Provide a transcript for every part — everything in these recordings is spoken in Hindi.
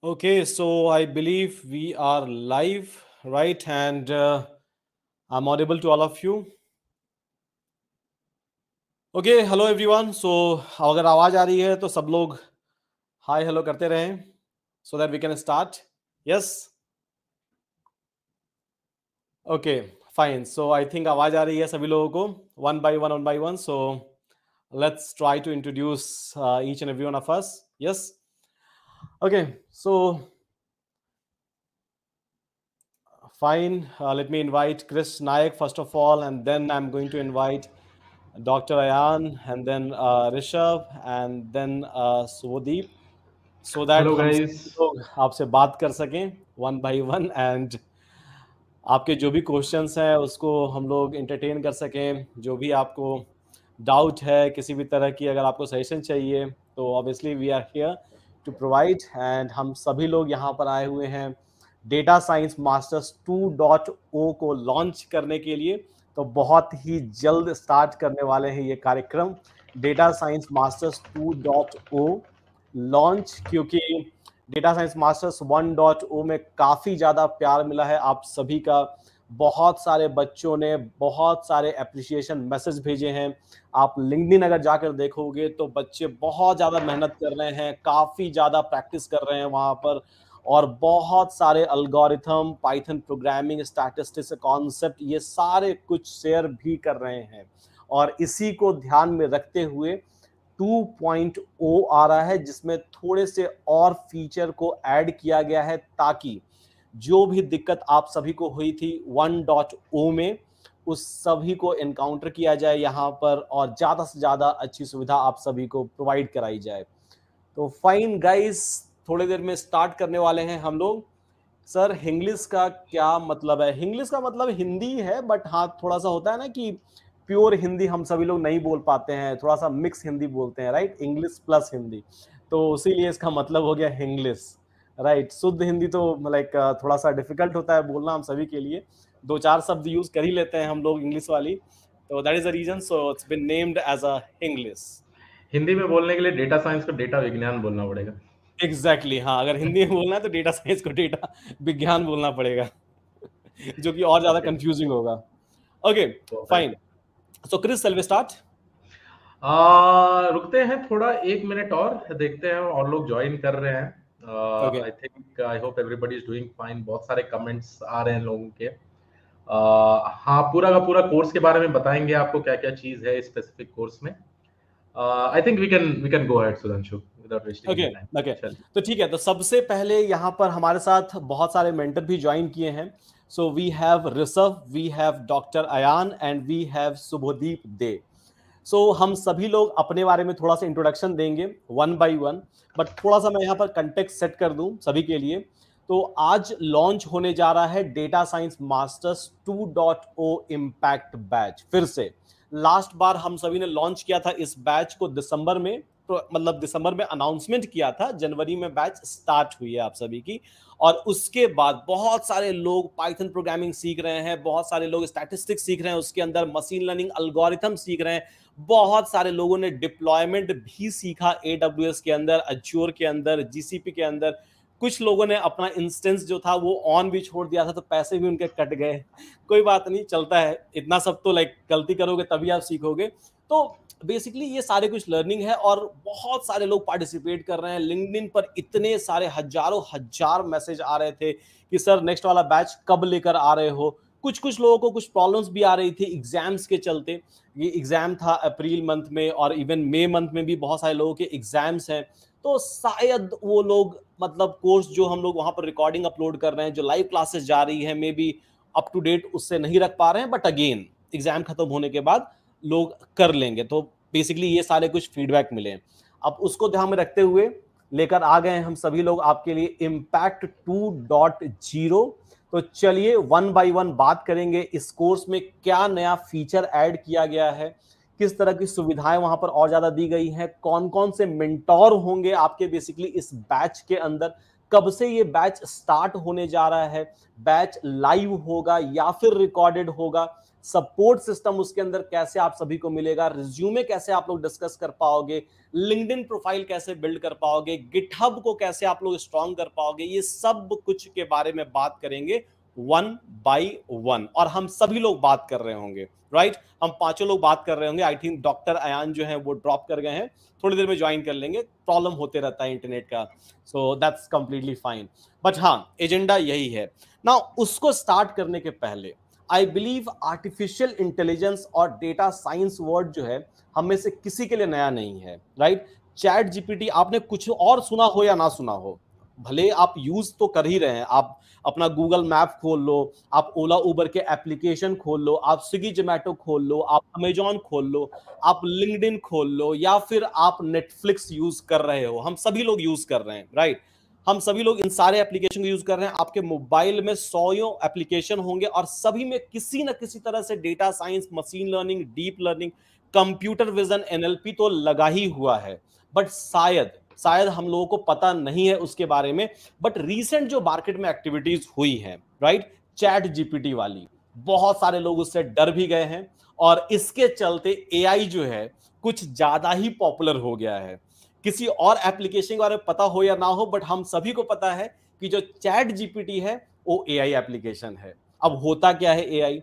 Okay, so I believe we are live, right? And I'm audible to all of you. Okay, hello everyone. So अगर आवाज आ रही है तो सब लोग हाय हेलो करते रहें so that we can start. Yes? Okay, fine. So I think आवाज आ रही है सभी लोगों को one by one. So let's try to introduce each and every one of us. Yes? Okay, so fine. Let me invite Chris Nayak first of all, and then I'm going to invite Dr. Ayan, and then Rishabh, and then Subhadeep, so that Hello हम guys. सभी लोग आपसे बात कर सकें वन बाय वन एंड आपके जो भी क्वेश्चंस हैं उसको हम लोग इंटरटेन कर सकें। जो भी आपको डाउट है किसी भी तरह की, अगर आपको सजेशन चाहिए तो obviously we are here to provide. And हम सभी लोग यहाँ पर आए हुए हैं डेटा साइंस मास्टर्स 2.0 को लॉन्च करने के लिए। तो बहुत ही जल्द स्टार्ट करने वाले हैं ये कार्यक्रम डेटा साइंस मास्टर्स 2.0 लॉन्च, क्योंकि डेटा साइंस मास्टर्स 1.0 में काफ़ी ज़्यादा प्यार मिला है आप सभी का। बहुत सारे बच्चों ने बहुत सारे एप्रिसिएशन मैसेज भेजे हैं। आप लिंक्डइन अगर जाकर देखोगे तो बच्चे बहुत ज़्यादा मेहनत कर रहे हैं, काफ़ी ज़्यादा प्रैक्टिस कर रहे हैं वहाँ पर, और बहुत सारे algorithm, Python programming, statistics concept, ये सारे कुछ शेयर भी कर रहे हैं। और इसी को ध्यान में रखते हुए 2.0 आ रहा है, जिसमें थोड़े से और फीचर को ऐड किया गया है ताकि जो भी दिक्कत आप सभी को हुई थी 1.0 में, उस सभी को एनकाउंटर किया जाए यहाँ पर, और ज़्यादा से ज़्यादा अच्छी सुविधा आप सभी को प्रोवाइड कराई जाए। तो फाइन गाइस, थोड़ी देर में स्टार्ट करने वाले हैं हम लोग। सर, हिंग्लिश का क्या मतलब है? हिंग्लिश का मतलब हिंदी है, बट हाँ थोड़ा सा होता है ना कि प्योर हिंदी हम सभी लोग नहीं बोल पाते हैं, थोड़ा सा मिक्स हिंदी बोलते हैं, राइट? इंग्लिश प्लस हिंदी, तो इसीलिए इसका मतलब हो गया हिंग्लिश, राइट? शुद्ध हिंदी तो लाइक थोड़ा सा डिफिकल्ट होता है बोलना हम सभी के लिए, दो चार शब्द यूज कर ही लेते हैं हम लोग इंग्लिश वाली, तो that is the reason, so it's been named as a English. Hindi में बोलने के लिए डेटा साइंस को डेटा विज्ञान बोलना पड़ेगा। एग्जैक्टली हाँ, अगर हिंदी में बोलना है तो डेटा साइंस को डेटा विज्ञान बोलना पड़ेगा जो कि और ज्यादा ओके, कंफ्यूजिंग होगा। Okay, fine. So Chris, shall we start? रुकते हैं थोड़ा 1 मिनट और देखते हैं और लोग ज्वाइन कर रहे हैं। Okay. I think I hope everybody is doing fine. बहुत सारे कमेंट्स आ रहे हैं लोगों के। हाँ, पूरा का पूरा कोर्स के बारे में बताएंगे आपको क्या क्या चीज है स्पेसिफिक कोर्स में। I think we can go ahead Sudhanshu without wasting okay any time. Okay, चल। तो ठीक है। तो सबसे पहले यहाँ पर हमारे साथ बहुत सारे मेंटर भी ज्वाइन किए हैं। So we have Rishabh, we have doctor Ayan, and we have Shubhdeep दे। सो हम सभी लोग अपने बारे में थोड़ा सा इंट्रोडक्शन देंगे वन बाय वन, बट थोड़ा सा मैं यहाँ पर कंटेक्स्ट सेट कर दूं सभी के लिए। तो आज लॉन्च होने जा रहा है data science masters 2.0 impact batch. फिर से लास्ट बार हम सभी ने लॉन्च किया था इस बैच को दिसंबर में, तो मतलब दिसंबर में अनाउंसमेंट किया था, जनवरी में बैच स्टार्ट हुई है आप सभी की। और उसके बाद बहुत सारे लोग पाइथन प्रोग्रामिंग सीख रहे हैं, बहुत सारे लोग स्टैटिस्टिक्स सीख रहे हैं, उसके अंदर मशीन लर्निंग एल्गोरिथम सीख रहे हैं, बहुत सारे लोगों ने डिप्लॉयमेंट भी सीखा AWS के अंदर, अज्योर के अंदर, GCP के अंदर। कुछ लोगों ने अपना इंस्टेंस जो था वो ऑन भी छोड़ दिया था, तो पैसे भी उनके कट गए। कोई बात नहीं, चलता है, इतना सब तो लाइक गलती करोगे तभी आप सीखोगे। तो बेसिकली ये सारे कुछ लर्निंग है, और बहुत सारे लोग पार्टिसिपेट कर रहे हैं। लिंक्डइन पर इतने सारे हजारों हजार मैसेज आ रहे थे कि सर नेक्स्ट वाला बैच कब लेकर आ रहे हो। कुछ कुछ लोगों को कुछ प्रॉब्लम्स भी आ रही थी एग्जाम्स के चलते। ये एग्जाम था अप्रैल मंथ में, और इवन मई मंथ में भी बहुत सारे लोगों के एग्जाम्स हैं। तो शायद वो लोग, मतलब कोर्स जो हम लोग वहां पर रिकॉर्डिंग अपलोड कर रहे हैं, जो लाइव क्लासेस जा रही है, may be up to date उससे नहीं रख पा रहे हैं, बट अगेन एग्जाम खत्म होने के बाद लोग कर लेंगे। तो बेसिकली ये सारे कुछ फीडबैक मिले हैं। अब उसको ध्यान में रखते हुए लेकर आ गए हैं हम सभी लोग आपके लिए इम्पैक्ट 2.0। तो चलिए वन बाय वन बात करेंगे इस कोर्स में क्या नया फीचर ऐड किया गया है, किस तरह की सुविधाएं वहां पर और ज्यादा दी गई हैं, कौन कौन से मेंटोर होंगे आपके बेसिकली इस बैच के अंदर, कब से ये बैच स्टार्ट होने जा रहा है, बैच लाइव होगा या फिर रिकॉर्डेड होगा, सपोर्ट सिस्टम उसके अंदर कैसे आप सभी को मिलेगा, रिज्यूमे कैसे आप लोग डिस्कस कर पाओगे, लिंक्डइन प्रोफाइल कैसे बिल्ड कर पाओगे, गिटहब को कैसे आप लोग स्ट्रॉन्ग कर पाओगे, ये सब कुछ के बारे में बात करेंगे वन बाय वन। और हम सभी लोग बात कर रहे होंगे, राइट? हम पांचों लोग बात कर रहे होंगे। आई थिंक डॉक्टर अयान जो है वो ड्रॉप कर गए हैं, थोड़ी देर में ज्वाइन कर लेंगे, प्रॉब्लम होते रहता है इंटरनेट का, so that's completely fine. But हाँ, एजेंडा यही है ना। उसको स्टार्ट करने के पहले आई बिलीव आर्टिफिशियल इंटेलिजेंस और डेटा साइंस वर्ड जो है हम में से किसी के लिए नया नहीं है, राइट? चैट जीपीटी आपने कुछ और सुना हो या ना सुना हो, भले आप यूज तो कर ही रहे हैं। आप अपना गूगल मैप खोल लो, आप ओला उबर के एप्लीकेशन खोल लो, आप स्विगी जोमेटो खोल लो, आप अमेजॉन खोल लो, आप लिंक्डइन खोल लो, या फिर आप नेटफ्लिक्स यूज कर रहे हो, हम सभी लोग यूज कर रहे हैं, राइट? हम सभी लोग इन सारे एप्लीकेशन को यूज कर रहे हैं। आपके मोबाइल में सौयों एप्लीकेशन होंगे और सभी में किसी न किसी तरह से data science, machine learning, deep learning, computer vision, NLP तो लगा ही हुआ है। बट शायद हम लोगों को पता नहीं है उसके बारे में। बट रीसेंट जो मार्केट में एक्टिविटीज हुई है, राइट, चैट जीपीटी वाली, बहुत सारे लोग उससे डर भी गए हैं और इसके चलते एआई जो है कुछ ज्यादा ही पॉपुलर हो गया है। किसी और एप्लीकेशन के बारे में पता हो या ना हो, बट हम सभी को पता है कि जो चैट जीपीटी है वो एआई एप्लीकेशन है। अब होता क्या है एआई,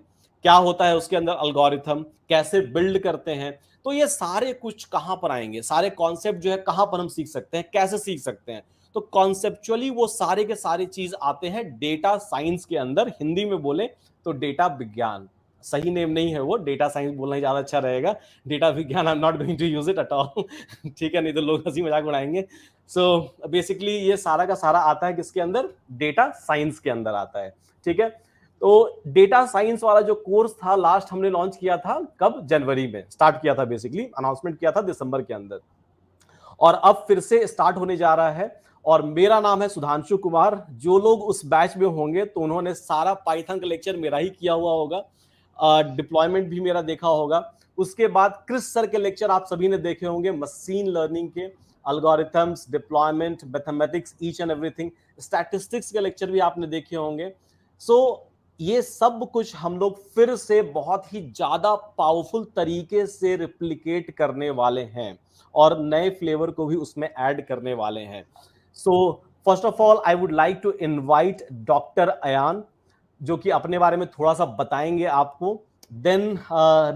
क्या होता है उसके अंदर एल्गोरिथम, कैसे बिल्ड करते हैं, तो ये सारे कुछ कहां पर आएंगे, सारे कॉन्सेप्ट जो है कहां पर हम सीख सकते हैं, कैसे सीख सकते हैं? तो कॉन्सेप्चुअली वो सारे के सारे चीज आते हैं डेटा साइंस के अंदर। हिंदी में बोले तो डेटा विज्ञान, सही नेम नहीं है वो, डेटा साइंस बोलना ही ज्यादा अच्छा रहेगा। डेटा विज्ञान I am not going to use it at all, ठीक है, नहीं तो लोग हंसी मजाक बनाएंगे। सो बेसिकली ये सारा का सारा आता है किसके अंदर? डेटा साइंस के अंदर आता है, ठीक है। तो डेटा साइंस वाला जो कोर्स था लास्ट हमने लॉन्च किया था कब? जनवरी में स्टार्ट किया था, बेसिकली अनाउंसमेंट किया था दिसंबर के अंदर, और अब फिर से स्टार्ट होने जा रहा है। और मेरा नाम है सुधांशु कुमार। जो लोग उस बैच में होंगे तो उन्होंने सारा पाइथन का लेक्चर मेरा ही किया हुआ होगा, डिप्लॉयमेंट भी मेरा देखा होगा। उसके बाद क्रिस सर के लेक्चर आप सभी ने देखे होंगे, मशीन लर्निंग के, algorithms, deployment, mathematics, each and everything, statistics के लेक्चर भी आपने देखे होंगे। सो ये सब कुछ हम लोग फिर से बहुत ही ज्यादा पावरफुल तरीके से रिप्लिकेट करने वाले हैं और नए फ्लेवर को भी उसमें ऐड करने वाले हैं। So first of all I would like to invite doctor Ayan, जो कि अपने बारे में थोड़ा सा बताएंगे आपको। देन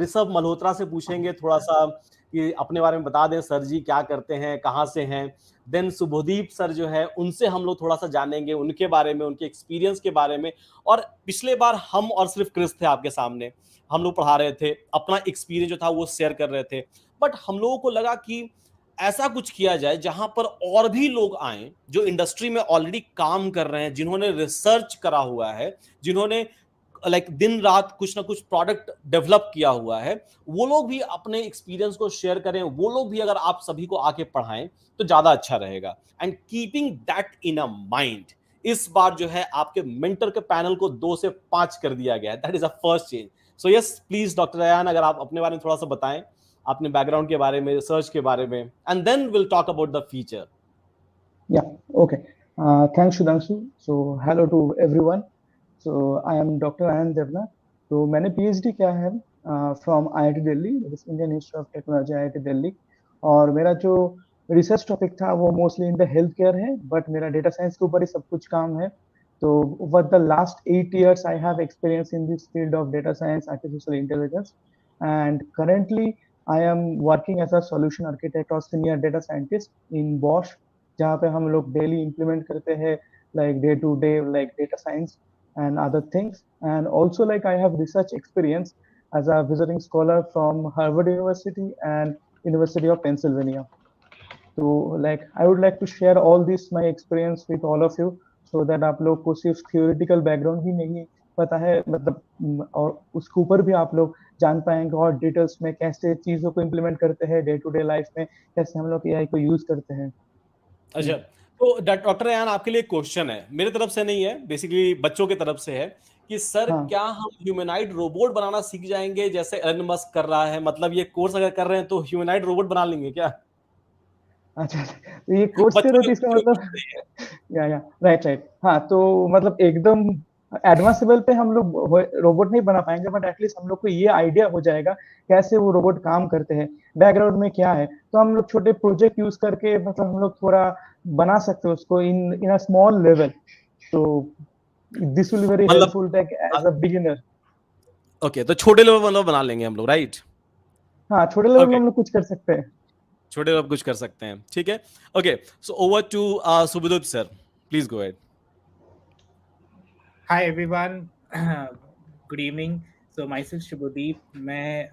ऋषभ मल्होत्रा से पूछेंगे थोड़ा सा कि अपने बारे में बता दें, सर जी क्या करते हैं, कहाँ से हैं। देन शुभदीप सर जो है उनसे हम लोग थोड़ा सा जानेंगे उनके बारे में, उनके एक्सपीरियंस के बारे में। और पिछले बार हम और सिर्फ क्रिस थे आपके सामने, हम लोग पढ़ा रहे थे, अपना एक्सपीरियंस जो था वो शेयर कर रहे थे। बट हम लोगों को लगा कि ऐसा कुछ किया जाए जहां पर और भी लोग आए जो इंडस्ट्री में ऑलरेडी काम कर रहे हैं, जिन्होंने रिसर्च करा हुआ है, जिन्होंने लाइक दिन रात कुछ ना कुछ प्रोडक्ट डेवलप किया हुआ है, वो लोग भी अपने एक्सपीरियंस को शेयर करें। वो लोग भी अगर आप सभी को आके पढ़ाएं तो ज्यादा अच्छा रहेगा। And keeping that in a mind, इस बार जो है आपके मेंटर के पैनल को 2 से 5 कर दिया गया है। That is a first change. So yes please doctor Ayan, अगर आप अपने बारे में थोड़ा सा बताएं, अपने बैकग्राउंड के बारे में, रिसर्च के बारे में, and then will talk about the future. Yeah, okay. Thanks, Sudhanshu. So, hello to everyone. So, I am Dr. Ayan Devna. तो मैंने PhD किया है from IIT Delhi, Indian Institute of Technology IIT Delhi. और मेरा जो रिसर्च टॉपिक था वो mostly in the health care है, बट मेरा डेटा साइंस के ऊपर ही सब कुछ काम है। तो over the last 8 years I have experience in this field of data science, artificial intelligence, and currently I am working as a solution architect और senior data scientist in Bosch, जहाँ पे हम लोग डेली इम्प्लीमेंट करते हैं like day to day like data science and other things. And also like I have research experience as a visiting scholar from Harvard University and University of Pennsylvania. So like I would like to share all this my experience with all of you so that आप लोग को सिर्फ theoretical background ही नहीं पता है, मतलब और उसके ऊपर भी आप लोग जान पाएंगे और डिटेल्स में कैसे चीजों को इम्प्लीमेंट करते हैं डे टू डे लाइफ में, कैसे हम लोग AI को यूज करते हैं। अच्छा, तो डॉक्टर अयान आपके लिए क्वेश्चन है, मेरे तरफ से नहीं है, बेसिकली बच्चों की तरफ से है कि सर हाँ। क्या हम ह्यूमनाइड रोबोट बनाना सीख जाएंगे जैसे एलन मस्क कर रहा है? मतलब ये कोर्स अगर कर रहे हैं तो ह्यूमनाइड रोबोट बना लेंगे क्या? अच्छा, तो ये कोर्स करो तो इसका मतलब या राइट राइट। हाँ, तो मतलब एकदम एडवांस लेवल पे हम लोग रोबोट नहीं बना पाएंगे, बट एटलीस्ट हम लोग को ये आइडिया हो जाएगा कैसे वो रोबोट काम करते हैं, बैकग्राउंड में क्या है। तो हम लोग छोटे प्रोजेक्ट यूज करके मतलब हम लोग थोड़ा बना सकते हैं उसको इन अ स्मॉल लेवल। तो दिस विल बी वेरी मतलब helpful as a beginner. Okay, तो छोटे लेवल मतलब बना लेंगे हम लोग, राइट? हाँ, छोटे लेवल में ओके, हम लोग कुछ कर सकते हैं। छोटे लेवल कुछ कर सकते हैं, ठीक है। Okay, so over to Subhodeep sir, please go ahead. Hi everyone, good evening. So myself Shubhadeep. मैं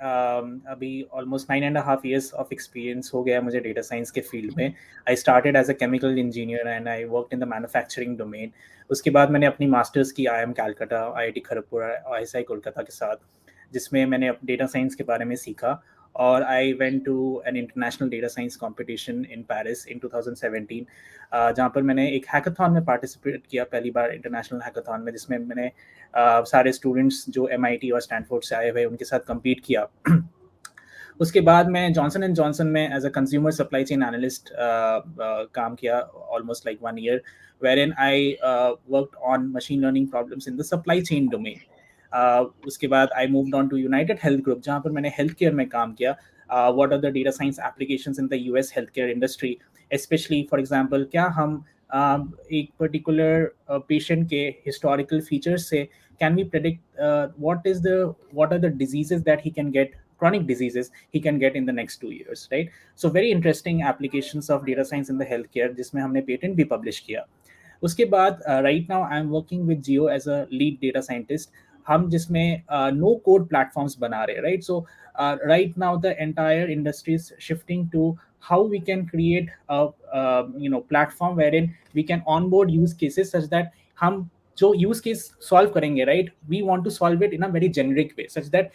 अभी almost 9.5 years of experience हो गया मुझे data science के field में. I started as a chemical engineer and I worked in the manufacturing domain. उसके बाद मैंने अपनी masters की IIM Calcutta, IIT Kharagpur, ISI Kolkata के साथ, जिसमें मैंने data science के बारे में सीखा। और I went to an international data science competition in Paris in 2017, जहाँ पर मैंने एक हैकाथॉन में पार्टिसिपेट किया, पहली बार इंटरनेशनल हैकाथॉन में, जिसमें मैंने सारे स्टूडेंट्स जो MIT और स्टैनफोर्ड से आए हुए उनके साथ कम्पीट किया। उसके बाद मैं जॉनसन एंड जॉनसन में as a consumer supply chain analyst काम किया almost like 1 year, wherein I worked on machine learning problems in the supply chain domain. उसके बाद I moved on to United Health Group, जहाँ पर मैंने हेल्थ केयर में काम किया. What are the data science applications in the US healthcare industry, especially for example क्या हम एक पर्टिकुलर पेशेंट के हिस्टोरिकल फीचर्स से can we predict what are the diseases that he can get, chronic diseases he can get in the next 2 years, right? So very interesting applications of data science in the healthcare, जिसमें हमने पेटेंट भी पब्लिश किया. उसके बाद right now I am working with Jio as a lead data scientist, हम जिसमें no code platforms बना रहे, right? So right now the entire industry is shifting to how we can create a platform wherein we can onboard use cases such that हम जो यूज केस सॉल्व करेंगे, right, we want to solve it in a very generic way such that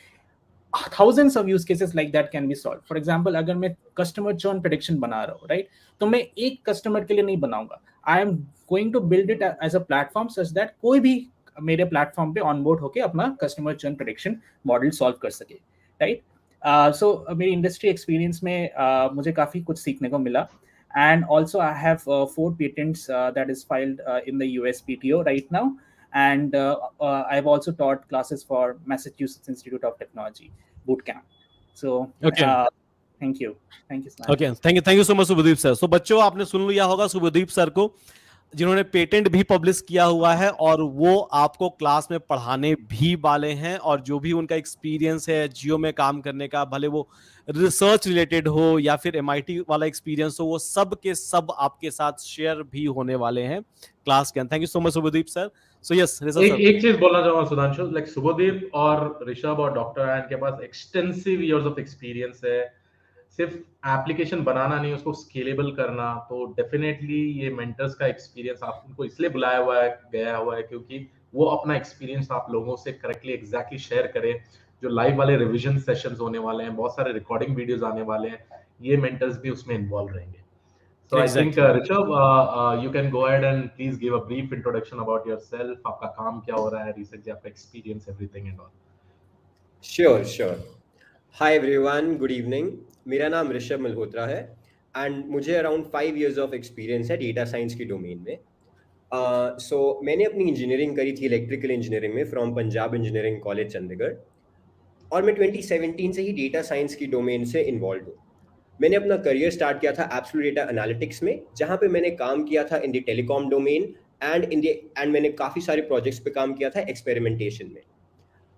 thousands of use cases like that can be solved. For example, अगर मैं customer churn prediction बना रहा हूँ, right, तो मैं एक customer के लिए नहीं बनाऊंगा. I am going to build it as a platform such that कोई भी मेरे प्लेटफॉर्म पे ऑनबोर्ड होके अपना customer churn prediction model solve कर सके, राइट? सो मेरी इंडस्ट्री एक्सपीरियंस में मुझे काफ़ी कुछ सीखने को मिला. And also I have 4 patents that is filed in the USPTO right now, and I've also taught classes for Massachusetts Institute of Technology bootcamp. So okay, thank you so okay, thank you so much Subhodeep sir. So बच्चों, आपने सुन लिया होगा सुबोधीप सर को, जिन्होंने पेटेंट भी पब्लिश किया हुआ है और वो आपको क्लास में पढ़ाने भी वाले हैं. और जो भी उनका एक्सपीरियंस है जियो में काम करने का, भले वो रिसर्च रिलेटेड हो या फिर MIT वाला एक्सपीरियंस हो, वो सब के सब आपके साथ शेयर भी होने वाले हैं क्लास के अंदर. Thank you so much Subhodeep sir. So yes, एक चीज बोलना चाहूंगा सुधांशु, लाइक सुबोधीप और ऋषभ और डॉक्टर आयन के पास एक्सटेंसिव इयर्स ऑफ एक्सपीरियंस है. सिर्फ एप्लीकेशन बनाना नहीं, उसको स्केलेबल करना. तो डेफिनेटली ये मेंटर्स का एक्सपीरियंस आप उनको इसलिए बुलाया हुआ है, गया हुआ है, क्योंकि वो अपना एक्सपीरियंस आप लोगों से करेक्टली एग्जैक्टली शेयर करें. जो लाइव वाले रिवीजन सेशंस होने वाले हैं, बहुत सारे रिकॉर्डिंग वीडियोस आने वाले हैं, ये मेंटर्स भी उसमें इन्वॉल्व रहेंगे. So exactly. I think Rishabh, you can go ahead and please give a brief introduction about yourself. आपका काम क्या हो रहा है recently, आपका experience, everything and all. Sure. Hi everyone, good evening. मेरा नाम ऋषभ मल्होत्रा है and मुझे around 5 years of experience है data science की डोमेन में. So मैंने अपनी इंजीनियरिंग करी थी इलेक्ट्रिकल इंजीनियरिंग में from Punjab engineering college Chandigarh, और मैं 2017 से ही डेटा साइंस की डोमेन से इन्वॉल्व हूँ. मैंने अपना करियर स्टार्ट किया था एब्सोल्यूट डेटा एनालिटिक्स में, जहाँ पे मैंने काम किया था in the telecom domain and मैंने काफ़ी सारे प्रोजेक्ट्स पे काम किया था एक्सपेरिमेंटेशन में.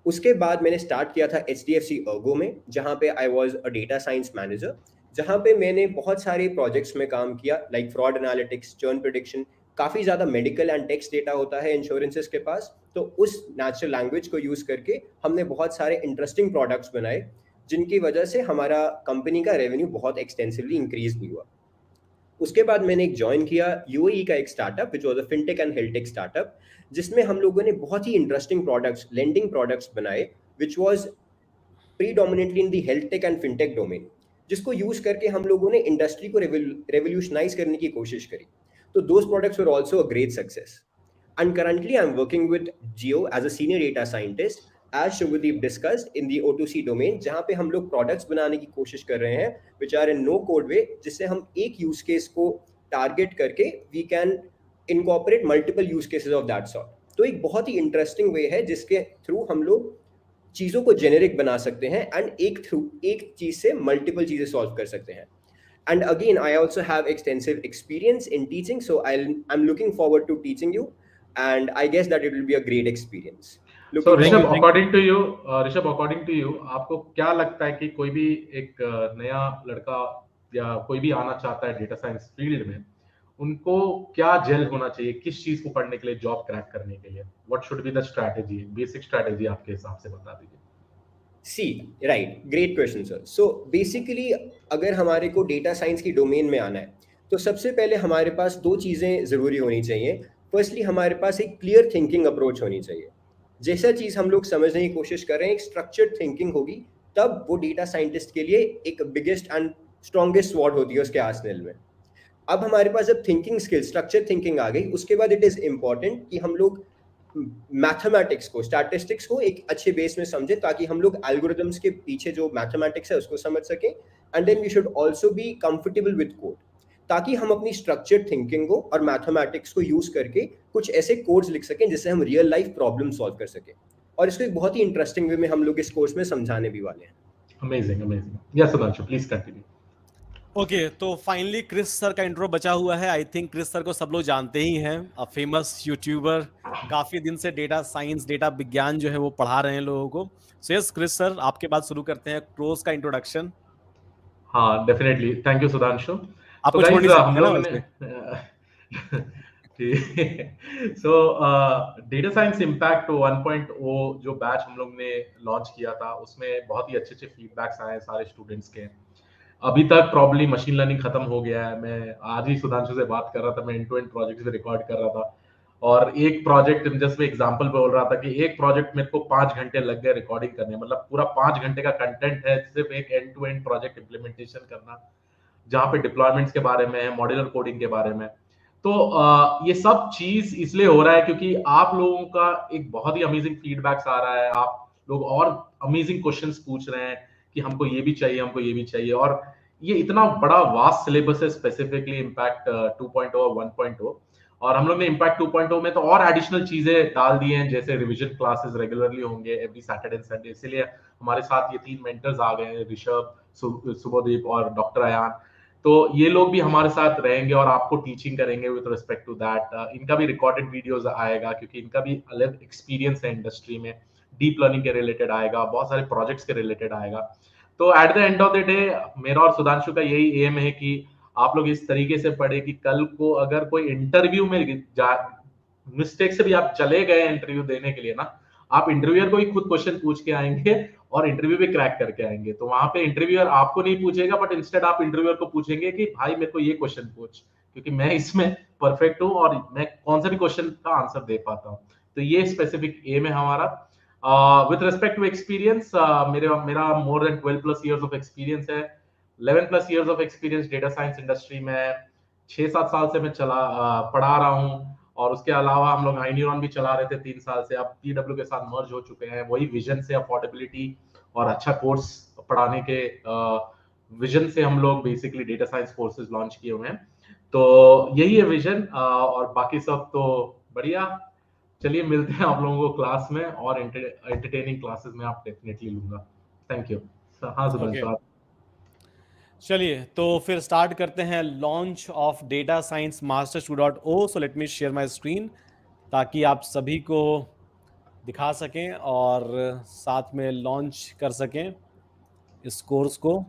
उसके बाद मैंने स्टार्ट किया था HDFC ERGO में, जहाँ पे I was a data science manager, जहाँ पे मैंने बहुत सारे प्रोजेक्ट्स में काम किया like fraud analytics, churn prediction. काफ़ी ज़्यादा मेडिकल एंड टेक्स्ट डेटा होता है इंश्योरेंसेस के पास, तो उस नेचुरल लैंग्वेज को यूज़ करके हमने बहुत सारे इंटरेस्टिंग प्रोडक्ट्स बनाए, जिनकी वजह से हमारा कंपनी का रेवेन्यू बहुत एक्सटेंसिवली इंक्रीज भी हुआ. उसके बाद मैंने एक ज्वाइन किया UAE का एक startup which was a fintech and healthtech startup, जिसमें हम लोगों ने बहुत ही इंटरेस्टिंग प्रोडक्ट्स, लेंडिंग प्रोडक्ट्स बनाए which was predominantly in the healthtech and fintech domain, जिसको यूज करके हम लोगों ने इंडस्ट्री को रेवोल्यूशनाइज करने की कोशिश करी. तो those products were also a great success. And currently I am working with Jio as a senior data scientist, as Shubhadeep discussed, in the O2C domain, जहाँ पे हम लोग प्रोडक्ट्स बनाने की कोशिश कर रहे हैं which are in no code way, जिससे हम एक यूज केस को टारगेट करके we can incorporate multiple use cases of that sort. तो एक बहुत ही इंटरेस्टिंग वे है जिसके थ्रू हम लोग चीज़ों को जेनेरिक बना सकते हैं एंड एक चीज़ से मल्टीपल चीज़ें सॉल्व कर सकते हैं. And again, I also have extensive experience in teaching, so I'm looking forward to teaching you, and I guess that it will be a great experience. So Rishabh, according to you, आपको क्या लगता है कि कोई भी एक नया लड़का या कोई भी आना चाहता है डेटा साइंस फील्ड में, उनको क्या जेल होना चाहिए, किस चीज को पढ़ने के लिए, जॉब क्रैक करने के लिए? What should be the strategy, basic strategy आपके हिसाब से बता दीजिए. Right, great question sir. So basically अगर हमारे को डेटा साइंस की डोमेन में आना है तो सबसे पहले हमारे पास दो चीज़ें ज़रूरी होनी चाहिए. फर्स्टली हमारे पास एक क्लियर थिंकिंग अप्रोच होनी चाहिए. जैसा चीज़ हम लोग समझने की कोशिश कर रहे हैं, एक स्ट्रक्चर्ड थिंकिंग होगी, तब वो डेटा साइंटिस्ट के लिए एक बिगेस्ट एंड स्ट्रॉन्गेस्ट स्वॉर्ड होती है उसके आर्सेनल में. अब हमारे पास जब थिंकिंग स्किल, स्ट्रक्चर्ड थिंकिंग आ गई, उसके बाद इट इज़ इम्पॉर्टेंट कि हम लोग मैथमेटिक्स को, स्टैटिस्टिक्स को एक अच्छे बेस में समझे, ताकि हम लोग एल्गोरिथम्स के पीछे जो मैथमेटिक्स है उसको समझ सकें. And then we should also be comfortable with code, ताकि हम अपनी स्ट्रक्चर्ड थिंकिंग को और मैथमेटिक्स को यूज करके कुछ ऐसे कोड्स लिख सकें जिससे हम रियल लाइफ प्रॉब्लम सॉल्व कर सकें. और इसको एक बहुत ही इंटरेस्टिंग वे में हम लोग इस कोर्स में समझाने भी वाले हैं. Amazing, amazing. Yes Sudhanshu, please continue. Okay, तो फाइनली क्रिस सर का इंट्रो बचा हुआ है. आई थिंक क्रिस सर को सब लोग जानते ही हैं, अ फेमस यूट्यूबर, काफी दिन से डेटा साइंस, डेटा विज्ञान जो है वो पढ़ा रहे हैं लोगों को. सो यस क्रिस सर, आपके बाद शुरू करते हैं क्रोस का इंट्रोडक्शन. हाँ, डेफिनेटली. Thank you Sudhanshu. आपको छोड़ नहीं सकते ना वैसे. सो डेटा साइंस इम्पैक्ट 1.0 जो बैच हम लोग ने लॉन्च किया था, उसमें बहुत ही अच्छे अच्छे फीडबैक्स आए सारे स्टूडेंट्स के. अभी तक प्रॉब्ली मशीन लर्निंग खत्म हो गया है. मैं आज ही सुधांशु से बात कर रहा था, मैं एंड टू एंड प्रोजेक्ट से रिकॉर्ड कर रहा था, और एक प्रोजेक्ट जस्ट एग्जांपल बोल रहा था कि एक प्रोजेक्ट मेरे को 5 घंटे लग गए रिकॉर्डिंग करने. मतलब पूरा 5 घंटे का कंटेंट है सिर्फ एक end to end project implementation करना, जहाँ पे डिप्लॉयमेंट्स के बारे में है, मॉड्यूलर कोडिंग के बारे में. तो ये सब चीज इसलिए हो रहा है क्योंकि आप लोगों का एक बहुत ही अमेजिंग फीडबैक्स आ रहा है. आप लोग और अमेजिंग क्वेश्चंस पूछ रहे हैं कि हमको ये भी चाहिए, हमको ये भी चाहिए. और ये इतना बड़ा वास्ट सिलेबस है, स्पेसिफिकली इम्पैक्ट 2.0 और 1.0. और हम लोग ने इम्पैक्ट 2.0 में तो और एडिशनल चीजें डाल दी हैं, जैसे रिवीजन क्लासेस रेगुलरली होंगे एवरी सैटरडे एंड संडे. इसीलिए हमारे साथ ये 3 मेंटर्स आ गए हैं, ऋषभ, शुभदीप और डॉक्टर अयान. तो ये लोग भी हमारे साथ रहेंगे और आपको टीचिंग करेंगे विद रिस्पेक्ट टू दैट. इनका भी रिकॉर्डेड वीडियोस आएगा क्योंकि इनका भी अलग एक्सपीरियंस है इंडस्ट्री में. डीप लर्निंग के रिलेटेड आएगा, बहुत सारे प्रोजेक्ट्स के रिलेटेड आएगा. तो eight the end of the day मेरा और सुधांशु का यही एम है कि आप लोग इस तरीके से पढ़े कि कल को अगर कोई इंटरव्यू में मिस्टेक से भी आप चले गए इंटरव्यू देने के लिए ना, आप इंटरव्यूअर को ही खुद क्वेश्चन पूछ के आएंगे और इंटरव्यू भी क्रैक करके आएंगे. तो वहां पे इंटरव्यूअर आपको नहीं पूछेगा, बट इंस्टेड आप इंटरव्यूअर को पूछेंगे कि भाई मेरे को ये क्वेश्चन पूछ, क्योंकि मैं इसमें परफेक्ट हूँ और मैं कौन सा भी क्वेश्चन का आंसर दे पाता हूँ. तो ये स्पेसिफिक एम है हमारा. With respect to experience, मेरा more than 12+ years of experience है. 11+ years of experience data science industry में. 6-7 साल से मैं पढ़ा रहा हूँ, और उसके अलावा हम लोग iNeuron भी चला रहे थे 3 साल से. अब PW के साथ मर्ज हो चुके हैं. वही विजन से, अफोर्डेबिलिटी और अच्छा कोर्स पढ़ाने के विजन से हम लोग basically data science courses launch किए हुए हैं. तो यही है विजन, और बाकी सब तो बढ़िया. चलिए मिलते हैं आप लोगों को क्लास में, और एंटरटेनिंग क्लासेस में आप डेफिनेटली लूंगा. Thank you. हाँ सुधांशु. चलिए तो फिर स्टार्ट करते हैं launch of data science masters 2.0. So let me share my screen ताकि आप सभी को दिखा सकें और साथ में लॉन्च कर सकें इस कोर्स को.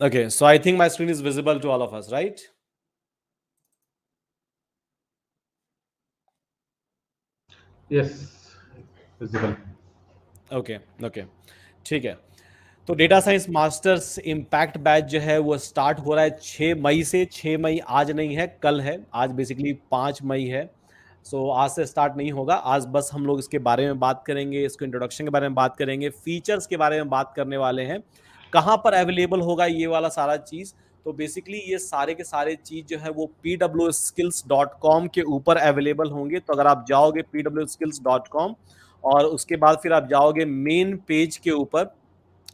Okay, so I think my screen is visible to all of us, right? Yes, visible. Okay, ठीक है. तो data science masters impact batch जो है वो स्टार्ट हो रहा है 6 मई से. 6 मई आज नहीं है, कल है. आज बेसिकली 5 मई है. सो आज से स्टार्ट नहीं होगा. आज बस हम लोग इसके बारे में बात करेंगे, इसको इंट्रोडक्शन के बारे में बात करेंगे, फीचर्स के बारे में बात करने वाले हैं, कहाँ पर अवेलेबल होगा ये वाला सारा चीज़. तो बेसिकली ये सारे के सारे चीज़ जो है वो pwskills.com के ऊपर अवेलेबल होंगे. तो अगर आप जाओगे pwskills.com और उसके बाद फिर आप जाओगे मेन पेज के ऊपर,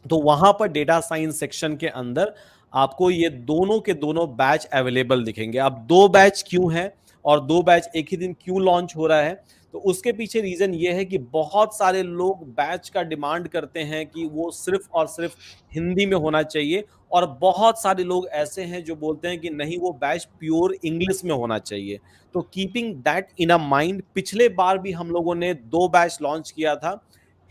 तो वहां पर डेटा साइंस सेक्शन के अंदर आपको ये दोनों के दोनों बैच अवेलेबल दिखेंगे। अब 2 बैच क्यों है और 2 बैच एक ही दिन क्यों लॉन्च हो रहा है, तो उसके पीछे रीजन ये है कि बहुत सारे लोग बैच का डिमांड करते हैं कि वो सिर्फ और सिर्फ हिंदी में होना चाहिए, और बहुत सारे लोग ऐसे हैं जो बोलते हैं कि नहीं, वो बैच प्योर इंग्लिश में होना चाहिए। तो keeping that in a mind, पिछले बार भी हम लोगों ने 2 बैच लॉन्च किया था,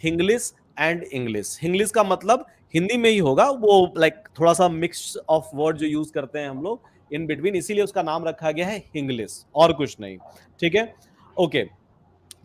हिंग्लिश एंड इंग्लिश। हिंग्लिश का मतलब हिंदी में ही होगा, वो लाइक थोड़ा सा मिक्स ऑफ वर्ड जो यूज करते हैं हम लोग इन बिटवीन, इसीलिए उसका नाम रखा गया है हिंग्लिश, और कुछ नहीं। ठीक है, ओके।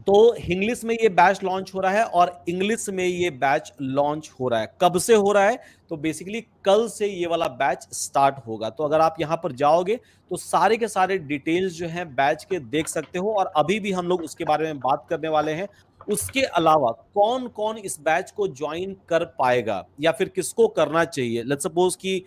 तो इंग्लिश में ये बैच लॉन्च हो रहा है और इंग्लिश में ये बैच लॉन्च हो रहा है। कब से हो रहा है, तो बेसिकली कल से ये वाला बैच स्टार्ट होगा। तो अगर आप यहां पर जाओगे तो सारे के सारे डिटेल्स जो हैं बैच के देख सकते हो, और अभी भी हम लोग उसके बारे में बात करने वाले हैं। उसके अलावा कौन कौन इस बैच को ज्वाइन कर पाएगा या फिर किसको करना चाहिए। लेट्स सपोज कि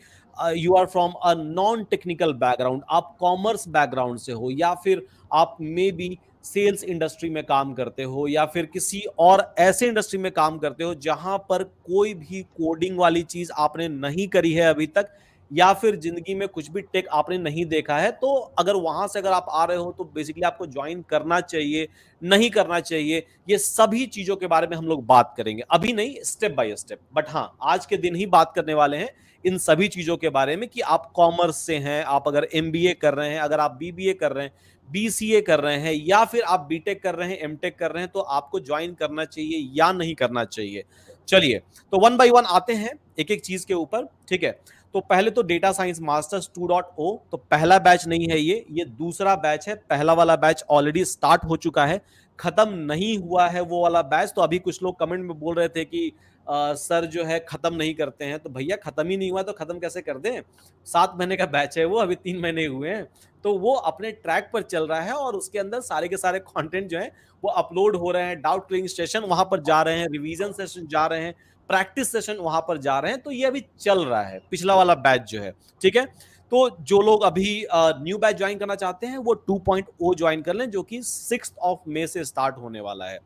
you are from a non technical background, आप कॉमर्स बैकग्राउंड से हो, या फिर आप मे बी सेल्स इंडस्ट्री में काम करते हो, या फिर किसी और ऐसे इंडस्ट्री में काम करते हो जहां पर कोई भी कोडिंग वाली चीज आपने नहीं करी है अभी तक, या फिर जिंदगी में कुछ भी टेक आपने नहीं देखा है। तो अगर वहां से अगर आप आ रहे हो तो बेसिकली आपको ज्वाइन करना चाहिए, नहीं करना चाहिए, ये सभी चीजों के बारे में हम लोग बात करेंगे। अभी नहीं, स्टेप बाय स्टेप, बट हाँ आज के दिन ही बात करने वाले हैं इन सभी चीजों के बारे में कि आप कॉमर्स से हैं, आप अगर MBA कर रहे हैं, अगर आप BBA कर रहे हैं, BCA कर रहे हैं, या फिर आप बीटेक कर रहे हैं, MTech कर रहे हैं, तो आपको ज्वाइन करना चाहिए या नहीं करना चाहिए। चलिए, तो 1 बाय 1 आते हैं एक एक चीज के ऊपर। ठीक है, तो पहले तो डेटा साइंस मास्टर्स 2.0, तो पहला बैच नहीं है ये दूसरा बैच है। पहला वाला बैच ऑलरेडी स्टार्ट हो चुका है, खत्म नहीं हुआ है वो वाला बैच। तो अभी कुछ लोग कमेंट में बोल रहे थे कि सर जो है खत्म नहीं करते हैं, तो भैया खत्म ही नहीं हुआ तो खत्म कैसे कर दें। 7 महीने का बैच है वो, अभी 3 महीने हुए हैं, तो वो अपने ट्रैक पर चल रहा है और उसके अंदर सारे के सारे कंटेंट जो है वो अपलोड हो रहे हैं। डाउट क्लियरिंग सेशन वहां पर जा रहे हैं, रिवीजन सेशन जा रहे हैं, प्रैक्टिस सेशन वहां पर जा रहे हैं। तो ये अभी चल रहा है पिछला वाला बैच जो है। ठीक है, तो जो लोग अभी न्यू बैच ज्वाइन करना चाहते हैं वो 2.0 ज्वाइन कर लें, जो कि 6 मई से स्टार्ट होने वाला है।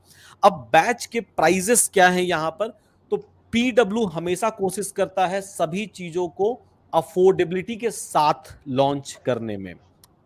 अब बैच के प्राइजेस क्या हैं यहाँ पर, तो PW हमेशा कोशिश करता है सभी चीजों को अफोर्डेबिलिटी के साथ लॉन्च करने में।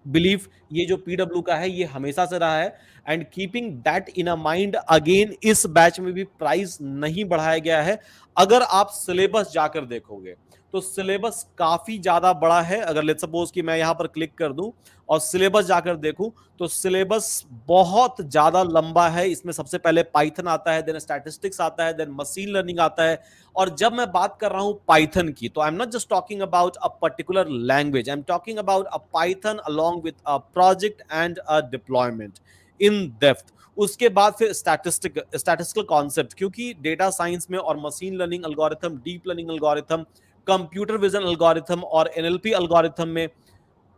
बिलीव ये जो PW का है ये हमेशा से रहा है, and keeping that in a mind again इस बैच में भी प्राइस नहीं बढ़ाया गया है। अगर आप सिलेबस जाकर देखोगे तो सिलेबस काफी ज्यादा बड़ा है। अगर लेट्स सपोज कि मैं यहां पर क्लिक कर दूं और सिलेबस जाकर देखूं तो सिलेबस बहुत ज्यादा लंबा है। इसमें सबसे पहले पाइथन आता है, देन स्टैटिस्टिक्स आता है, देन मशीन लर्निंग आता है। और जब मैं बात कर रहा हूं पाइथन की, तो I am not just talking about a particular language, I am talking about a Python along with a project and a deployment in depth. उसके बाद फिर स्टैटिस्टिकल कॉन्सेप्ट, क्योंकि डेटा साइंस में और machine learning algorithm, deep learning algorithm, computer vision algorithm और NLP एल्गोरिथम में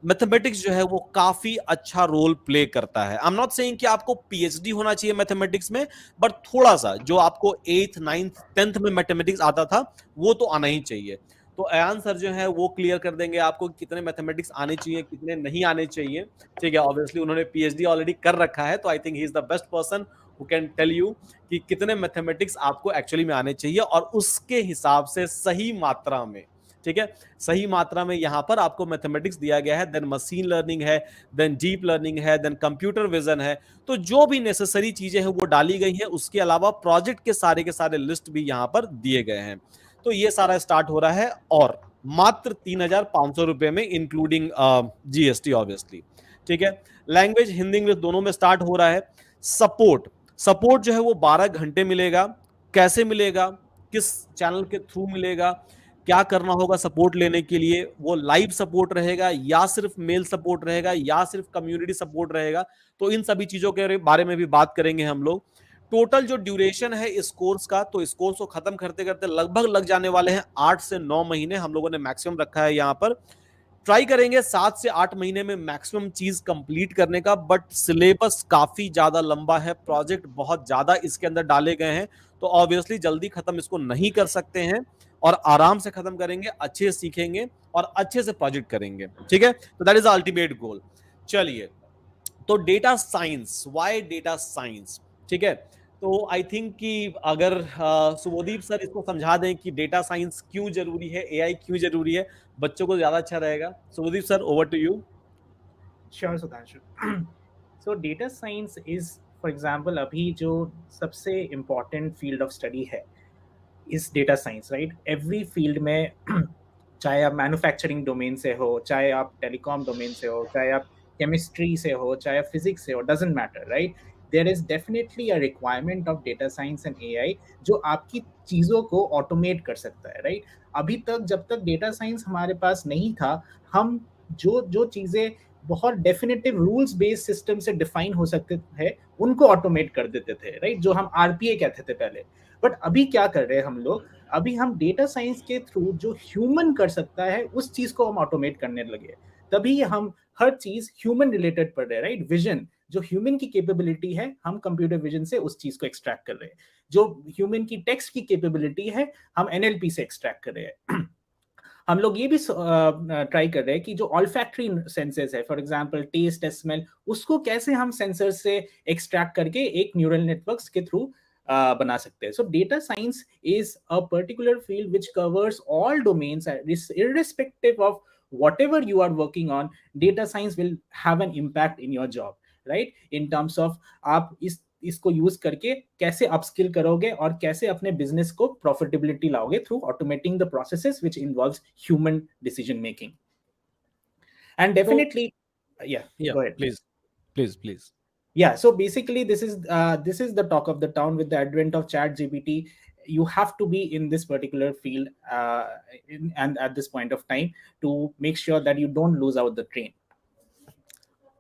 मैथमेटिक्स जो है वो काफी अच्छा रोल प्ले करता है। आई एम नॉट सेइंग कि आपको PhD होना चाहिए मैथमेटिक्स में, बट थोड़ा सा जो आपको 8th 9th 10th में मैथमेटिक्स आता था वो तो आना ही चाहिए। तो अयान सर जो है वो क्लियर कर देंगे आपको कितने मैथमेटिक्स आने चाहिए, कितने नहीं आने चाहिए। ठीक है, ऑब्वियसली उन्होंने PhD ऑलरेडी कर रखा है, तो I think he is the best person who can tell you कि कितने मैथमेटिक्स आपको एक्चुअली में आने चाहिए, और उसके हिसाब से सही मात्रा में। ठीक है, सही मात्रा में यहां पर आपको मैथमेटिक्स दिया गया है, देन मशीन लर्निंग है, देन डीप लर्निंग है, देन कंप्यूटर विजन है। तो जो भी नेसेसरी चीजें हैं वो डाली गई हैं। उसके अलावा प्रोजेक्ट के सारे लिस्ट भी यहां पर दिए गए हैं। तो ये सारा स्टार्ट हो रहा है और मात्र 3,500 रुपए में, इंक्लूडिंग GST ऑब्वियसली। ठीक है, लैंग्वेज हिंदी इंग्लिश दोनों में स्टार्ट हो रहा है। सपोर्ट जो है वो 12 घंटे मिलेगा। कैसे मिलेगा, किस चैनल के थ्रू मिलेगा, क्या करना होगा सपोर्ट लेने के लिए, वो लाइव सपोर्ट रहेगा या सिर्फ मेल सपोर्ट रहेगा या सिर्फ कम्युनिटी सपोर्ट रहेगा, तो इन सभी चीजों के बारे में भी बात करेंगे हम लोग। टोटल जो ड्यूरेशन है इस कोर्स का, तो इस कोर्स को खत्म करते करते लगभग लग जाने वाले हैं 8 से 9 महीने। हम लोगों ने मैक्सिमम रखा है यहाँ पर। ट्राई करेंगे 7 से 8 महीने में मैक्सिमम चीज कंप्लीट करने का, बट सिलेबस काफी ज्यादा लंबा है, प्रोजेक्ट बहुत ज्यादा इसके अंदर डाले गए हैं, तो ऑब्वियसली जल्दी खत्म इसको नहीं कर सकते हैं, और आराम से खत्म करेंगे, अच्छे से सीखेंगे और अच्छे से प्रोजेक्ट करेंगे। ठीक है, तो दैट इज अल्टीमेट गोल। चलिए, तो data science, why data science. ठीक है, तो आई थिंक कि अगर सुबोदीप सर इसको समझा दें कि डेटा साइंस क्यों जरूरी है, एआई क्यों जरूरी है, बच्चों को ज्यादा अच्छा रहेगा। Subhodeep sir, over to you. Sure Sudhanshu. So data science is, for example, अभी जो सबसे इम्पोर्टेंट फील्ड ऑफ स्टडी है इस data science, right? Every field में चाहे आप मैन्युफैक्चरिंग डोमेन से हो, चाहे आप टेलीकॉम डोमेन से हो, चाहे आप केमिस्ट्री से हो, चाहे आप फिजिक्स से हो, doesn't matter, right? There is definitely a requirement of data science and AI जो आपकी चीज़ों को ऑटोमेट कर सकता है, राइट? अभी तक जब तक डेटा साइंस हमारे पास नहीं था, हम जो जो चीज़ें बहुत डेफिनेटिव रूल्स बेस्ड सिस्टम से डिफाइन हो सकते हैं उनको ऑटोमेट कर देते थे, राइट? जो हम आरपीए कहते थे पहले। बट अभी क्या कर रहे हैं हम लोग? अभी हम डेटा साइंस के थ्रू जो ह्यूमन कर सकता है उस चीज को हम ऑटोमेट करने लगे। तभी हम हर चीज ह्यूमन रिलेटेड पढ़ रहे हैं, राइट? विजन, जो ह्यूमन की कैपेबिलिटी है, हम कंप्यूटर विजन से उस चीज को एक्सट्रैक्ट कर रहे हैं। जो ह्यूमन की टेक्स्ट की कैपेबिलिटी है, हम एनएलपी से एक्सट्रैक्ट कर रहे हैं। हम लोग ये भी ट्राई कर रहे हैं कि जो ऑल्फैक्टरी सेंसेस है, फॉर एग्जांपल टेस्ट, स्मेल, उसको कैसे हम सेंसर से एक्सट्रैक्ट करके एक न्यूरल नेटवर्क्स के थ्रू बना सकते हैं। सो data science is a particular field which covers all domains irrespective of whatever you are working on. Data science will have an impact in your job, right? In terms of आप इसको यूज करके कैसे अपस्किल करोगे और कैसे अपने बिजनेस को प्रॉफिटेबिलिटी लाओगे through automating the processes which involves human decision making. And definitely go ahead, please. Yeah, so basically this is the talk of the town with the advent of ChatGPT. You have to be in this particular field and at this point of time to make sure that you don't lose out the train.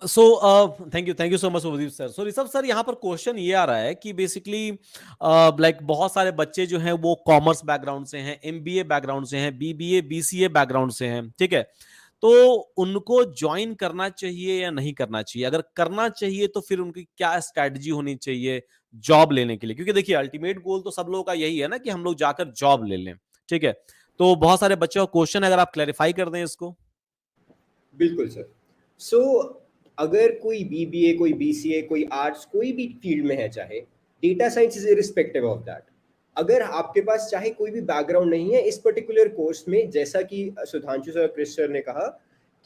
So thank you so much Subhodeep sir. So Rishabh sir, यहाँ पर क्वेश्चन ये आ रहा है कि बेसिकली लाइक बहुत सारे बच्चे जो हैं वो कॉमर्स बैकग्राउंड से हैं, एमबीए बैकग्राउंड से हैं, बीबीए बीसीए बैकग्राउंड से हैं, ठीक है? तो उनको ज्वाइन करना चाहिए या नहीं करना चाहिए? अगर करना चाहिए तो फिर उनकी क्या स्ट्रैटेजी होनी चाहिए जॉब लेने के लिए? क्योंकि देखिए अल्टीमेट गोल तो सब लोगों का यही है ना कि हम लोग जाकर जॉब ले लें, ठीक है? तो बहुत सारे बच्चों का क्वेश्चन है, अगर आप क्लैरिफाई कर दें इसको। बिल्कुल सर। सो अगर कोई बीबीए, कोई बीसीए, कोई आर्ट्स, कोई भी फील्ड में है, चाहे data science is irrespective of that, अगर आपके पास चाहे कोई भी बैकग्राउंड नहीं है इस पर्टिकुलर कोर्स में, जैसा कि सुधांशु सर, क्रिस सर ने कहा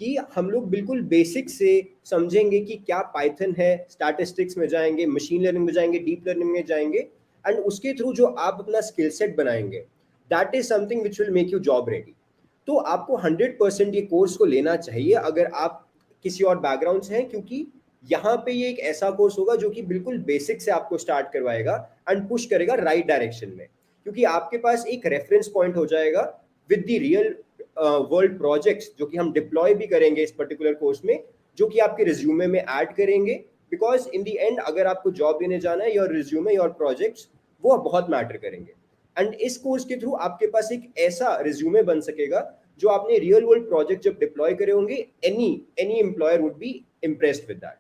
कि हम लोग बिल्कुल बेसिक से समझेंगे कि क्या पाइथन है, स्टैटिस्टिक्स में जाएंगे, मशीन लर्निंग में जाएंगे, डीप लर्निंग में जाएंगे, एंड उसके थ्रू जो आप अपना स्किल सेट बनाएंगे, that is something which will make you job ready. तो आपको 100% ये कोर्स को लेना चाहिए अगर आप किसी और बैकग्राउंड से हैं, क्योंकि यहाँ पे ये एक ऐसा कोर्स होगा जो कि बिल्कुल बेसिक से आपको स्टार्ट करवाएगा एंड पुश करेगा राइट डायरेक्शन में, क्योंकि आपके पास एक रेफरेंस पॉइंट हो जाएगा with the real world projects जो कि हम डिप्लॉय भी करेंगे इस पर्टिकुलर कोर्स में, जो कि आपके रिज्यूमे में ऐड करेंगे। बिकॉज इन द एंड अगर आपको जॉब देने जाना है, योर रिज्यूमे, योर प्रोजेक्ट्स, वो बहुत मैटर करेंगे। एंड इस कोर्स के थ्रू आपके पास एक ऐसा रिज्यूमे बन सकेगा जो आपने रियल वर्ल्ड प्रोजेक्ट जब डिप्लॉय करे होंगे, any employer would be impressed with that.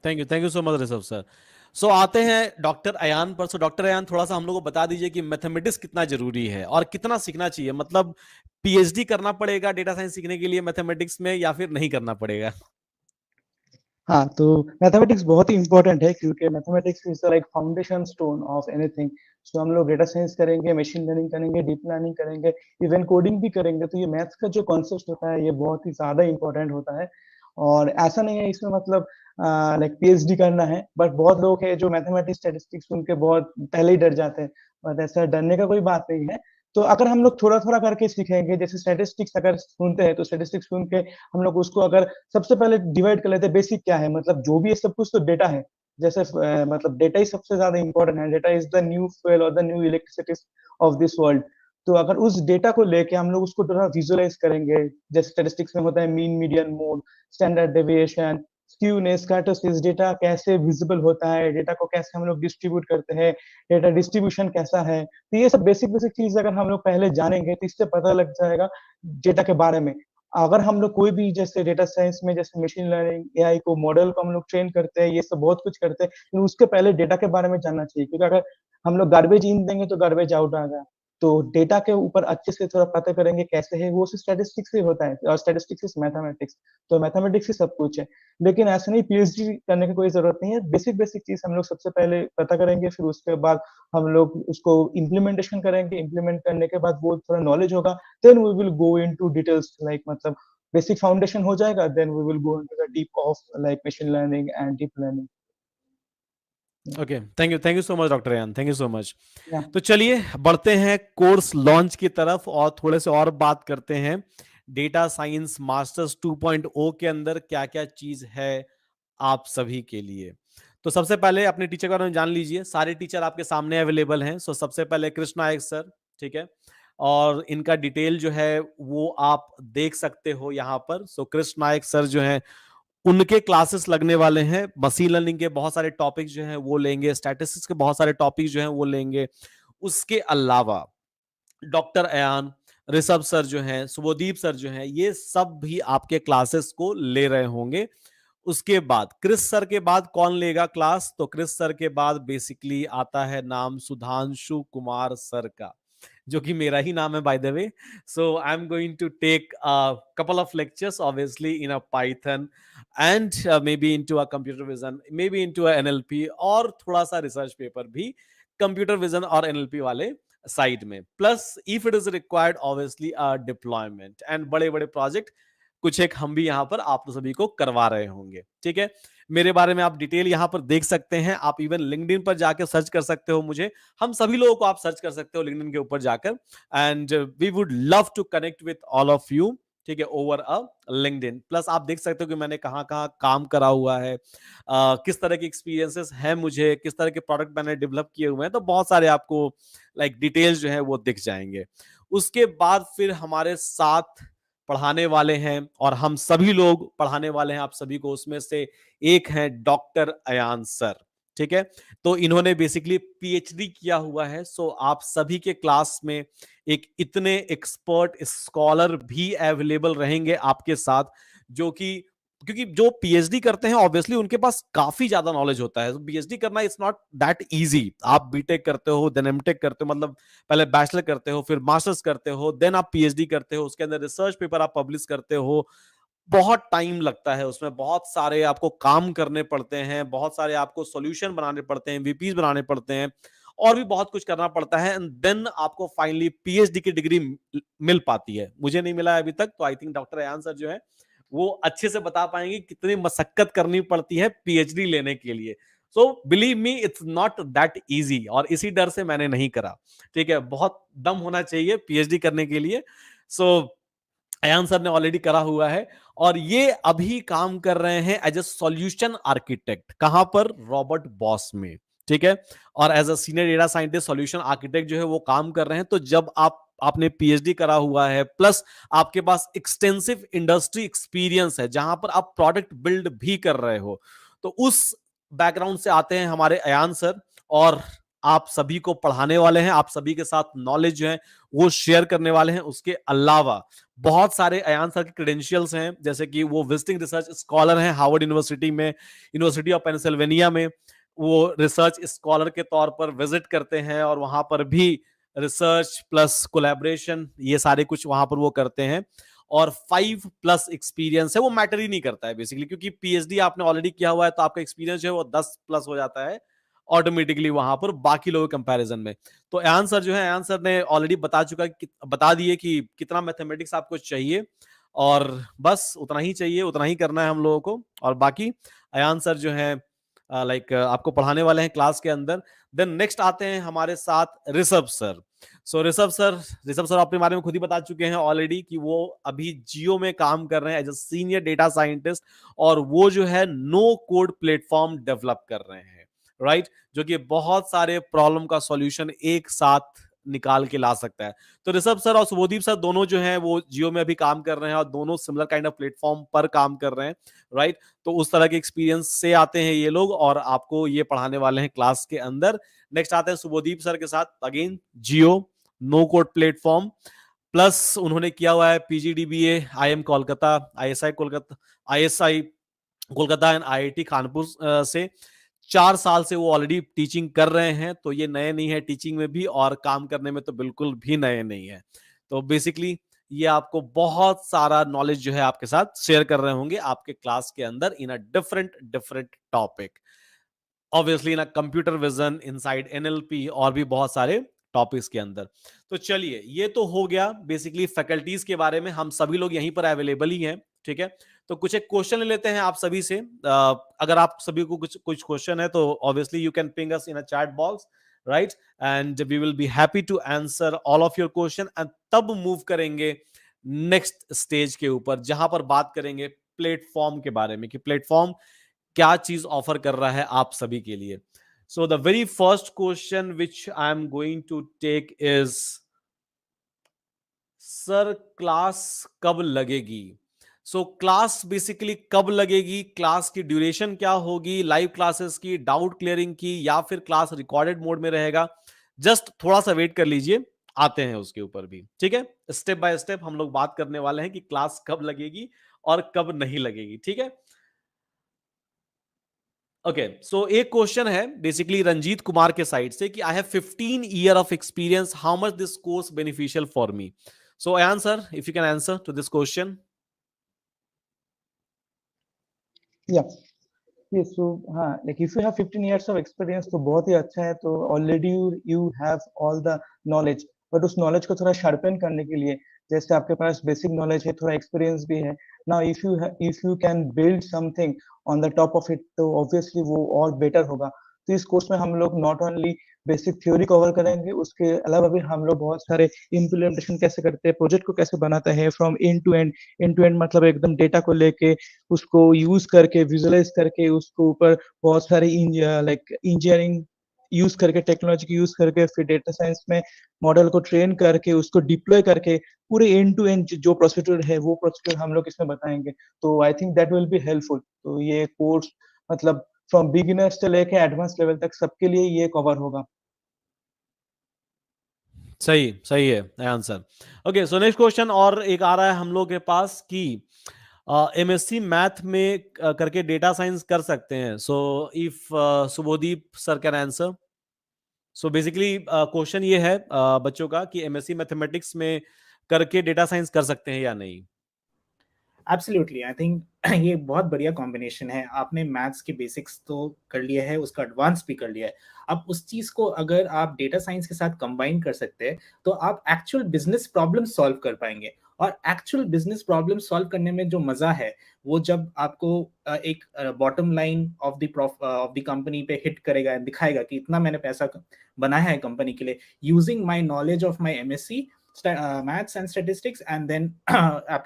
Thank you so much Rishabh sir. So आते हैं डॉक्टर अयान पर। सो डॉक्टर अयान, थोड़ा सा हम लोग को बता दीजिए कि मैथमेटिक्स कितना जरूरी है और कितना सीखना चाहिए? मतलब पीएचडी करना पड़ेगा डेटा साइंस सीखने के लिए मैथमेटिक्स में, या फिर नहीं करना पड़ेगा? हाँ, तो मैथमेटिक्स बहुत ही इंपॉर्टेंट है क्योंकि mathematics is like foundation stone of anything. So हम लोग डेटा साइंस करेंगे, मशीन लर्निंग करेंगे, डीप लर्निंग करेंगे, इवन कोडिंग भी करेंगे, तो ये मैथ्स का जो कॉन्सेप्ट होता है ये बहुत ही ज्यादा इंपॉर्टेंट होता है। और ऐसा नहीं है इसमें मतलब लाइक पीएचडी करना है, बट बहुत लोग हैं जो मैथमेटिक्स स्टैटिस्टिक्स सुन के बहुत पहले ही डर जाते हैं, बट ऐसा डरने का कोई बात नहीं है। तो अगर हम लोग थोड़ा थोड़ा करके सीखेंगे, जैसे स्टैटिस्टिक्स अगर सुनते हैं तो स्टैटिस्टिक्स सुन के हम लोग उसको अगर सबसे पहले डिवाइड कर लेते हैं, बेसिक क्या है, मतलब जो भी है सब कुछ तो डेटा है। जैसे मतलब डेटा ही सबसे ज्यादा इंपॉर्टेंट है, data is the new fuel और the new electricity of this world. तो अगर उस डेटा को लेके हम लोग उसको थोड़ा विजुअलाइज करेंगे, जैसे स्टैटिस्टिक्स में होता है mean, median, mode, standard deviation, skewness, kurtosis, data कैसे विजिबल होता है, डेटा को कैसे हम लोग डिस्ट्रीब्यूट करते हैं, डेटा डिस्ट्रीब्यूशन कैसा है, तो ये सब बेसिक बेसिक चीज अगर हम लोग पहले जानेंगे तो इससे पता लग जाएगा डेटा के बारे में। अगर हम लोग कोई भी जैसे डेटा साइंस में जैसे मशीन लर्निंग, एआई को, मॉडल को हम लोग ट्रेन करते हैं, ये सब बहुत कुछ करते हैं, लेकिन उसके पहले डेटा के बारे में जानना चाहिए, क्योंकि अगर हम लोग गार्बेज इन देंगे तो गार्बेज आउट आएगा। तो डेटा के ऊपर अच्छे से थोड़ा पता करेंगे कैसे है, वो स्टैटिस्टिक्स से होता है, और स्टैटिस्टिक्स इज मैथमेटिक्स, तो मैथमेटिक्स ही सब कुछ है। लेकिन ऐसा नहीं, पीएचडी करने की कोई जरूरत नहीं है, बेसिक बेसिक चीज हम लोग सबसे पहले पता करेंगे, फिर उसके बाद हम लोग उसको इम्प्लीमेंटेशन करेंगे, इम्प्लीमेंट करने के बाद वो थोड़ा नॉलेज होगा, then we will go into details, like मतलब बेसिक फाउंडेशन हो जाएगा, then we will go into the deep of like machine learning and deep learning. Okay, thank you so much doctor Ayaan, thank you so much. Yeah. तो चलिए बढ़ते हैं कोर्स लॉन्च की तरफ और थोड़े से और बात करते हैं डेटा साइंस मास्टर्स 2.0 के अंदर क्या क्या चीज है आप सभी के लिए। तो सबसे पहले अपने टीचर के बारे में जान लीजिए, सारे टीचर आपके सामने अवेलेबल हैं। सो सबसे पहले कृष्ण नायक सर, ठीक है, और इनका डिटेल जो है वो आप देख सकते हो यहाँ पर। सो कृष्ण नायक सर जो है उनके क्लासेस लगने वाले हैं, मशीन लर्निंग के बहुत सारे टॉपिक्स जो हैं वो लेंगे, स्टैटिस्टिक्स के बहुत सारे टॉपिक्स जो हैं वो लेंगे। उसके अलावा डॉक्टर अयान, ऋषभ सर जो हैं, शुभदीप सर जो हैं, ये सब भी आपके क्लासेस को ले रहे होंगे। उसके बाद क्रिस सर के बाद कौन लेगा क्लास, तो क्रिस सर के बाद बेसिकली आता है नाम सुधांशु कुमार सर का, जो कि मेरा ही नाम है by the way. So I am going to take couple of lectures obviously in a Python and maybe into a computer vision, maybe into a NLP, और थोड़ा सा रिसर्च पेपर भी कंप्यूटर विजन और NLP वाले साइड में, plus if it is required obviously deployment and बड़े बड़े प्रोजेक्ट कुछ एक हम भी यहाँ पर आप सभी को करवा रहे होंगे। ठीक है, मेरे बारे में आप डिटेल यहाँ पर देख सकते हैं, आप इवन लिंक्डइन पर जाकर सर्च कर सकते हो मुझे, हम सभी लोगों को आप सर्च कर सकते हो लिंक्डइन के ऊपर जाकर, and we would love to connect with all of you, ठीक है, ओवर अ लिंक्डइन। प्लस आप देख सकते हो कि मैंने कहाँ कहाँ काम करा हुआ है, किस तरह के एक्सपीरियंसेस है मुझे, किस तरह के प्रोडक्ट मैंने डेवलप किए हुए हैं, तो बहुत सारे आपको लाइक डिटेल्स जो है वो दिख जाएंगे। उसके बाद फिर हमारे साथ पढ़ाने वाले हैं और हम सभी लोग पढ़ाने वाले हैं आप सभी को, उसमें से एक है डॉक्टर अयान सर, ठीक है। तो इन्होंने बेसिकली पीएचडी किया हुआ है। सो आप सभी के क्लास में एक इतने एक्सपर्ट स्कॉलर भी अवेलेबल रहेंगे आपके साथ, जो कि क्योंकि जो पीएचडी करते हैं ऑब्वियसली उनके पास काफी ज्यादा नॉलेज होता है। पीएचडी करना इट्स नॉट दैट इजी। आप बीटेक करते हो, देन एमटेक करते हो, मतलब पहले बैचलर करते हो, फिर मास्टर्स करते हो, देन आप पीएचडी करते हो, उसके अंदर रिसर्च पेपर आप पब्लिश करते हो, बहुत टाइम लगता है उसमें, बहुत सारे आपको काम करने पड़ते हैं, बहुत सारे आपको सॉल्यूशन बनाने पड़ते हैं, वीपीज बनाने पड़ते हैं, और भी बहुत कुछ करना पड़ता है, एंड देन आपको फाइनली पीएचडी की डिग्री मिल पाती है। मुझे नहीं मिला है अभी तक, तो I think doctor Ayaan sir जो है वो अच्छे से बता पाएंगे कितनी मशक्कत करनी पड़ती है पीएचडी लेने के लिए। So believe me it's not that easy, और इसी डर से मैंने नहीं करा। ठीक है, बहुत दम होना चाहिए पीएचडी करने के लिए। सो अयान सर ने ऑलरेडी करा हुआ है और ये अभी काम कर रहे हैं एज ए सॉल्यूशन आर्किटेक्ट। कहां पर? रॉबर्ट बॉस में, ठीक है। और as a senior data scientist solution architect जो है वो काम कर रहे हैं। तो जब आपने पीएचडी करा हुआ है, प्लस आपके पास एक्सटेंसिव इंडस्ट्री एक्सपीरियंस है जहां पर आप प्रोडक्ट बिल्ड भी कर रहे हो, तो उस बैकग्राउंड से आते हैं हमारे अयान सर, और आप सभी को पढ़ाने वाले हैं, आप सभी के साथ नॉलेज जो है वो शेयर करने वाले हैं। उसके अलावा बहुत सारे अयान सर के क्रेडेंशियल्स हैं, जैसे कि वो विजिटिंग रिसर्च स्कॉलर हैं हार्वर्ड यूनिवर्सिटी में, यूनिवर्सिटी ऑफ पेंसिल्वेनिया में वो रिसर्च स्कॉलर के तौर पर विजिट करते हैं, और वहां पर भी रिसर्च प्लस कोलैबोरेशन ये सारे कुछ वहां पर वो करते हैं। और 5+ एक्सपीरियंस है, वो मैटर ही नहीं करता है बेसिकली, क्योंकि पीएचडी आपने ऑलरेडी किया हुआ है तो आपका एक्सपीरियंस जो है वो 10+ हो जाता है ऑटोमेटिकली वहां पर बाकी लोगों के कंपैरिजन में। तो अयान सर जो है, अयान सर ने ऑलरेडी बता दिए कि कितना मैथमेटिक्स आपको चाहिए, और बस उतना ही चाहिए, उतना ही करना है हम लोगों को। और बाकी अयान सर जो है लाइक आपको पढ़ाने वाले हैं क्लास के अंदर। देन नेक्स्ट आते हैं हमारे साथ Rishabh sir. So Rishabh sir अपने बारे में खुद ही बता चुके हैं ऑलरेडी कि वो अभी जियो में काम कर रहे हैं as a senior data scientist, और वो जो है नो कोड प्लेटफॉर्म डेवलप कर रहे हैं, राइट, जो कि बहुत सारे प्रॉब्लम का सॉल्यूशन एक साथ निकाल के ला सकता है। तो ऋषभ सर और शुभदीप सर दोनों जो हैं वो जियो में अभी काम कर रहे हैं, और दोनों सिमिलर काइंड ऑफ प्लेटफॉर्म पर काम कर रहे हैं, राइट। तो उस तरह के एक्सपीरियंस से आते हैं ये लोग, और आपको ये पढ़ाने वाले हैं क्लास के अंदर। नेक्स्ट आते हैं शुभदीप सर के साथ, अगेन जियो नो कोड प्लेटफॉर्म, प्लस उन्होंने किया हुआ है पीजीडीबीए, IIM Kolkata, ISI Kolkata and IIT Kanpur से 4 साल से वो ऑलरेडी टीचिंग कर रहे हैं, तो ये नए नहीं है टीचिंग में भी, और काम करने में तो बिल्कुल भी नए नहीं है। तो बेसिकली ये आपको बहुत सारा नॉलेज जो है आपके साथ शेयर कर रहे होंगे आपके क्लास के अंदर in a different topic, obviously in a computer vision, inside NLP, और भी बहुत सारे टॉपिक्स के अंदर। तो चलिए, ये तो हो गया बेसिकली फैकल्टीज के बारे में। हम सभी लोग यहीं पर अवेलेबल ही हैं, ठीक है। तो कुछ एक क्वेश्चन ले लेते हैं आप सभी से। अगर आप सभी को कुछ क्वेश्चन है तो obviously you can ping us in a chat box, right, and we will be happy to answer all of your question, एंड तब मूव करेंगे नेक्स्ट स्टेज के ऊपर, जहां पर बात करेंगे प्लेटफॉर्म के बारे में कि प्लेटफॉर्म क्या चीज ऑफर कर रहा है आप सभी के लिए। So the very first question which I am going to take is, sir class कब लगेगी? सो क्लास बेसिकली कब लगेगी, क्लास की ड्यूरेशन क्या होगी, लाइव क्लासेस की, डाउट क्लियरिंग की, या फिर क्लास रिकॉर्डेड मोड में रहेगा? जस्ट थोड़ा सा वेट कर लीजिए, आते हैं उसके ऊपर भी, ठीक है। स्टेप बाय स्टेप हम लोग बात करने वाले हैं कि क्लास कब लगेगी और कब नहीं लगेगी, ठीक है। ओके, सो एक क्वेश्चन है बेसिकली रंजीत कुमार के साइड से कि I have 15 year of experience, how much this course beneficial for me? So Ayaan sir, if you can answer to this question. Yeah. Yes, so हाँ, like if you have 15 years of experience तो बहुत ही अच्छा है, तो already you have all the knowledge, but उस knowledge को थोड़ा sharpen करने के लिए, जैसे आपके पास basic knowledge है, थोड़ा experience भी है, now if you can build something on the top of it, तो obviously वो और better होगा। तो इस कोर्स में हम लोग not only basic theory cover करेंगे, उसके अलावा भी हम लोग बहुत सारे इम्प्लीमेंटेशन कैसे करते हैं, प्रोजेक्ट को कैसे बनाते हैं फ्रॉम एंड टू एंड मतलब एकदम डेटा को लेके उसको यूज करके विजुअलाइज करके उसको ऊपर बहुत सारे लाइक इंजीनियरिंग यूज करके, टेक्नोलॉजी की यूज करके, फिर डेटा साइंस में मॉडल को ट्रेन करके उसको डिप्लॉय करके पूरे एंड टू एंड जो प्रोसीड्यूर है वो प्रोसीड्यूर हम लोग इसमें बताएंगे। तो I think that will be helpful. तो ये कोर्स मतलब फ्रॉम बिगिनर्स से लेके एडवांस लेवल तक सबके लिए ये कवर होगा। सही है answer. Okay, so next question और एक आ रहा है हम लोग के पास कि एमएससी मैथ में करके डेटा साइंस कर सकते हैं। So if Subodeep sir can answer. So basically question ये है बच्चों का कि एमएससी मैथमेटिक्स में करके डेटा साइंस कर सकते हैं या नहीं? एब्सोल्युटली, आई थिंक ये बहुत बढ़िया कॉम्बिनेशन है। आपने मैथ्स के बेसिक्स तो कर लिया है, उसका एडवांस भी कर लिया है। अब उस चीज को अगर आप डेटा साइंस के साथ कंबाइन कर सकते हैं तो आप एक्चुअल बिजनेस प्रॉब्लम सॉल्व कर पाएंगे। और एक्चुअल बिजनेस प्रॉब्लम सॉल्व करने में जो मजा है वो जब आपको एक bottom line of the company पे हिट करेगा, दिखाएगा कि इतना मैंने पैसा बनाया है कंपनी के लिए using my knowledge of my MSc maths and statistics and then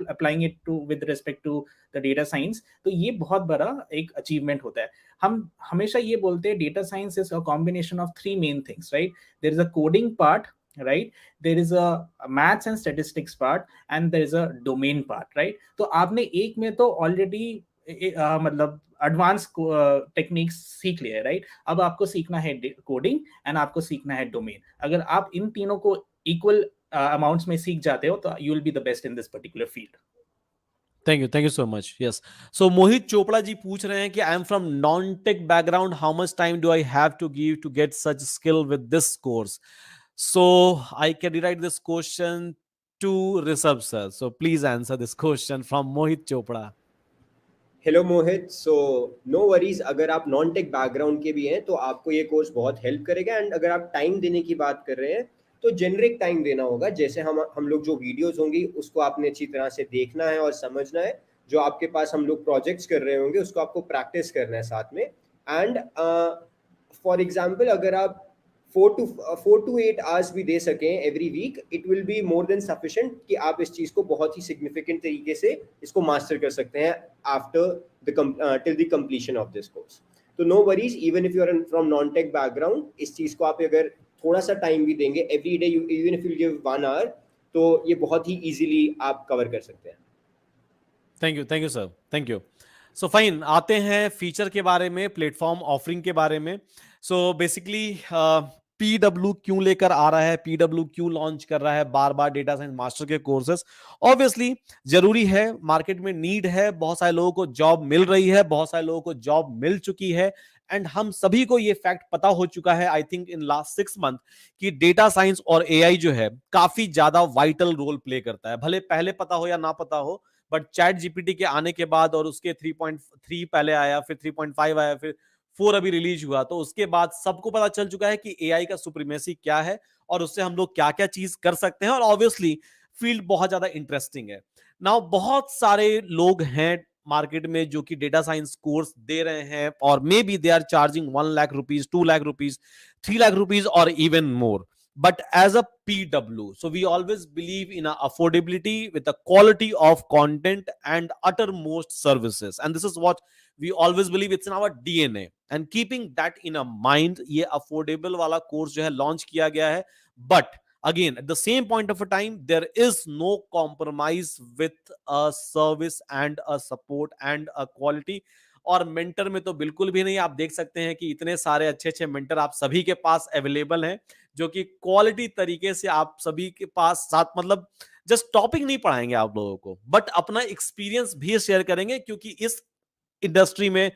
applying it to with respect to the data science। तो ये बहुत बड़ा एक अचीवमेंट होता है। हम हमेशा ये बोलते हैं data science is a combination of three main things, right? There is a coding part, right? There is a maths and statistics part and there is a domain part, right? तो आपने एक में तो ऑलरेडी मतलब एडवांस टेक्निक्स सीख लिया है, राइट? अब आपको सीखना है कोडिंग एंड आपको सीखना है डोमेन। अगर आप इन तीनों को इक्वल अमाउंट्स में सीख जाते हो तो you will be the best in this particular field. Thank you so much. Yes, so Mohit Chopra ji पूछ रहे हैं कि I am from non tech background, how much time do I have to give to get such skill with this course? So I can direct this question to Rishabh sir, so please answer this question from Mohit Chopra. Hello Mohit, so no worries, अगर आप नॉन टेक बैकग्राउंड के भी हैं तो आपको ये कोर्स बहुत हेल्प करेगा। एंड अगर आप टाइम देने की बात कर रहे हैं तो जेनरिक टाइम देना होगा। जैसे हम लोग जो वीडियोस होंगी उसको आपने अच्छी तरह से देखना है और समझना है। जो आपके पास हम लोग प्रोजेक्ट्स कर रहे होंगे उसको आपको प्रैक्टिस करना है साथ में। एंड फॉर एग्जाम्पल अगर आप 4 to 8 आवर्स भी दे सकें every week, it will be more than sufficient कि आप इस चीज़ को बहुत ही सिग्निफिकेंट तरीके से इसको मास्टर कर सकते हैं after till the completion of this course. तो no worries, even if you are from non tech background, इस चीज़ को आप अगर थोड़ा सा टाइम भी देंगे every day, even if you give 1 hour, तो ये बहुत ही इजीली आप कवर कर सकते हैं। Thank you sir, thank you. So fine, आते हैं फीचर के बारे में, प्लेटफॉर्म ऑफरिंग के बारे में। सो बेसिकली पीडब्ल्यू क्यों लेकर आ रहा है, पीडब्ल्यू क्यों लॉन्च कर रहा है बार बार डेटा साइंस मास्टर के कोर्सेस। ऑब्वियसली जरूरी है, मार्केट में नीड है, बहुत सारे लोगों को जॉब मिल रही है, बहुत सारे लोगों को जॉब मिल चुकी है, एंड हम सभी को ये फैक्ट पता हो चुका है I think in last 6 month कि डेटा साइंस और एआई जो है काफी ज्यादा वाइटल रोल प्ले करता है। भले पहले पता हो या ना पता हो, बट चैट जीपीटी के आने के बाद और उसके 3.3 पहले आया, फिर 3.5 आया, फिर 4 अभी रिलीज हुआ, तो उसके बाद सबको पता चल चुका है कि एआई का सुप्रीमेसी क्या है और उससे हम लोग क्या क्या चीज कर सकते हैं। और ऑब्वियसली फील्ड बहुत ज्यादा इंटरेस्टिंग है। नाउ बहुत सारे लोग हैं मार्केट में जो कि डेटा साइंस कोर्स दे रहे हैं और maybe they are charging 1 lakh rupees, 2 lakh rupees, 3 lakh rupees और even more. But as a PW, so we always believe in a affordability with the quality of content and uttermost services, and this is what we always believe, it's in our DNA. And keeping that in a mind, ये affordable वाला course जो है launch किया गया है, but again at the same point of a time there is no compromise with a service and a support and a quality. और मेंटर में तो बिल्कुल भी नहीं। आप देख सकते हैं कि इतने सारे अच्छे अच्छे मेंटर आप सभी के पास अवेलेबल हैं जो कि क्वालिटी तरीके से आप सभी के पास साथ, मतलब जस्ट टॉपिक नहीं पढ़ाएंगे आप लोगों को, बट अपना एक्सपीरियंस भी शेयर करेंगे, क्योंकि इस इंडस्ट्री में,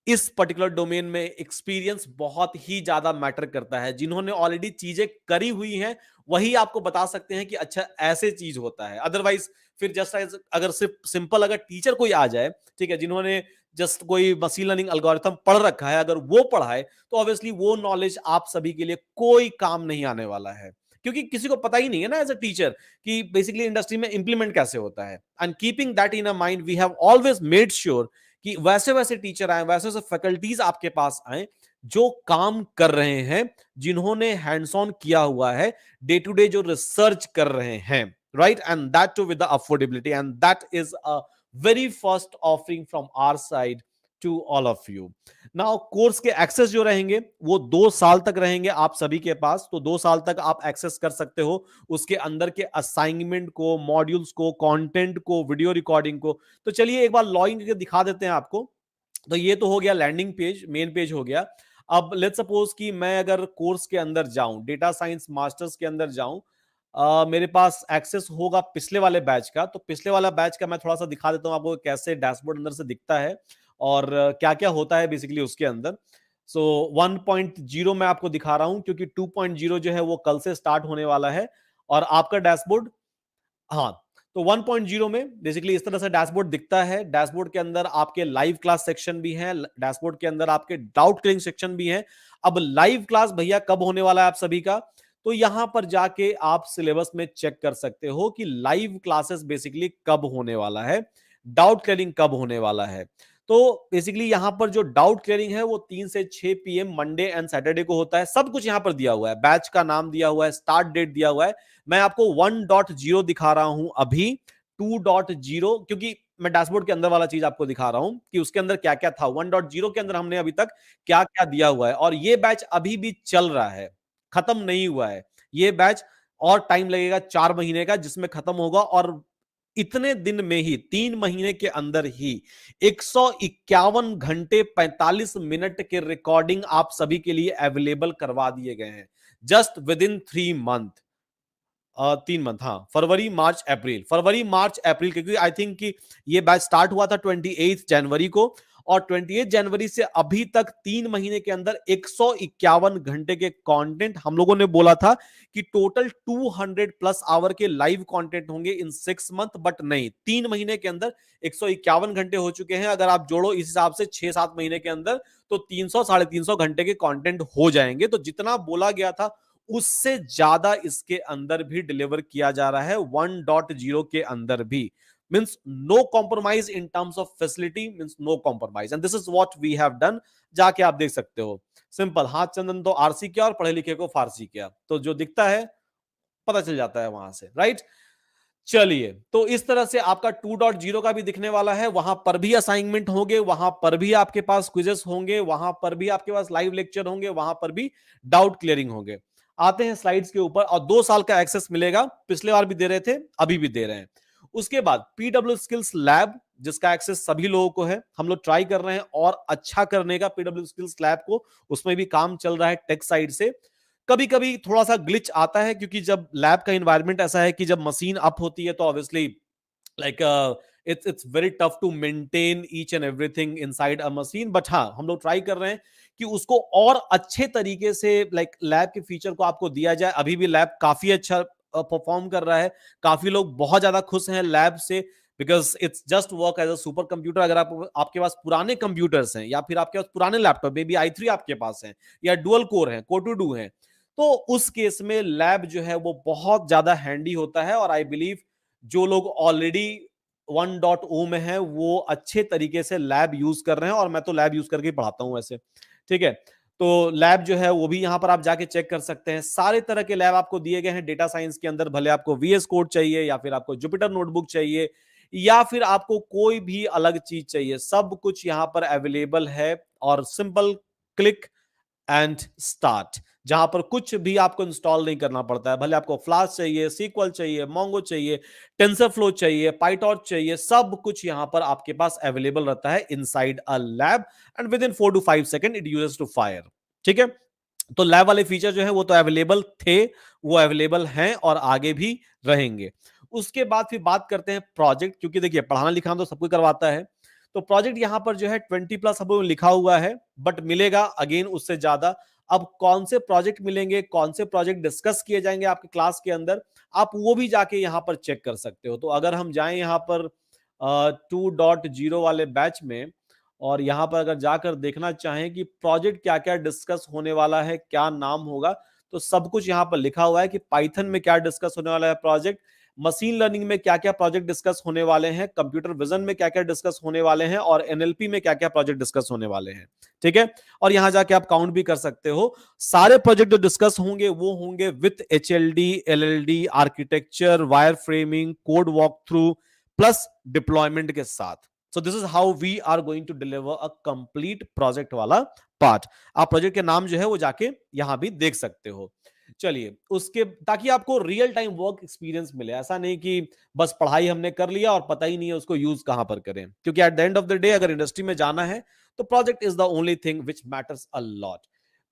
इस पर्टिकुलर डोमेन में एक्सपीरियंस बहुत ही ज्यादा मैटर करता है। जिन्होंने ऑलरेडी चीजें करी हुई हैं वही आपको बता सकते हैं कि अच्छा ऐसे चीज होता है। अदरवाइज फिर जस्ट अगर सिर्फ सिंपल अगर टीचर कोई आ जाए, ठीक है, जिन्होंने जस्ट कोई मशीन लर्निंग एल्गोरिथम पढ़ रखा है, अगर वो पढ़ाए तो ऑब्वियसली वो नॉलेज आप सभी के लिए कोई काम नहीं आने वाला है, क्योंकि किसी को पता ही नहीं है ना एज अ टीचर कि बेसिकली इंडस्ट्री में इंप्लीमेंट कैसे होता है। And keeping that in a mind we have always made sure कि वैसे वैसे टीचर आए, वैसे वैसे फैकल्टीज आपके पास आए जो काम कर रहे हैं, जिन्होंने हैंड्स ऑन किया हुआ है, डे टू डे जो रिसर्च कर रहे हैं, right, and that too with the affordability, and that is a very first offering from our side to all of you. Now course के एक्सेस जो रहेंगे वो 2 साल तक रहेंगे आप सभी के पास, तो 2 साल तक आप एक्सेस कर सकते हो उसके अंदर के असाइनमेंट को, मॉड्यूल्स को, कंटेंट को, वीडियो रिकॉर्डिंग को। तो चलिए एक बार लॉगिन करके दिखा देते हैं आपको। तो ये तो हो गया लैंडिंग पेज, मेन पेज हो गया। अब लेट्स सपोज कि मैं अगर कोर्स के अंदर जाऊं, डेटा साइंस मास्टर्स के अंदर जाऊं, मेरे पास एक्सेस होगा पिछले वाले बैच का, तो पिछले वाला बैच का मैं थोड़ा सा दिखा देता हूं आपको कैसे डैशबोर्ड अंदर से दिखता है और क्या क्या होता है बेसिकली उसके अंदर। सो 1.0 मैं आपको दिखा रहा हूं क्योंकि 2.0 जो है वो कल से स्टार्ट होने वाला है। और आपका डैशबोर्ड, हाँ, तो 1.0 में बेसिकली इस तरह से डैशबोर्ड दिखता है। डैशबोर्ड के अंदर आपके लाइव क्लास सेक्शन भी है, डैशबोर्ड के अंदर आपके डाउट क्लियरिंग सेक्शन भी है। अब लाइव क्लास भैया कब होने वाला है आप सभी का, तो यहां पर जाके आप सिलेबस में चेक कर सकते हो कि लाइव क्लासेस बेसिकली कब होने वाला है, डाउट क्लियरिंग कब होने वाला है। तो बेसिकली यहां पर जो डाउट क्लियरिंग है वो 3 से 6 PM मंडे एंड सैटरडे को होता है। सब कुछ यहां पर दिया हुआ है, बैच का नाम दिया हुआ है, स्टार्ट डेट दिया हुआ है। मैं आपको 1.0 दिखा रहा हूं अभी, 2.0 क्योंकि मैं डैशबोर्ड के अंदर वाला चीज आपको दिखा रहा हूं कि उसके अंदर क्या क्या था। 1.0 के अंदर हमने अभी तक क्या क्या दिया हुआ है, और ये बैच अभी भी चल रहा है, खत्म नहीं हुआ है। ये बैच और टाइम लगेगा 4 महीने का, जिसमें खत्म होगा, और इतने दिन में ही 3 महीने के अंदर ही 151 घंटे 45 मिनट के रिकॉर्डिंग आप सभी के लिए अवेलेबल करवा दिए गए हैं, just with in 3 month, 3 month, हाँ, फरवरी मार्च अप्रैल, क्योंकि आई थिंक कि ये बैच स्टार्ट हुआ था 28 जनवरी को, और 28 जनवरी से अभी तक 3 महीने के अंदर 151 घंटे के कंटेंट। हम लोगों ने बोला था कि टोटल 200+ आवर के लाइव कंटेंट होंगे इन 6 मंथ, बट नहीं, 3 महीने के अंदर 151 घंटे हो चुके हैं। अगर आप जोड़ो इस हिसाब से 6-7 महीने के अंदर तो 300-350 घंटे के कंटेंट हो जाएंगे। तो जितना बोला गया था उससे ज्यादा इसके अंदर भी डिलीवर किया जा रहा है, 1.0 के अंदर भी। Means no compromise in terms of facility, means no compromise, and this is what we have done। जाके आप देख सकते हो, सिंपल, हाथ चंदन तो आरसी किया और पढ़े लिखे को फारसी किया, तो जो दिखता है पता चल जाता है वहां से, राइट। चलिए, तो इस तरह से आपका 2.0 का भी दिखने वाला है। वहां पर भी असाइनमेंट होंगे, वहां पर भी आपके पास क्विजेस होंगे, वहां पर भी आपके पास लाइव लेक्चर होंगे, वहां पर भी डाउट क्लियरिंग होंगे। आते हैं स्लाइड्स के ऊपर, और 2 साल का एक्सेस मिलेगा, पिछले बार भी दे रहे थे, अभी भी दे रहे हैं। उसके बाद पीडब्ल्यू स्किल्स लैब, जिसका एक्सेस सभी लोगों को है, हम लोग ट्राई कर रहे हैं और अच्छा करने का पीडब्ल्यू स्किल्स लैब को, उसमें भी काम चल रहा है टेक साइड से। कभी कभी थोड़ा सा ग्लिच आता है, क्योंकि जब लैब का इन्वायरमेंट ऐसा है कि जब मशीन अप होती है तो obviously like it's very tough to maintain each and everything inside a machine, but हाँ हम लोग ट्राई कर रहे हैं कि उसको और अच्छे तरीके से लाइक लैब के फीचर को आपको दिया जाए। अभी भी लैब काफी अच्छा परफॉर्म कर रहा है, काफी लोग बहुत ज्यादा खुश हैं लैब से, because it's just work as a super computer. अगर आपके पास पुराने कंप्यूटर्स हैं या फिर आपके पास पुराने लैपटॉप बेबी i3 आपके पास हैं या डुअल कोर हैं, कोर टू डू हैं, तो उस केस में लैब जो है वो बहुत ज्यादा हैंडी होता है। और आई बिलीव जो लोग ऑलरेडी 1.0 में है वो अच्छे तरीके से लैब यूज कर रहे हैं, और मैं तो लैब यूज करके पढ़ाता हूं वैसे, ठीक है। तो लैब जो है वो भी यहां पर आप जाके चेक कर सकते हैं। सारे तरह के लैब आपको दिए गए हैं डेटा साइंस के अंदर, भले आपको VS कोड चाहिए या फिर आपको जुपिटर नोटबुक चाहिए या फिर आपको कोई भी अलग चीज चाहिए, सब कुछ यहां पर अवेलेबल है। और सिंपल क्लिक एंड स्टार्ट, जहां पर कुछ भी आपको इंस्टॉल नहीं करना पड़ता है। भले आपको फ्लास्क चाहिए, सीक्वल चाहिए, मोंगो चाहिए, टेंसरफ्लो चाहिए, पाइटॉर्च चाहिए, सब कुछ यहां पर आपके पास अवेलेबल रहता है inside a lab, and within 4 to 5 second it uses to fire, ठीक है। तो लैब वाले फीचर जो है वो तो अवेलेबल थे, वो अवेलेबल हैं और आगे भी रहेंगे। उसके बाद फिर बात करते हैं प्रोजेक्ट, क्योंकि देखिए पढ़ाना लिखाना तो सब कोई करवाता है। तो प्रोजेक्ट यहां पर जो है 20+ सब लिखा हुआ है, बट मिलेगा अगेन उससे ज्यादा। अब कौन से प्रोजेक्ट मिलेंगे, कौन से प्रोजेक्ट डिस्कस किए जाएंगे आपके क्लास के अंदर, आप वो भी जाके यहां पर चेक कर सकते हो। तो अगर हम जाएं यहां पर 2.0 वाले बैच में, और यहां पर अगर जाकर देखना चाहें कि प्रोजेक्ट क्या क्या डिस्कस होने वाला है, क्या नाम होगा, तो सब कुछ यहां पर लिखा हुआ है कि पाइथन में क्या डिस्कस होने वाला है प्रोजेक्ट, मशीन लर्निंग में क्या क्या प्रोजेक्ट डिस्कस होने वाले हैं, कंप्यूटर विजन में क्या क्या डिस्कस होने वाले हैं, और NLP में क्या क्या प्रोजेक्ट डिस्कस होने वाले हैं, ठीक है। और यहां जाके आप काउंट भी कर सकते हो। सारे प्रोजेक्ट जो डिस्कस होंगे वो होंगे with HLD, LLD, architecture, wire framing, code walk through plus deployment के साथ। So this is how we are going to deliver a complete project वाला पार्ट। आप प्रोजेक्ट के नाम जो है वो जाके यहां भी देख सकते हो। चलिए उसके, ताकि आपको रियल टाइम वर्क एक्सपीरियंस मिले, ऐसा नहीं कि बस पढ़ाई हमने कर लिया और पता ही नहीं है उसको यूज कहां पर करें, क्योंकि at the end of the day अगर इंडस्ट्री में जाना है तो project is the only thing which matters a lot.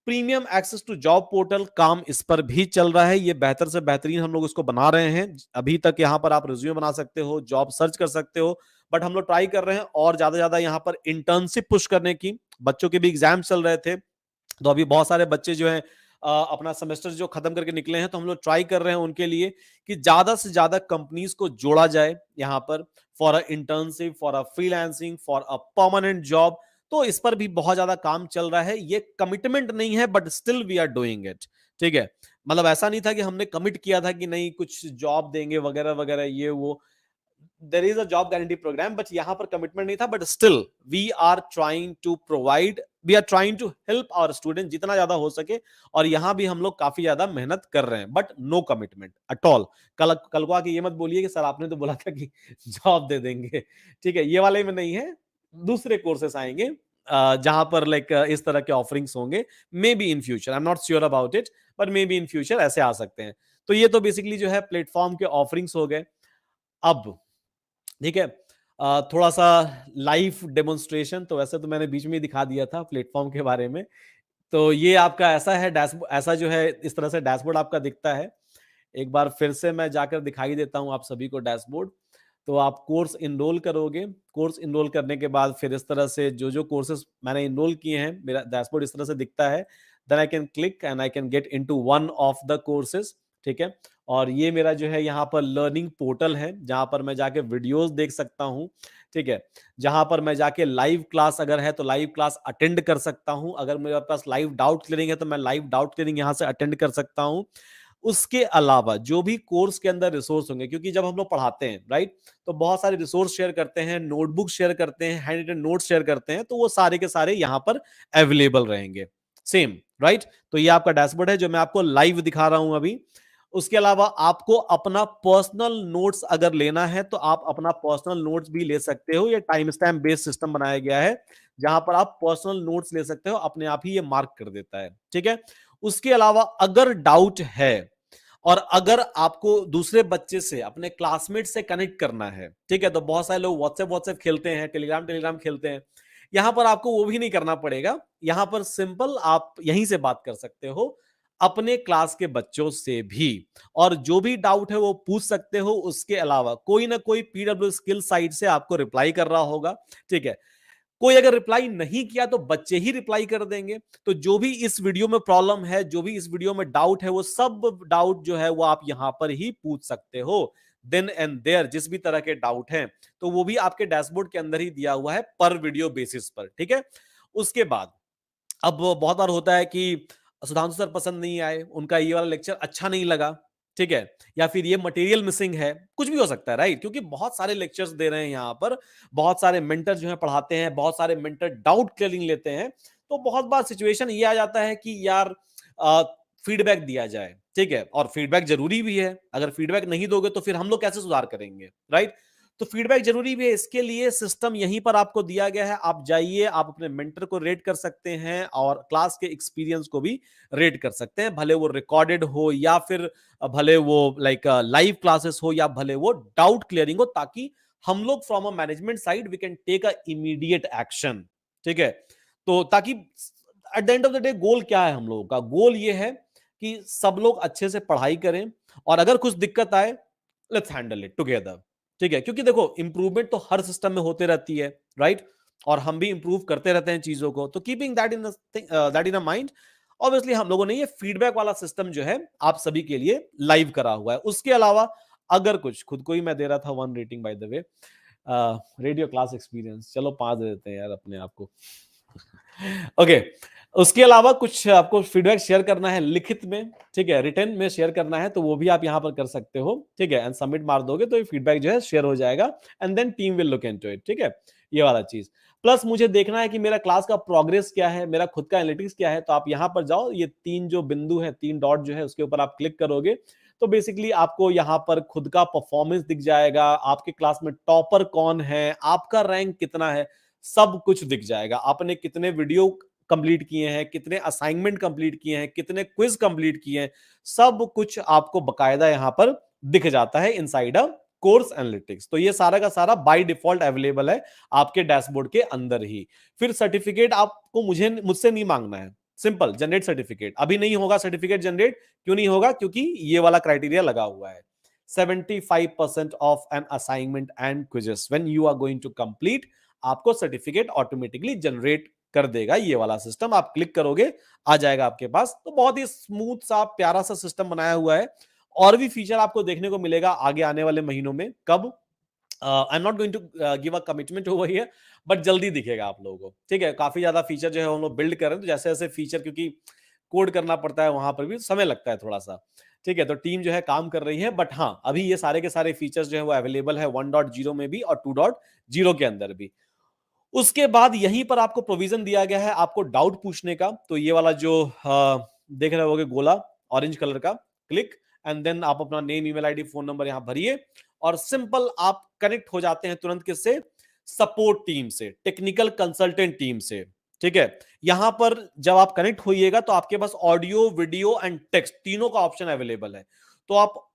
Premium access to job portal, काम इस पर भी चल रहा है, ये बेहतर से बेहतरीन हम लोग इसको बना रहे हैं। अभी तक यहाँ पर आप रिज्यूम बना सकते हो, जॉब सर्च कर सकते हो, बट हम लोग ट्राई कर रहे हैं और ज्यादा यहाँ पर इंटर्नशिप पुश करने की। बच्चों के भी एग्जाम चल रहे थे, तो अभी बहुत सारे बच्चे जो हैं अपना सेमेस्टर जो खत्म करके निकले हैं, तो हम लोग ट्राई कर रहे हैं उनके लिए कि ज्यादा से ज्यादा कंपनीज को जोड़ा जाए यहाँ पर for a internship, for a freelancing, for a permanent job. तो इस पर भी बहुत ज्यादा काम चल रहा है। ये कमिटमेंट नहीं है, but still we are doing it, ठीक है। मतलब ऐसा नहीं था कि हमने कमिट किया था कि नहीं कुछ जॉब देंगे वगैरह वगैरह ये वो, there is a job guarantee program, but यहाँ पर commitment नहीं था, but still we are trying to provide, we are trying to help our students जितना ज्यादा हो सके, और यहाँ भी हम लोग काफी ज्यादा मेहनत कर रहे हैं, but no commitment at all। कल को आके ये मत बोलिए कि सर आपने तो बोला था कि जॉब दे देंगे, ठीक है। ये वाले में नहीं है, दूसरे कोर्सेस आएंगे जहां पर लाइक इस तरह के ऑफरिंग्स होंगे, may be in future, I am not sure about it, but maybe in future ऐसे आ सकते हैं। तो ये तो बेसिकली जो है प्लेटफॉर्म के ऑफरिंग्स हो गए। अब ठीक है, थोड़ा सा लाइव डेमोन्स्ट्रेशन, तो वैसे तो मैंने बीच में ही दिखा दिया था प्लेटफॉर्म के बारे में। तो ये आपका ऐसा है डैशबोर्ड, ऐसा जो है इस तरह से डैशबोर्ड आपका दिखता है। एक बार फिर से मैं जाकर दिखाई देता हूं आप सभी को डैशबोर्ड। तो आप कोर्स इनरोल करोगे, कोर्स इनरोल करने के बाद फिर इस तरह से जो जो कोर्सेज मैंने इनरोल किए हैं, मेरा डैशबोर्ड इस तरह से दिखता है। Then I can click and I can get into one of the courses, ठीक है। और ये मेरा जो है यहाँ पर लर्निंग पोर्टल है, जहां पर मैं जाके वीडियोस देख सकता हूँ, ठीक है। जहां पर मैं जाके लाइव क्लास अगर है तो लाइव क्लास अटेंड कर सकता हूं। अगर मेरे पास लाइव डाउट क्लियरिंग है तो मैं लाइव डाउट क्लियरिंग यहां से अटेंड कर सकता हूं। उसके अलावा जो भी कोर्स के अंदर रिसोर्स होंगे, क्योंकि जब हम लोग पढ़ाते हैं राइट, तो बहुत सारे रिसोर्स शेयर करते हैं, नोटबुक शेयर करते हैं, हैंड रिटन नोट्स शेयर करते हैं, तो वो सारे के सारे यहाँ पर अवेलेबल रहेंगे सेम, राइट। तो ये आपका डैशबोर्ड है जो मैं आपको लाइव दिखा रहा हूं अभी। उसके अलावा आपको अपना पर्सनल नोट्स अगर लेना है तो आप अपना पर्सनल नोट्स भी ले सकते हो। ये टाइम स्टैम्प बेस्ड सिस्टम बनाया गया है जहां पर आप पर्सनल नोट्स ले सकते हो, अपने आप ही ये मार्क कर देता है, ठीक है। उसके अलावा अगर डाउट है और अगर आपको दूसरे बच्चे से, अपने क्लासमेट से कनेक्ट करना है, ठीक है, तो बहुत सारे लोग व्हाट्सएप खेलते हैं, टेलीग्राम खेलते हैं। यहां पर आपको वो भी नहीं करना पड़ेगा, यहां पर सिंपल आप यहीं से बात कर सकते हो। अपने क्लास के बच्चों से भी, और जो भी डाउट है वो पूछ सकते हो। उसके अलावा कोई ना कोई पीडब्ल्यू स्किल साइट से आपको रिप्लाई कर रहा होगा, ठीक है। कोई अगर रिप्लाई नहीं किया तो बच्चे ही रिप्लाई कर देंगे। तो जो भी इस वीडियो में प्रॉब्लम है, जो भी इस वीडियो में डाउट है, वो सब डाउट जो है वो आप यहां पर ही पूछ सकते हो, देन एंड देयर। जिस भी तरह के डाउट हैं तो वो भी आपके डैशबोर्ड के अंदर ही दिया हुआ है पर वीडियो बेसिस पर, ठीक है। उसके बाद अब बहुत बार होता है कि सुधांशु सर पसंद नहीं आए, उनका ये वाला लेक्चर अच्छा नहीं लगा, ठीक है, या फिर ये मटेरियल मिसिंग है, कुछ भी हो सकता है, राइट। क्योंकि बहुत सारे लेक्चर्स दे रहे हैं यहाँ पर, बहुत सारे मेंटर जो है पढ़ाते हैं, बहुत सारे मेंटर डाउट क्लियरिंग लेते हैं। तो बहुत बार सिचुएशन ये आ जाता है कि यार फीडबैक दिया जाए, ठीक है, और फीडबैक जरूरी भी है। अगर फीडबैक नहीं दोगे तो फिर हम लोग कैसे सुधार करेंगे, राइट। तो फीडबैक जरूरी भी है। इसके लिए सिस्टम यहीं पर आपको दिया गया है। आप जाइए, आप अपने मेंटर को रेट कर सकते हैं और क्लास के एक्सपीरियंस को भी रेट कर सकते हैं, भले वो रिकॉर्डेड हो या फिर भले वो लाइक लाइव क्लासेस हो या भले वो डाउट क्लियरिंग हो, ताकि हम लोग from a management side we can take a immediate action, ठीक है। तो ताकि at the end of the day goal क्या है हम लोगों का? गोल ये है कि सब लोग अच्छे से पढ़ाई करें, और अगर कुछ दिक्कत आए, लेट्स हैंडल इट टुगेदर, ठीक है। क्योंकि देखो इंप्रूवमेंट तो हर सिस्टम में होते रहती है, राइट, और हम भी इंप्रूव करते रहते हैं चीजों को। तो keeping that in mind, obviously हम लोगों ने ये फीडबैक वाला सिस्टम जो है आप सभी के लिए लाइव करा हुआ है। उसके अलावा अगर कुछ, खुद को ही मैं दे रहा था 1 rating bye the way, radio class experience, चलो 5 दे देते हैं यार अपने आप को। ओके, उसके अलावा कुछ आपको फीडबैक शेयर करना है लिखित में, ठीक है, रिटर्न में शेयर करना है, तो वो भी आप यहां पर कर सकते हो, ठीक है। एंड सबमिट मार दोगे तो ये फीडबैक जो है शेयर हो जाएगा, and then team will look into it, ठीक है। ये वाला चीज प्लस मुझे देखना है कि मेरा क्लास का प्रोग्रेस क्या है, मेरा खुद का एनालिटिक्स क्या है। तो आप यहां पर जाओ, ये 3 जो बिंदु है, 3 डॉट जो है, उसके ऊपर आप क्लिक करोगे तो बेसिकली आपको यहां पर खुद का परफॉर्मेंस दिख जाएगा, आपके क्लास में टॉपर कौन है, आपका रैंक कितना है, सब कुछ दिख जाएगा। आपने कितने वीडियो कंप्लीट किए हैं, कितने असाइनमेंट कंप्लीट किए हैं, कितने क्विज कंप्लीट किए हैं, सब कुछ आपको बकायदा यहां पर दिख जाता है इनसाइड अ कोर्स एनालिटिक्स। तो ये सारा का सारा बाय डिफॉल्ट अवेलेबल है आपके डैशबोर्ड के अंदर ही। फिर सर्टिफिकेट आपको मुझसे नहीं मांगना है, सिंपल जनरेट सर्टिफिकेट। अभी नहीं होगा सर्टिफिकेट जनरेट, क्यों नहीं होगा? क्योंकि ये वाला क्राइटेरिया लगा हुआ है, 75% of an assignment and quizzes when you are going to complete, आपको सर्टिफिकेट ऑटोमेटिकली जनरेट कर देगा ये वाला सिस्टम। आप क्लिक करोगे आ जाएगा आपके पास। तो बहुत ही स्मूथ सा प्यारा सा सिस्टम बनाया हुआ है। और भी फीचर आपको देखने को मिलेगा आगे आने वाले महीनों में। कब? I am not going to give a commitment over here, but जल्दी दिखेगा आप लोगों को, ठीक है। काफी ज्यादा फीचर जो है हम लोग बिल्ड कर रहे हैं, तो जैसे जैसे फीचर, क्योंकि कोड करना पड़ता है, वहां पर भी समय लगता है थोड़ा सा, ठीक है। तो टीम जो है काम कर रही है, बट हाँ अभी ये सारे के सारे फीचर्स जो है वो अवेलेबल है 1.0 में भी और 2.0 के अंदर भी। उसके बाद यहीं पर आपको प्रोविजन दिया गया है आपको डाउट पूछने का। तो ये वाला जो देख रहे होगे गोला ऑरेंज कलर का, क्लिक, एंड देन आप अपना name, email ID, phone number यहां भरिए, और सिंपल आप कनेक्ट हो जाते हैं तुरंत किससे? सपोर्ट टीम से, टेक्निकल कंसल्टेंट टीम से, ठीक है। यहां पर जब आप कनेक्ट होइएगा तो आपके पास ऑडियो, वीडियो एंड टेक्स्ट तीनों का ऑप्शन अवेलेबल है। तो आप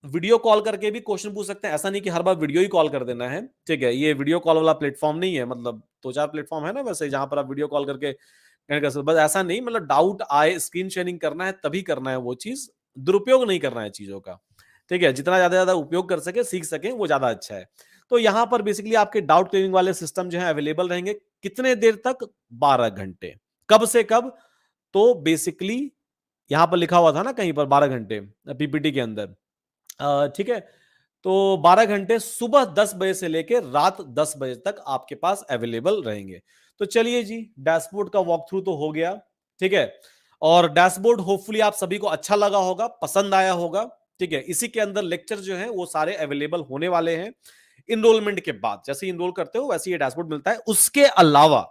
वीडियो कॉल करके भी क्वेश्चन पूछ सकते हैं। ऐसा नहीं कि हर बार वीडियो ही कॉल कर देना है, ठीक है। ये वीडियो कॉल वाला प्लेटफॉर्म नहीं है, मतलब 2-4 प्लेटफॉर्म है ना वैसे जहां पर आप वीडियो कॉल करके कर सकते, बस ऐसा नहीं, मतलब डाउट आए, स्क्रीन शेयरिंग करना है तभी करना है, वो चीज दुरुपयोग नहीं करना है चीजों का, ठीक है। जितना ज्यादा उपयोग कर सके, सीख सके, वो ज्यादा अच्छा है। तो यहां पर बेसिकली आपके डाउट क्लियरिंग वाले सिस्टम जो है अवेलेबल रहेंगे। कितने देर तक? 12 घंटे। कब से कब? तो बेसिकली यहां पर लिखा हुआ था ना कहीं पर 12 घंटे पीपीटी के अंदर, ठीक है। तो 12 घंटे सुबह 10 बजे से लेकर रात 10 बजे तक आपके पास अवेलेबल रहेंगे। तो चलिए जी, डैशबोर्ड का वॉक थ्रू तो हो गया, ठीक है। और डैशबोर्ड होपफुली आप सभी को अच्छा लगा होगा, पसंद आया होगा, ठीक है। इसी के अंदर लेक्चर जो है वो सारे अवेलेबल होने वाले हैं इनरोलमेंट के बाद। जैसे इनरोल करते हो वैसे ये डैशबोर्ड मिलता है। उसके अलावा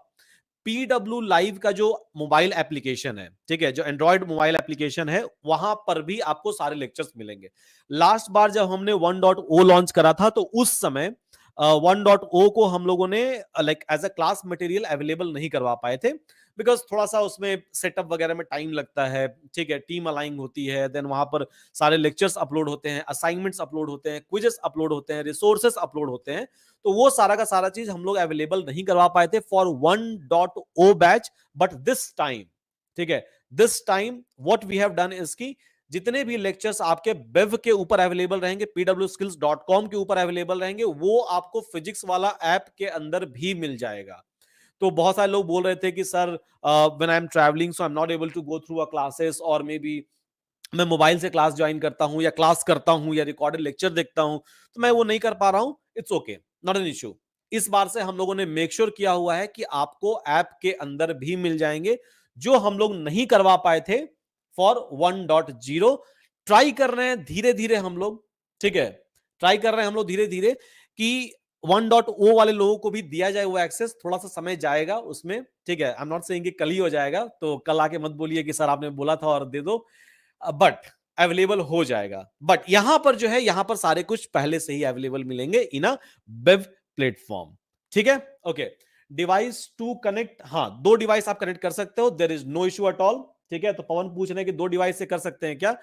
पीडब्ल्यू लाइव का जो मोबाइल एप्लीकेशन है, ठीक है, जो एंड्रॉइड मोबाइल एप्लीकेशन है, वहां पर भी आपको सारे लेक्चर्स मिलेंगे। लास्ट बार जब हमने 1.0 लॉन्च करा था तो उस समय 1.0 को हम लोगों ने like as a class material available नहीं करवा पाए थे, बिकॉज थोड़ा सा उसमें सेटअप वगैरह में टाइम लगता है, ठीक है। टीम अलाइंग होती है, देन वहां पर सारे लेक्चर्स अपलोड होते हैं, असाइनमेंट्स अपलोड होते हैं, क्विजेस अपलोड होते हैं, रिसोर्सेस अपलोड होते हैं। तो वो सारा का सारा चीज हम लोग अवेलेबल नहीं करवा पाए थे for 1.0 batch, but this time, ठीक है, this time what we have done is कि जितने भी लेक्चर्स आपके बेव के ऊपर अवेलेबल रहेंगे, pwskills.com के ऊपर अवेलेबल रहेंगे, वो आपको फिजिक्स वाला ऐप के अंदर भी मिल जाएगा। तो बहुत सारे लोग बोल रहे थे कि sir when I am travelling so I am not able to go through a classes, और मे बी मैं मोबाइल से क्लास ज्वाइन करता हूं या क्लास करता हूं या रिकॉर्डेड लेक्चर देखता हूं, तो मैं वो नहीं कर पा रहा हूं। It's okay, not an issue. इस बार से हम लोगों ने मेक श्योर किया हुआ है कि आपको ऐप के अंदर भी मिल जाएंगे, जो हम लोग नहीं करवा पाए थे फॉर 1.0। ट्राई कर रहे हैं धीरे धीरे हम लोग, ठीक है, ट्राई कर रहे हैं हम लोग धीरे धीरे कि 1.0 वाले लोगों को भी दिया जाए वो एक्सेस। थोड़ा सा समय जाएगा उसमें, ठीक है। आई एम नॉट सेइंग कि कल ही हो जाएगा, तो कल आके मत बोलिए कि सर आपने बोला था और दे दो, बट अवेलेबल हो जाएगा। बट यहां पर जो है, यहां पर सारे कुछ पहले से ही अवेलेबल मिलेंगे इन अ वेब प्लेटफॉर्म, ठीक है। ओके, डिवाइस टू कनेक्ट, हाँ 2 डिवाइस आप कनेक्ट कर सकते हो, there is no issue at all, ठीक है। तो पवन पूछ रहे हैं कि 2 डिवाइस से कर सकते हैं क्या?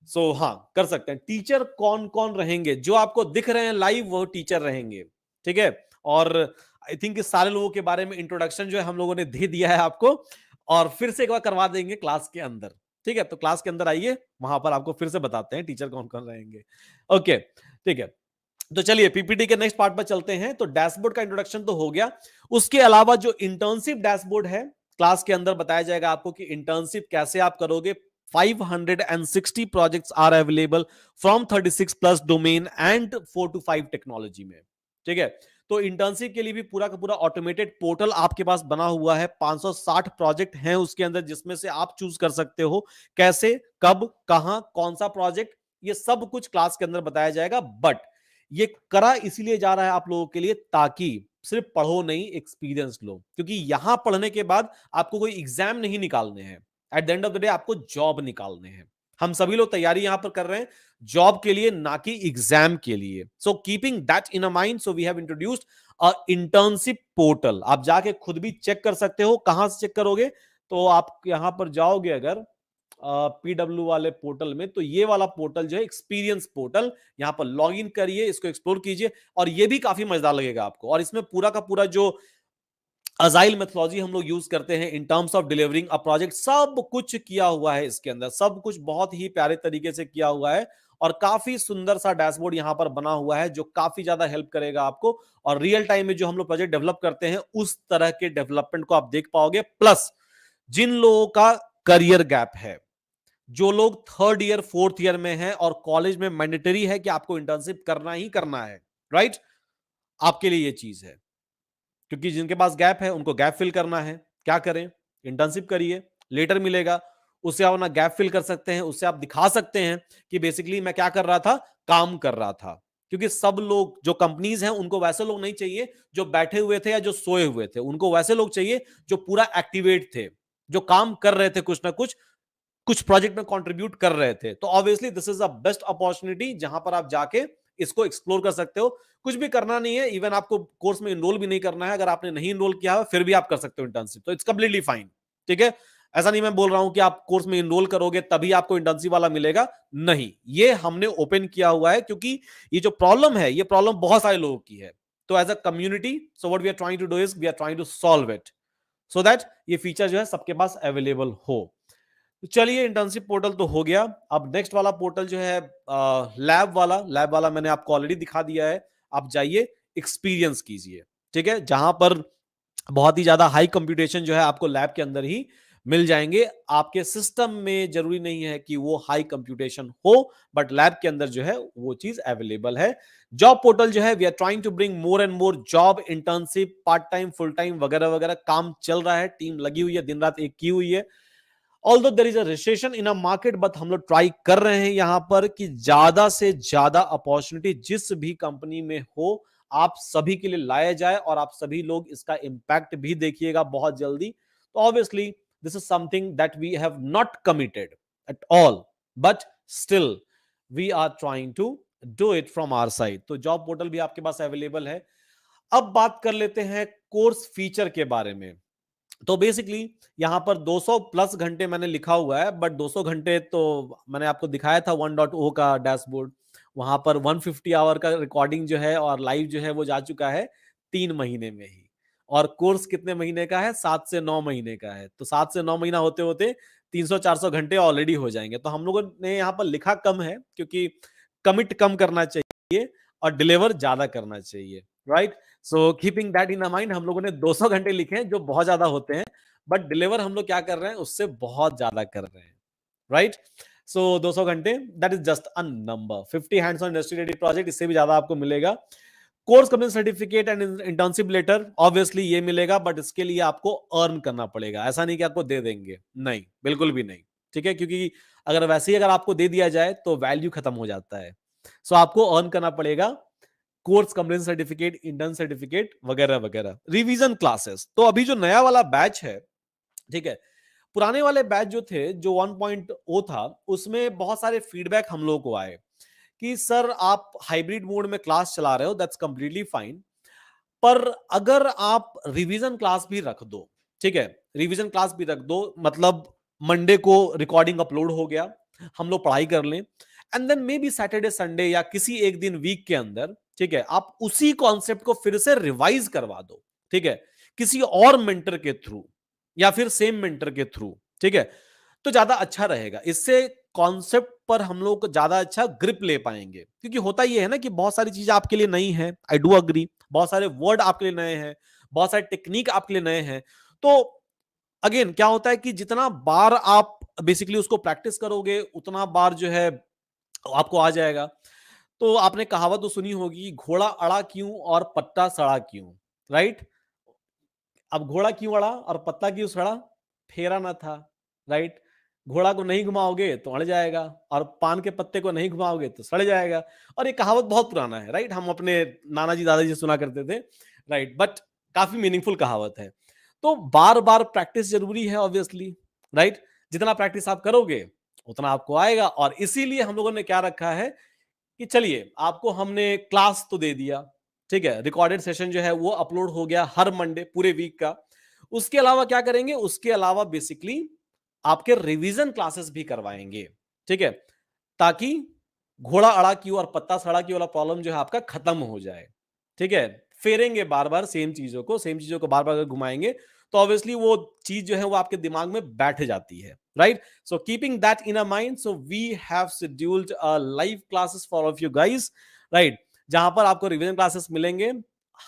सो हाँ कर सकते हैं। टीचर कौन कौन रहेंगे? जो आपको दिख रहे हैं लाइव वो टीचर रहेंगे, ठीक है। और आई थिंक सारे लोगों के बारे में इंट्रोडक्शन जो है हम लोगों ने दे दिया है आपको, और फिर से एक बार करवा देंगे क्लास के अंदर, ठीक है। तो क्लास के अंदर आइए, वहां पर आपको फिर से बताते हैं टीचर कौन कौन रहेंगे। ओके, ठीक है। तो चलिए पीपीटी के नेक्स्ट पार्ट पर चलते हैं। तो डैशबोर्ड का इंट्रोडक्शन तो हो गया, उसके अलावा जो इंटर्नशिप डैशबोर्ड है, क्लास के अंदर बताया जाएगा आपको कि इंटर्नशिप कैसे आप करोगे। 560 projects are available from 36 plus domain and 4 to 5 technology में, ठीक है। तो इंटर्नशिप के लिए भी पूरा का पूरा ऑटोमेटेड पोर्टल आपके पास बना हुआ है। 560 प्रोजेक्ट हैं उसके अंदर, जिसमें से आप चूज कर सकते हो कैसे, कब, कहां, कौन सा प्रोजेक्ट, ये सब कुछ क्लास के अंदर बताया जाएगा। बट ये करा इसलिए जा रहा है आप लोगों के लिए ताकि सिर्फ पढ़ो नहीं, एक्सपीरियंस लो, क्योंकि यहां पढ़ने के बाद आपको कोई एग्जाम नहीं निकालने हैं। Eight the end of the day आपको जॉब निकालने हैं। हम सभी लोग तैयारी यहां पर कर रहे हैं जॉब के लिए, ना कि एग्जाम के लिए। So keeping that in a mind, so we have introduced a internship portal. आप जाके खुद भी चेक कर सकते हो। कहां से चेक करोगे? तो आप यहां पर जाओगे अगर पीडब्ल्यू वाले पोर्टल में, तो ये वाला पोर्टल जो है एक्सपीरियंस पोर्टल, यहां पर लॉग इन करिए, इसको एक्सप्लोर कीजिए, और ये भी काफी मजेदार लगेगा आपको। और इसमें पूरा का पूरा जो अजाइल मेथोडोलॉजी हम लोग यूज करते हैं in terms of delivering a project, सब कुछ किया हुआ है इसके अंदर। सब कुछ बहुत ही प्यारे तरीके से किया हुआ है, और काफी सुंदर सा डैशबोर्ड यहां पर बना हुआ है, जो काफी ज्यादा हेल्प करेगा आपको। और रियल टाइम में जो हम लोग प्रोजेक्ट डेवलप करते हैं, उस तरह के डेवलपमेंट को आप देख पाओगे। प्लस जिन लोगों का करियर गैप है, जो लोग 3rd ईयर 4th ईयर में हैं और कॉलेज में मैंडेटरी है कि आपको इंटर्नशिप करना ही करना है, राइट, आपके लिए ये चीज है। क्योंकि जिनके पास गैप है उनको गैप फिल करना है, क्या करें? इंटर्नशिप करिए, लेटर मिलेगा, उससे आप अपना गैप फिल कर सकते हैं, उससे आप दिखा सकते हैं कि बेसिकली मैं क्या कर रहा था, काम कर रहा था। क्योंकि सब लोग जो कंपनीज हैं उनको वैसे लोग नहीं चाहिए जो बैठे हुए थे या जो सोए हुए थे, उनको वैसे लोग चाहिए जो पूरा एक्टिवेट थे, जो काम कर रहे थे, कुछ ना कुछ प्रोजेक्ट में कंट्रीब्यूट कर रहे थे। तो obviously this is a best opportunity जहां पर आप जाके इसको एक्सप्लोर कर सकते हो। कुछ भी करना नहीं है, इवन आपको कोर्स में इनरोल भी नहीं करना है। अगर आपने नहीं इनरोल किया है फिर भी आप कर सकते हो इंटर्नशिप, तो इट्स कंप्लीटली फाइन, ठीक है। ऐसा नहीं मैं बोल रहा हूं कि आप कोर्स में इनरोल करोगे तभी आपको इंटर्नशिप वाला मिलेगा, नहीं। ये हमने ओपन किया हुआ है क्योंकि ये जो प्रॉब्लम है, ये प्रॉब्लम बहुत सारे लोगों की है। तो as a community, so what we are trying to do is we are trying to solve it, so that ये फीचर जो है सबके पास अवेलेबल हो। तो चलिए इंटर्नशिप पोर्टल तो हो गया। अब नेक्स्ट वाला पोर्टल जो है लैब वाला मैंने आपको ऑलरेडी दिखा दिया है। आप जाइए, एक्सपीरियंस कीजिए, ठीक है। जहां पर बहुत ही ज्यादा हाई कंप्यूटेशन जो है आपको लैब के अंदर ही मिल जाएंगे। आपके सिस्टम में जरूरी नहीं है कि वो हाई कंप्यूटेशन हो, बट लैब के अंदर जो है वो चीज अवेलेबल है। जॉब पोर्टल जो है, we are trying to bring more and more job, internship, part time, full time वगैरह वगैरह। काम चल रहा है, टीम लगी हुई है, दिन रात एक की हुई है। Although there is a recession in a market, but हम लोग ट्राई कर रहे हैं यहां पर कि ज्यादा से ज्यादा अपॉर्चुनिटी जिस भी कंपनी में हो, आप सभी के लिए लाया जाए, और आप सभी लोग इसका इंपैक्ट भी देखिएगा बहुत जल्दी। तो obviously this is something that we have not committed at all, but still we are trying to do it from our side. तो जॉब पोर्टल भी आपके पास अवेलेबल है। अब बात कर लेते हैं कोर्स फीचर के बारे में। तो बेसिकली यहां पर 200 प्लस घंटे मैंने लिखा हुआ है, बट 200 घंटे तो मैंने आपको दिखाया था 1.0 का डैशबोर्ड। वहां पर 150 आवर का रिकॉर्डिंग जो है और लाइव जो है वो जा चुका है 3 महीने में ही। और कोर्स कितने महीने का है? 7 से 9 महीने का है। तो 7 से 9 महीना होते होते 300-400 घंटे ऑलरेडी हो जाएंगे। तो हम लोगों ने यहाँ पर लिखा कम है क्योंकि कमिट कम करना चाहिए और डिलीवर ज्यादा करना चाहिए, right? So keeping that in mind हम लोगों ने 200 घंटे लिखे हैं जो बहुत ज्यादा होते हैं, बट डिलीवर हम लोग क्या कर रहे हैं उससे बहुत ज्यादा कर रहे हैं, राइट? सो 200 घंटे that is just a number. 50 hands on industry ready project, इससे भी ज्यादा आपको मिलेगा। Course complete certificate and internship letter obviously ये मिलेगा, बट इसके लिए आपको अर्न करना पड़ेगा। ऐसा नहीं कि आपको दे देंगे, नहीं, बिल्कुल भी नहीं, ठीक है? क्योंकि अगर वैसे ही अगर आपको दे दिया जाए तो वैल्यू खत्म हो जाता है। सो आपको अर्न करना पड़ेगा course complete certificate, intern certificate वगैरह वगैरह। रिवीजन क्लासेस, तो अभी जो नया वाला बैच है, ठीक है, पुराने वाले बैच जो थे, जो 1.0 था, उसमें बहुत सारे फीडबैक हम लोगों को आए कि सर आप हाइब्रिड मोड में क्लास चला रहे हो, दैट्स कंप्लीटली फाइन, पर अगर आप रिवीजन क्लास भी रख दो, ठीक है, रिवीजन क्लास भी रख दो, मतलब मंडे को रिकॉर्डिंग अपलोड हो गया, हम लोग पढ़ाई कर लें, and then maybe Saturday Sunday या किसी एक दिन वीक के अंदर, ठीक है, आप उसी कॉन्सेप्ट को फिर से रिवाइज करवा दो, ठीक है, किसी और मेंटर के थ्रू या फिर सेम मेंटर के थ्रू, ठीक है, तो ज्यादा अच्छा रहेगा। इससे कॉन्सेप्ट पर हम लोग ज्यादा अच्छा ग्रिप ले पाएंगे, क्योंकि होता यह है ना कि बहुत सारी चीजें आपके लिए नई है, आई डू अग्री, बहुत सारे वर्ड आपके लिए नए हैं, बहुत सारे टेक्निक आपके लिए नए हैं। तो अगेन क्या होता है कि जितना बार आप बेसिकली उसको प्रैक्टिस करोगे उतना बार जो है आपको आ जाएगा। तो आपने कहावत तो सुनी होगी, घोड़ा अड़ा क्यों और पत्ता सड़ा क्यों, राइट? अब घोड़ा क्यों अड़ा और पत्ता क्यों सड़ा? फेरा ना था, राइट? घोड़ा को नहीं घुमाओगे तो अड़ जाएगा, और पान के पत्ते को नहीं घुमाओगे तो सड़ जाएगा। और ये कहावत बहुत पुराना है, राइट? हम अपने नाना जी दादाजी सुना करते थे, राइट? बट काफी मीनिंगफुल कहावत है। तो बार बार प्रैक्टिस जरूरी है ऑब्वियसली, राइट? जितना प्रैक्टिस आप करोगे उतना आपको आएगा। और इसीलिए हम लोगों ने क्या रखा है कि चलिए आपको हमने क्लास तो दे दिया, ठीक है, रिकॉर्डेड सेशन जो है वो अपलोड हो गया हर मंडे पूरे वीक का। उसके अलावा क्या करेंगे? उसके अलावा बेसिकली आपके रिवीजन क्लासेस भी करवाएंगे, ठीक है, ताकि घोड़ा अड़ा क्यों और पत्ता सड़ा क्यों वाला प्रॉब्लम जो है आपका खत्म हो जाए, ठीक है। फेरेंगे बार बार सेम चीजों को बार बार घुमाएंगे तो ऑब्वियसली वो चीज जो है वो आपके दिमाग में बैठ जाती है, right? So keeping that in a mind, so we have scheduled a live classes for of you guys, right, जहां पर आपको रिवीजन क्लासेस मिलेंगे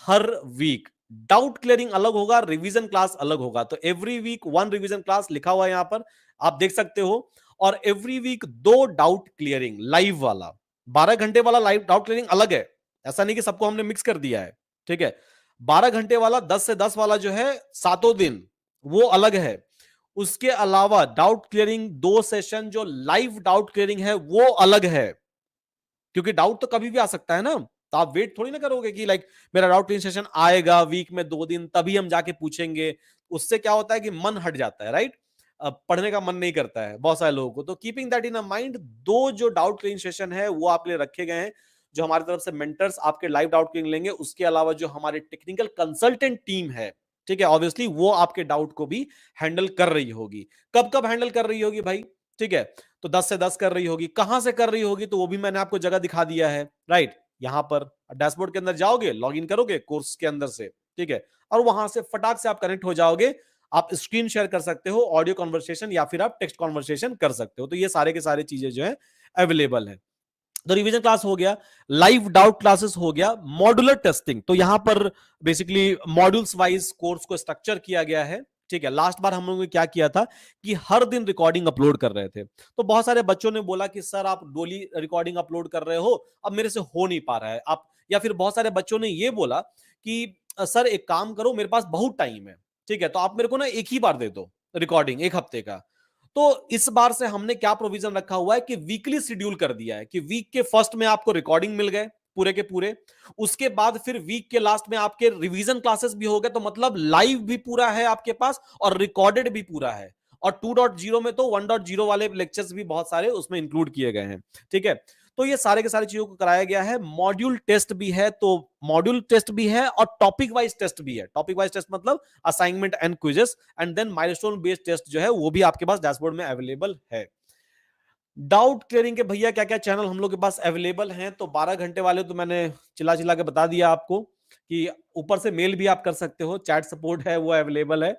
हर वीक। डाउट क्लियरिंग अलग होगा, रिवीजन क्लास अलग होगा। तो एवरी वीक 1 रिवीजन क्लास लिखा हुआ है यहां पर, आप देख सकते हो। और every week 2 doubt clearing live वाला, 12 घंटे वाला लाइव डाउट क्लियरिंग अलग है, ऐसा नहीं कि सबको हमने मिक्स कर दिया है, ठीक है। 12 घंटे वाला 10 से 10 वाला जो है 7 दिन, वो अलग है। उसके अलावा डाउट क्लियरिंग 2 सेशन जो लाइव डाउट क्लियरिंग है वो अलग है, क्योंकि डाउट तो कभी भी आ सकता है ना। तो आप वेट थोड़ी ना करोगे कि लाइक मेरा डाउट क्लियरिंग सेशन आएगा वीक में 2 दिन तभी हम जाके पूछेंगे। उससे क्या होता है कि मन हट जाता है, राइट? पढ़ने का मन नहीं करता है बहुत सारे लोगों को। तो keeping that in a mind, 2 जो डाउट क्लियरिंग सेशन है वो आपके लिए रखे गए हैं, जो हमारी तरफ से मेंटर्स आपके लाइव डाउट क्लियरिंग लेंगे। उसके अलावा जो हमारे टेक्निकल कंसल्टेंट टीम है, ठीक है, ऑब्वियसली वो आपके डाउट को भी हैंडल कर रही होगी। कब कब हैंडल कर रही होगी भाई? ठीक है, तो 10 से 10 कर रही होगी। कहां से कर रही होगी तो वो भी मैंने आपको जगह दिखा दिया है, राइट? यहां पर डैशबोर्ड के अंदर जाओगे, लॉगिन करोगे कोर्स के अंदर से, ठीक है, और वहां से फटाक से आप कनेक्ट हो जाओगे। आप स्क्रीन शेयर कर सकते हो, ऑडियो कन्वर्सेशन या फिर आप टेक्स्ट कन्वर्सेशन कर सकते हो। तो ये सारे के सारे चीजें जो है अवेलेबल है। तो रिवीजन क्लास हो गया, लाइव डाउट क्लासेस हो गया, मॉड्यूलर टेस्टिंग। तो यहां पर बेसिकली मॉड्यूल्स वाइज कोर्स को स्ट्रक्चर किया गया है, ठीक है। लास्ट बार हम लोगों ने क्या किया था कि हर दिन रिकॉर्डिंग अपलोड कर रहे थे। तो बहुत सारे बच्चों ने बोला कि सर आप डेली रिकॉर्डिंग अपलोड कर रहे हो, अब मेरे से हो नहीं पा रहा है आप। या फिर बहुत सारे बच्चों ने ये बोला कि सर एक काम करो, मेरे पास बहुत टाइम है, ठीक है, तो आप मेरे को ना एक ही बार दे दो रिकॉर्डिंग, 1 हफ्ते का। तो इस बार से हमने क्या प्रोविजन रखा हुआ है कि वीकली शेड्यूल कर दिया है कि वीक के फर्स्ट में आपको रिकॉर्डिंग मिल गए पूरे के पूरे, उसके बाद फिर वीक के लास्ट में आपके रिवीजन क्लासेस भी हो गए। तो मतलब लाइव भी पूरा है आपके पास और रिकॉर्डेड भी पूरा है। और 2.0 में तो 1.0 वाले लेक्चर्स भी बहुत सारे उसमें इंक्लूड किए गए हैं, ठीक है। तो ये सारे के सारे चीजों को कराया गया है। मॉड्यूल टेस्ट भी है, तो मॉड्यूल टेस्ट भी है और टॉपिक वाइज टेस्ट भी है। टॉपिक वाइज टेस्ट मतलब assignment and quizzes, and then milestone based test जो है वो भी आपके पास डैशबोर्ड में अवेलेबल है। डाउट क्लियरिंग के भैया क्या क्या चैनल हम लोग के पास अवेलेबल हैं? तो 12 घंटे वाले तो मैंने चिल्ला चिल्ला के बता दिया आपको, कि ऊपर से मेल भी आप कर सकते हो, चैट सपोर्ट है वो अवेलेबल है,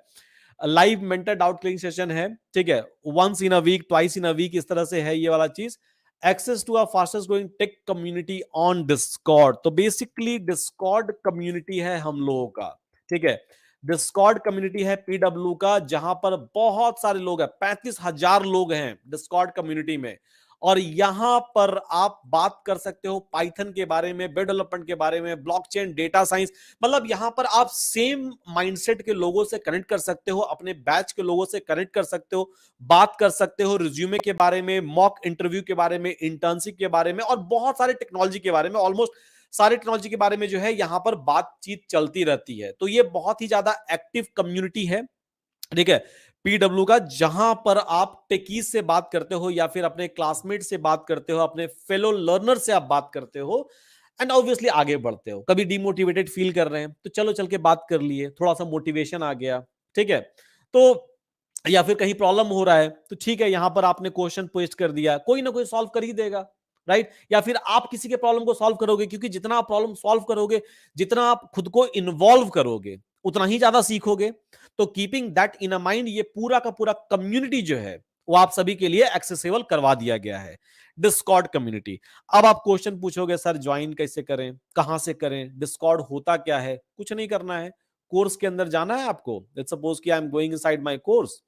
live mentor doubt clearing session है, ठीक है, once in a week, twice in a week, इस तरह से है ये वाला चीज। Access to a fastest growing tech community on Discord, तो बेसिकली डिस्कॉर्ड कम्युनिटी है हम लोगों का, ठीक है, डिस्कॉर्ड कम्युनिटी है पीडब्ल्यू का, जहां पर बहुत सारे लोग हैं, 35,000 लोग हैं डिस्कॉर्ड कम्युनिटी में, और यहां पर आप बात कर सकते हो पाइथन के बारे में, वेब डेवलपमेंट के बारे में, ब्लॉकचेन, डेटा साइंस, मतलब यहां पर आप सेम माइंडसेट के लोगों से कनेक्ट कर सकते हो, अपने बैच के लोगों से कनेक्ट कर सकते हो, बात कर सकते हो रिज्यूमे के बारे में, मॉक इंटरव्यू के बारे में, इंटर्नशिप के बारे में, और बहुत सारे टेक्नोलॉजी के बारे में, ऑलमोस्ट सारे टेक्नोलॉजी के बारे में जो है यहां पर बातचीत चलती रहती है। तो ये बहुत ही ज्यादा एक्टिव कम्युनिटी है, ठीक है, पीडब्ल्यू का, जहां पर आप टेकीज से बात करते हो या फिर अपने क्लासमेट से बात करते हो, अपने फेलो लर्नर से आप बात करते हो, एंड ऑब्वियसली आगे बढ़ते हो। कभी डिमोटिवेटेड फील कर रहे हैं तो चलो चल के बात कर लिए, थोड़ा सा मोटिवेशन आ गया, ठीक है, तो या फिर कहीं प्रॉब्लम हो रहा है तो ठीक है, यहां पर आपने क्वेश्चन पोस्ट कर दिया, कोई ना कोई सॉल्व कर ही देगा, राइट, या फिर आप किसी के प्रॉब्लम को सॉल्व करोगे, क्योंकि जितना आप प्रॉब्लम सॉल्व करोगे, जितना आप खुद को इन्वॉल्व करोगे, उतना ही ज्यादा सीखोगे। तो keeping that in a mind, ये पूरा का पूरा कम्युनिटी जो है वो आप सभी के लिए एक्सेसिबल करवा दिया गया है, डिस्कॉर्ड कम्युनिटी। अब आप क्वेश्चन पूछोगे, सर ज्वाइन कैसे करें, कहां से करें, डिस्कॉर्ड होता क्या है? कुछ नहीं करना है, कोर्स के अंदर जाना है आपको। लेट्स सपोज कि I am going inside my course,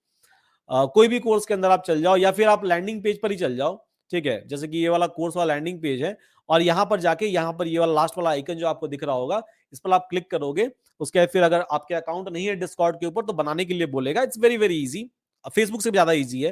कोई भी कोर्स के अंदर आप चल जाओ, या फिर आप लैंडिंग पेज पर ही चल जाओ, ठीक है, जैसे कि ये वाला कोर्स वाला लैंडिंग पेज है, और यहां पर जाके यहां पर ये वाला लास्ट वाला आइकन जो आपको दिख रहा होगा, इस पर आप क्लिक करोगे। उसके फिर अगर आपके अकाउंट नहीं है डिस्कॉर्ड के ऊपर तो बनाने के लिए बोलेगा, it's very very easy, Facebook से भी ज्यादा इजी है,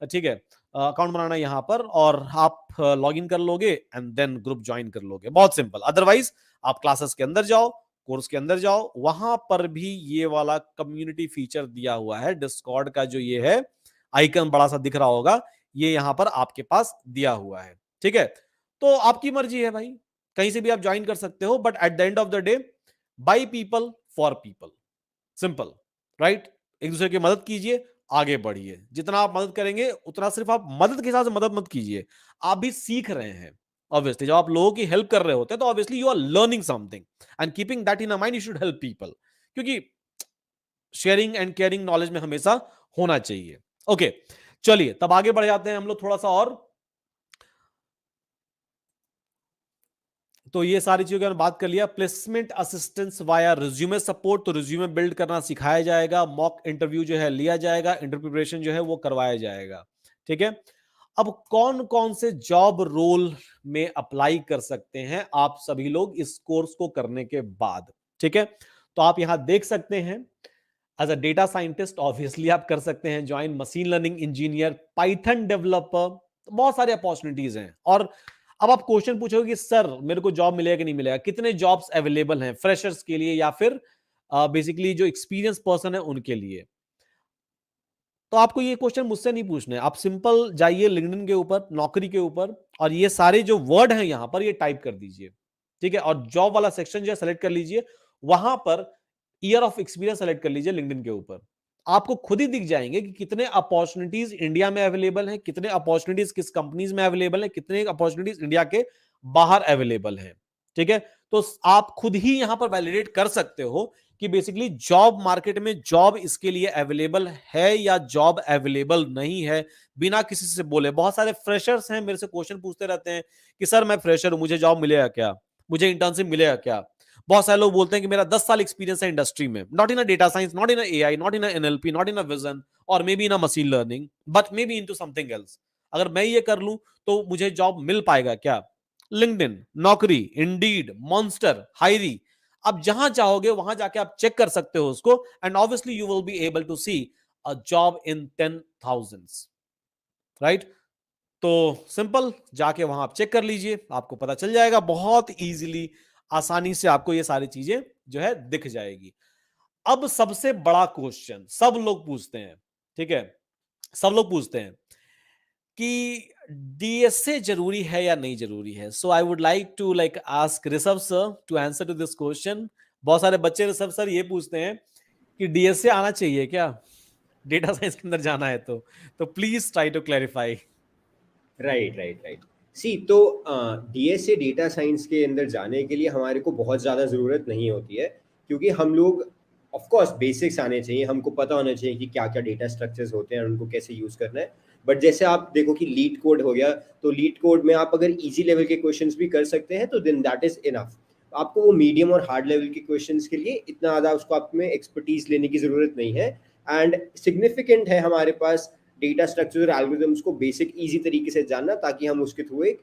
ठीक है, अकाउंट बनाना यहाँ पर, और आप लॉग इन कर लोगे एंड देन ग्रुप ज्वाइन कर लोगे, बहुत सिंपल। अदरवाइज आप क्लासेस के अंदर जाओ, कोर्स के अंदर जाओ, वहां पर भी ये वाला कम्युनिटी फीचर दिया हुआ है, डिस्कॉर्ड का जो ये है आइकन बड़ा सा दिख रहा होगा, ये यहां पर आपके पास दिया हुआ है, ठीक है। तो आपकी मर्जी है भाई, कहीं से भी आप ज्वाइन कर सकते हो, but at the end of the day by people for people, simple, right. एक दूसरे की मदद कीजिए, आगे बढ़िए, जितना आप मदद करेंगे उतना, सिर्फ आप मदद के हिसाब से मदद मत कीजिए, आप भी सीख रहे हैं। ऑब्वियसली जब आप लोगों की हेल्प कर रहे होते हैं तो obviously you are learning something, and keeping that in a mind, you should help people, क्योंकि शेयरिंग एंड केयरिंग नॉलेज में हमेशा होना चाहिए। ओके, चलिए तब आगे बढ़ जाते हैं हम लोग थोड़ा सा और। तो ये सारी चीजों की बात कर लिया। Placement assistance via resume support, तो रिज्यूमे बिल्ड करना सिखाया जाएगा, मॉक इंटरव्यू जो है लिया जाएगा, इंटरव्यू प्रिपरेशन जो है वो करवाया जाएगा, ठीक है। अब कौन कौन से जॉब रोल में अप्लाई कर सकते हैं आप सभी लोग इस कोर्स को करने के बाद, ठीक है। तो आप यहां देख सकते हैं, as a data scientist obviously आप कर सकते हैं join, machine learning engineer, Python developer, बहुत सारे अपॉर्चुनिटीज हैं। और अब आप क्वेश्चन पूछोगे कि सर मेरे को जॉब मिलेगा कि नहीं मिलेगा, कितने जॉब्स अवेलेबल हैं फ्रेशर्स के लिए या फिर बेसिकली जो एक्सपीरियंस पर्सन है उनके लिए। तो आपको ये क्वेश्चन मुझसे नहीं पूछने, आप सिंपल जाइए लिंक्डइन के ऊपर, नौकरी के ऊपर, और ये सारे जो वर्ड हैं यहां पर ये टाइप कर दीजिए, ठीक है, और जॉब वाला सेक्शन जो है सेलेक्ट कर लीजिए, वहां per year of experience select कर लीजिए लिंक्डइन के ऊपर। आपको खुद ही दिख जाएंगे कि कितने अपॉर्चुनिटीज इंडिया में अवेलेबल हैं, कितने अपॉर्चुनिटीज किस कंपनीज में अवेलेबल हैं, कितने अपॉर्चुनिटीज इंडिया के बाहर अवेलेबल हैं, ठीक है। तो आप खुद ही यहां पर वैलिडेट कर सकते हो कि बेसिकली जॉब मार्केट में जॉब इसके लिए अवेलेबल है या जॉब अवेलेबल नहीं है, बिना किसी से बोले। बहुत सारे फ्रेशर्स हैं मेरे से क्वेश्चन पूछते रहते हैं कि सर मैं फ्रेशर हूं, मुझे जॉब मिलेगा क्या, मुझे इंटर्नशिप मिलेगा क्या। बहुत सारे लोग बोलते हैं कि मेरा 10 साल एक्सपीरियंस है इंडस्ट्री में, not in a data science, not in a AI, not in a NLP, not in a vision, और maybe in a machine learning, but maybe into something else. अगर मैं ये कर लूं तो मुझे जॉब मिल पाएगा क्या? लिंक्डइन, नौकरी, इंडीड, मॉन्स्टर, हायरी, आप जहां चाहोगे वहां जाके आप चेक कर सकते हो उसको, and obviously you will be able to see a job in 10,000s, right. तो सिंपल जाके वहां आप चेक कर लीजिए, आपको पता चल जाएगा, बहुत इजीली, आसानी से आपको ये सारी चीजें जो है दिख जाएगी। अब सबसे बड़ा क्वेश्चन सब लोग पूछते हैं, ठीक है, सब लोग पूछते हैं कि डीएसए जरूरी है या नहीं जरूरी है। So I would like to ask Rishabh sir to answer to this question. बहुत सारे बच्चे ऋषभ सर ये पूछते हैं कि डीएसए आना चाहिए क्या डेटा साइंस के अंदर जाना है तो please try to clarify. Right right right. तो डीएसए डेटा साइंस के अंदर जाने के लिए हमारे को बहुत ज़्यादा ज़रूरत नहीं होती है, क्योंकि हम लोग ऑफ कोर्स बेसिक्स आने चाहिए, हमको पता होना चाहिए कि क्या क्या डेटा स्ट्रक्चर्स होते हैं और उनको कैसे यूज़ करना है। बट जैसे आप देखो कि लीड कोड हो गया, तो लीड कोड में आप अगर इजी लेवल के क्वेश्चंस भी कर सकते हैं तो देन दैट इज़ इनफ। आपको वो मीडियम और हार्ड लेवल के क्वेश्चंस के लिए इतना ज़्यादा उसको आप में एक्सपर्टीज लेने की ज़रूरत नहीं है। एंड सिग्निफिकेंट है हमारे पास डेटा स्ट्रक्चर और एल्गोरिथम्स को बेसिक इजी तरीके से जानना, ताकि हम उसके थ्रू एक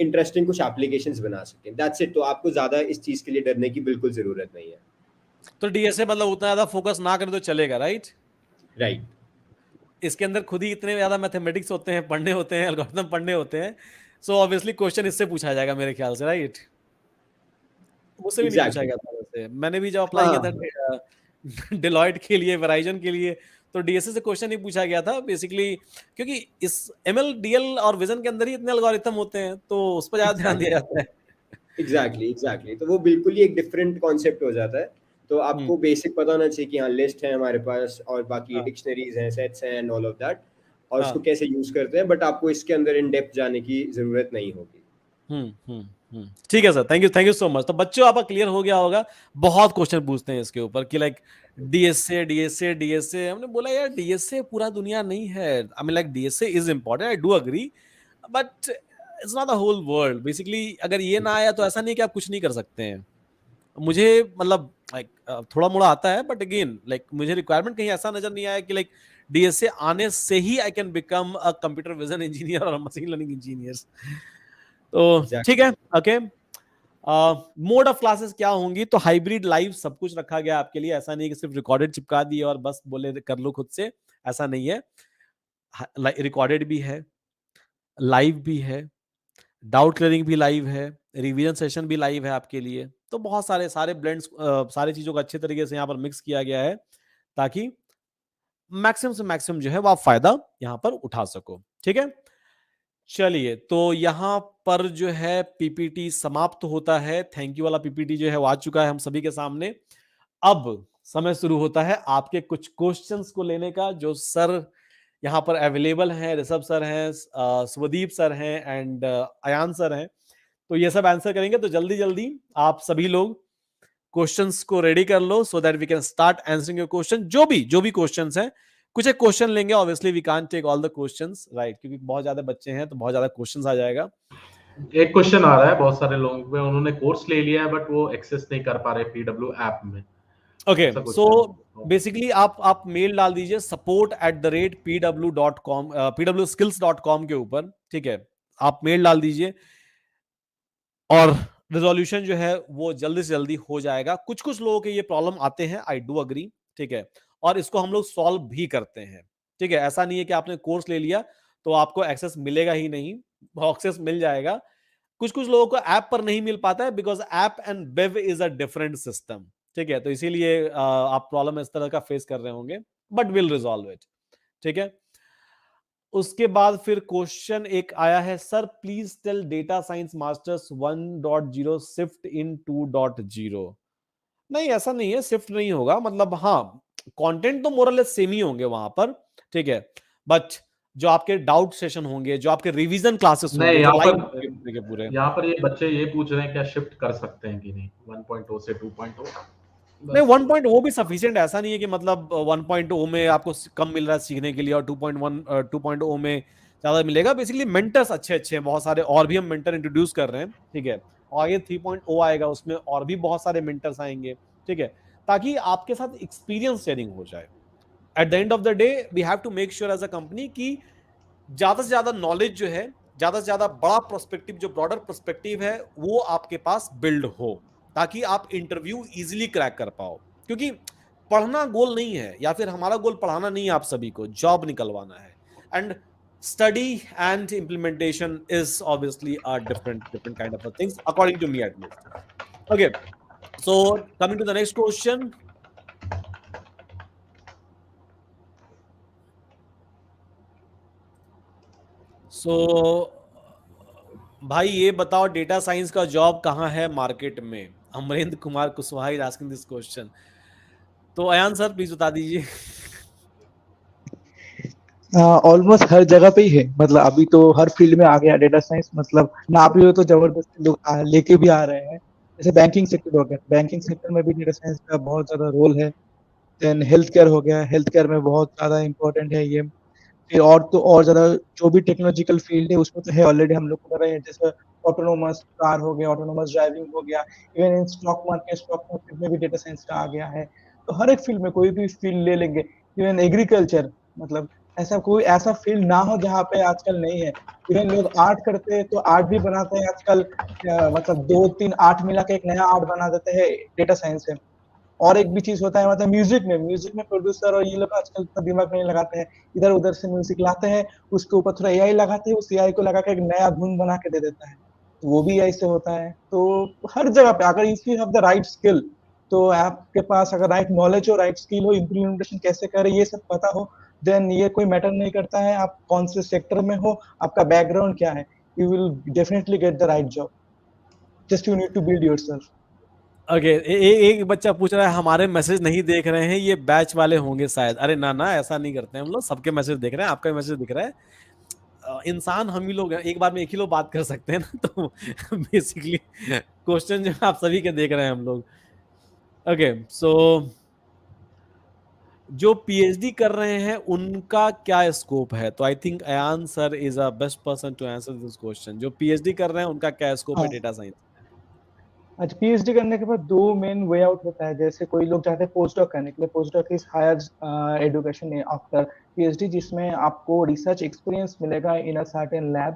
इंटरेस्टिंग कुछ एप्लीकेशंस बना सकें। That's it. तो आपको ज़्यादा इस चीज़ के लिए डरने की बिल्कुल ज़रूरत नहीं है। तो डीएसए मतलब उतना ज्यादा फोकस ना करें तो चलेगा, राइट? राइट। इसके अंदर खुद ही इतने ज्यादा मैथमेटिक्स होते हैं, पढ़ने होते हैं, एल्गोरिथम पढ़ने होते हैं, सो ऑब्वियसली क्वेश्चन इससे पूछा जाएगा मेरे ख्याल से, राइट? मुझसे भी नहीं पूछा गया था वैसे। मैंने भी जब अप्लाई किया था डिलॉयट के लिए, वेराइजन के लिए, तो डीएसए से क्वेश्चन नहीं पूछा गया था बेसिकली, क्योंकि इस एमएल डीएल और विजन के अंदर ही इतने एल्गोरिथम होते हैं, तो उस पर ज्यादा ध्यान दिया जाता है। एग्जैक्टली। तो वो बिल्कुल ही एक डिफरेंट कॉन्सेप्ट हो जाता है। तो आपको बेसिक पता होना चाहिए कि हाँ लिस्ट है हमारे पास और बाकी डिक्शनरीज हैं, सेट्स हैं एंड ऑल ऑफ दैट, और उसको कैसे यूज करते हैं, बट आपको इसके अंदर इन डेप्थ जाने की जरूरत नहीं होगी। ठीक है sir, thank you so much. तो बच्चों आपका क्लियर हो गया होगा। बहुत क्वेश्चन पूछते हैं इसके ऊपर कि लाइक डीएसए डीएसए डीएसए, हमने बोला यार डीएसए पूरा दुनिया नहीं है। I mean like DSA is important, I do agree, but it's not the whole world. Basically अगर ये ना आया तो ऐसा नहीं कि आप कुछ नहीं कर सकते हैं। मुझे मतलब लाइक थोड़ा मोड़ा आता है, बट अगेन लाइक मुझे रिक्वायरमेंट कहीं ऐसा नजर नहीं आया कि लाइक डीएसए आने से ही I can become a computer vision engineer और मशीन लर्निंग इंजीनियर। तो ठीक है, ओके। मोड ऑफ क्लासेस क्या होंगी? तो हाइब्रिड लाइव सब कुछ रखा गया आपके लिए। ऐसा नहीं कि सिर्फ रिकॉर्डेड चिपका दिए और बस बोले कर लो खुद से, ऐसा नहीं है। रिकॉर्डेड भी है, लाइव भी है, डाउट क्लियरिंग भी लाइव है, रिवीजन सेशन भी लाइव है आपके लिए। तो बहुत सारे ब्लेंड्स, सारी चीजों को अच्छे तरीके से यहाँ पर मिक्स किया गया है, ताकि मैक्सिमम से मैक्सिमम जो है वो आप फायदा यहाँ पर उठा सको। ठीक है, चलिए, तो यहाँ पर जो है पीपीटी समाप्त होता है। थैंक यू वाला पीपीटी जो है वो आ चुका है हम सभी के सामने। अब समय शुरू होता है आपके कुछ क्वेश्चंस को लेने का, जो सर यहाँ पर अवेलेबल हैं। ऋषभ सर हैं, स्वदीप सर हैं एंड अयान सर हैं। तो ये सब आंसर करेंगे। तो जल्दी जल्दी आप सभी लोग क्वेश्चंस को रेडी कर लो, so that we can start answering your question. जो भी क्वेश्चंस हैं, कुछ एक क्वेश्चन लेंगे। Obviously we can't take all the questions, right, क्योंकि बहुत ज्यादा बच्चे हैं तो बहुत ज्यादा क्वेश्चंस आ जाएगा। एक क्वेश्चन आ रहा है बहुत सारे लोगों पे, उन्होंने कोर्स ले लिया है बट वो एक्सेस नहीं कर पा रहे पीडब्ल्यू ऐप में। ओके, सो बेसिकली आप मेल डाल दीजिए support@pw.com pwskills.com के ऊपर। ठीक है, आप मेल डाल दीजिए और रिजोल्यूशन जो है वो जल्दी से जल्दी हो जाएगा। कुछ लोगों के ये प्रॉब्लम आते हैं, आई डू अग्री, ठीक है, और इसको हम लोग सॉल्व भी करते हैं। ठीक है, ऐसा नहीं है कि आपने कोर्स ले लिया तो आपको एक्सेस मिलेगा ही नहीं, एक्सेस मिल जाएगा। कुछ लोगों को ऐप पर नहीं मिल पाता है, because app and web is a different system. ठीक है, तो इसीलिए आप प्रॉब्लम इस तरह का फेस कर रहे होंगे, बट विल रिजॉल्व इट। ठीक है, उसके बाद फिर क्वेश्चन एक आया है, sir please tell data science masters 1.0 shift in 2.0। नहीं, ऐसा नहीं है, शिफ्ट नहीं होगा। मतलब हाँ, कंटेंट तो मोरलेस सेम ही होंगे वहां पर। ठीक है, बट जो आपके डाउट सेशन होंगे, जो आपके रिवीजन क्लासेस होंगे, नहीं, जो लाइव पूरे यहाँ पर ये बच्चे ये पूछ रहे हैं क्या शिफ्ट कर सकते हैं कि नहीं 1.0 से 2.0। नहीं, 1.0 भी सफिशिएंट। ऐसा नहीं है कि मतलब 1.0 में आपको कम मिल रहा है सीखने के लिए और 2.0 में ज्यादा मिलेगा। बेसिकली मेंटर्स अच्छे हैं बहुत सारे, और भी हम मेंटर इंट्रोड्यूस कर रहे हैं। ठीक है, और ये 3.0 आएगा, उसमें और भी बहुत सारे मेंटर्स आएंगे। ठीक है, ताकि आपके साथ एक्सपीरियंस शेयरिंग हो जाए। At the end of the day we have to make sure as a company कि ज्यादा से ज्यादा नॉलेज जो है, ज्यादा से ज्यादा बड़ा पर्सपेक्टिव, जो ब्रॉडर पर्सपेक्टिव है, वो आपके पास बिल्ड हो, ताकि आप इंटरव्यू इजीली क्रैक कर पाओ। क्योंकि पढ़ना गोल नहीं है, या फिर हमारा गोल पढ़ाना नहीं है, आप सभी को जॉब निकलवाना है। And study and implementation is obviously a different kind of things, according to me at least. Okay, so coming to the next question. So भाई ये बताओ, डेटा साइंस का जॉब कहाँ है मार्केट में? Amarendra Kumar Kushwaha is asking this question. तो अयान सर प्लीज बता दीजिए। ऑलमोस्ट हर जगह पे ही है, मतलब अभी तो हर फील्ड में आ गया डेटा साइंस, मतलब ना भी हो तो जबरदस्ती लोग लेके भी आ रहे हैं। जैसे बैंकिंग सेक्टर हो गया, बैंकिंग सेक्टर में भी डेटा साइंस का बहुत ज्यादा रोल है। देन हेल्थ केयर हो गया, हेल्थ केयर में बहुत ज्यादा इंपॉर्टेंट है ये। फिर और तो और ज्यादा जो भी टेक्नोलॉजिकल फील्ड है उसमें तो है ऑलरेडी, हम लोग को पता है, जैसे ऑटोनोमस कार हो गया, ऑटोनोमस ड्राइविंग हो गया। इवन इन स्टॉक मार्केट में भी डेटा साइंस का आ गया है। तो हर एक फील्ड में कोई भी फील्ड ले लेंगे, इवन एग्रीकल्चर, मतलब ऐसा कोई ऐसा फील्ड ना हो जहाँ पे आजकल नहीं है। इवन लोग आर्ट करते हैं तो आर्ट भी बनाते हैं आजकल, मतलब 2 3 8 मिला के एक नया आर्ट बना देते हैं डेटा साइंस से। और एक भी चीज होता है, मतलब म्यूजिक में प्रोड्यूसर और ये लोग आजकल इतना दिमाग नहीं लगाते हैं, इधर उधर से म्यूजिक लाते हैं, उसके ऊपर थोड़ा एआई लगाते हैं, उस एआई को लगा के एक नया धुन बना के दे देता है। तो वो भी एआई से होता है। तो हर जगह पे अगर if you have the right skill, तो आपके पास अगर राइट नॉलेज हो, राइट स्किल हो, इम्प्लीमेंटेशन कैसे करें ये सब पता हो, देन ये कोई मैटर नहीं करता है आप कौन से सेक्टर में हो, आपका बैकग्राउंड क्या है, you will definitely get the right job. Just you need to build yourself. Okay, एक बच्चा पूछ रहा है हमारे मैसेज नहीं देख रहे हैं, ये बैच वाले होंगे शायद। अरे ना ना, ऐसा नहीं करते हैं हम लोग, सबके मैसेज देख रहे हैं, आपका मैसेज दिख रहा है। इंसान हम ही लोग हैं, एक बार में एक ही लोग बात कर सकते हैं ना, तो बेसिकली क्वेश्चन जो है आप सभी के देख रहे हैं हम लोग। ओके, सो जो पीएचडी कर रहे हैं उनका क्या स्कोप है? तो I think Ayan sir is a best person to answer this question. जो पीएचडी कर रहे हैं उनका क्या स्कोप है हाँ, डेटा साइंस? अच्छा, पीएचडी करने के बाद दो मेन वे आउट होता है। जैसे कोई लोग चाहते हैं पोस्ट डॉक करने के लिए, post doc is higher education after PhD, जिसमें आपको रिसर्च एक्सपीरियंस मिलेगा in a certain lab,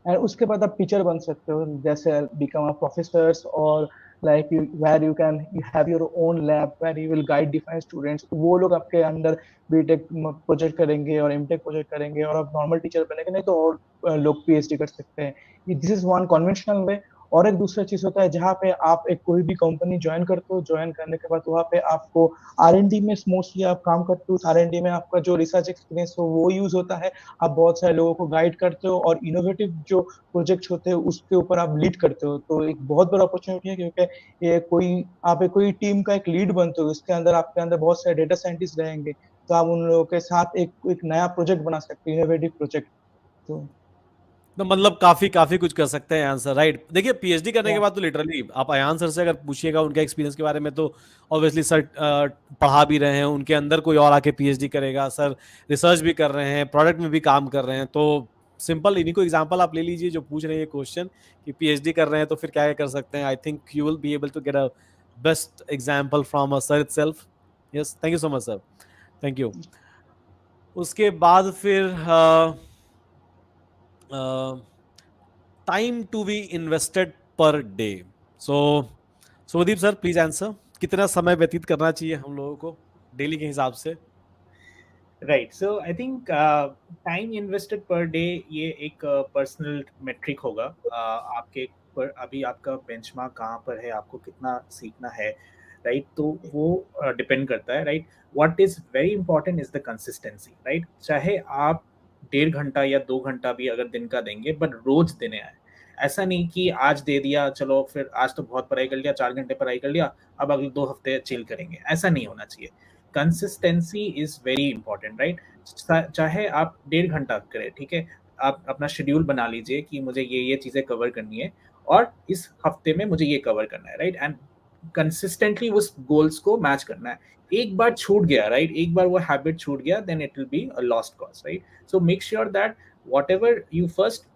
and उसके बाद आप टीचर बन सकते हो, जैसे बिकम अ प्रोफेसर्स, और like you where you can you have your own lab where you will guide defined students. तो वो लोग आपके अंदर बीटेक प्रोजेक्ट करेंगे और एमटेक प्रोजेक्ट करेंगे, और आप नॉर्मल टीचर बनेंगे। नहीं तो और लोग पीएचडी कर सकते हैं। This is one conventional way. और एक दूसरा चीज होता है जहाँ पे आप एक कोई भी कंपनी ज्वाइन करते हो, ज्वाइन करने के बाद वहाँ पे आपको आर&डी में मोस्टली आप काम करते हो। आर&डी में आपका जो रिसर्च एक्सपीरियंस हो वो यूज होता है। आप बहुत सारे लोगों को गाइड करते हो, और इनोवेटिव जो प्रोजेक्ट होते हैं उसके ऊपर आप लीड करते हो। तो एक बहुत बड़ा अपॉर्चुनिटी है, क्योंकि ये कोई आप एक कोई टीम का एक लीड बनते हो, इसके अंदर आपके अंदर बहुत सारे डेटा साइंटिस्ट रहेंगे, तो आप उन लोगों के साथ एक नया प्रोजेक्ट बना सकते हो, इनोवेटिव प्रोजेक्ट। तो मतलब काफी काफी कुछ कर सकते हैं आंसर, राइट? देखिए, पीएचडी करने के या बाद तो लिटरली आप अयान सर से अगर पूछिएगा उनके एक्सपीरियंस के बारे में, तो ऑब्वियसली सर पढ़ा भी रहे हैं, उनके अंदर कोई और आके पीएचडी करेगा, सर रिसर्च भी कर रहे हैं, प्रोडक्ट में भी काम कर रहे हैं। तो सिंपल इन्हीं को एग्जांपल आप ले लीजिए जो पूछ रहे हैं क्वेश्चन कि पीएचडी कर रहे हैं तो फिर क्या क्या कर सकते हैं। I think you will be able to get a best example from a sir itself. Yes, thank you so much sir, thank you. उसके बाद फिर टाइम टू बी इन्वेस्टेड पर day. So Shubhdeep sir, please answer, कितना समय व्यतीत करना चाहिए हम लोगों को डेली के हिसाब से? Right, so I think time invested पर डे ये एक पर्सनल मेट्रिक होगा। आपके पर अभी आपका बेंचमार्क कहाँ पर है, आपको कितना सीखना है, राइट? तो वो डिपेंड करता है, right? What is very important is the consistency, right? चाहे आप 1.5 घंटा या 2 घंटा भी अगर दिन का देंगे, बट रोज देने आए। ऐसा नहीं कि आज दे दिया, चलो फिर आज तो बहुत पढ़ाई कर लिया, 4 घंटे पढ़ाई कर लिया, अब अगले 2 हफ्ते चिल करेंगे, ऐसा नहीं होना चाहिए। Consistency is very important, right? चाहे आप 1.5 घंटा करें, ठीक है? आप अपना शेड्यूल बना लीजिए कि मुझे ये चीजें कवर करनी है, और इस हफ्ते में मुझे ये कवर करना है, राइट? एंड कंसिस्टेंटली उस गोल्स को मैच करना है। एक बार छूट गया, राइट, एक बार वो हैबिट छूट गया, then it will be a lost cause, right? So make sure that whatever you first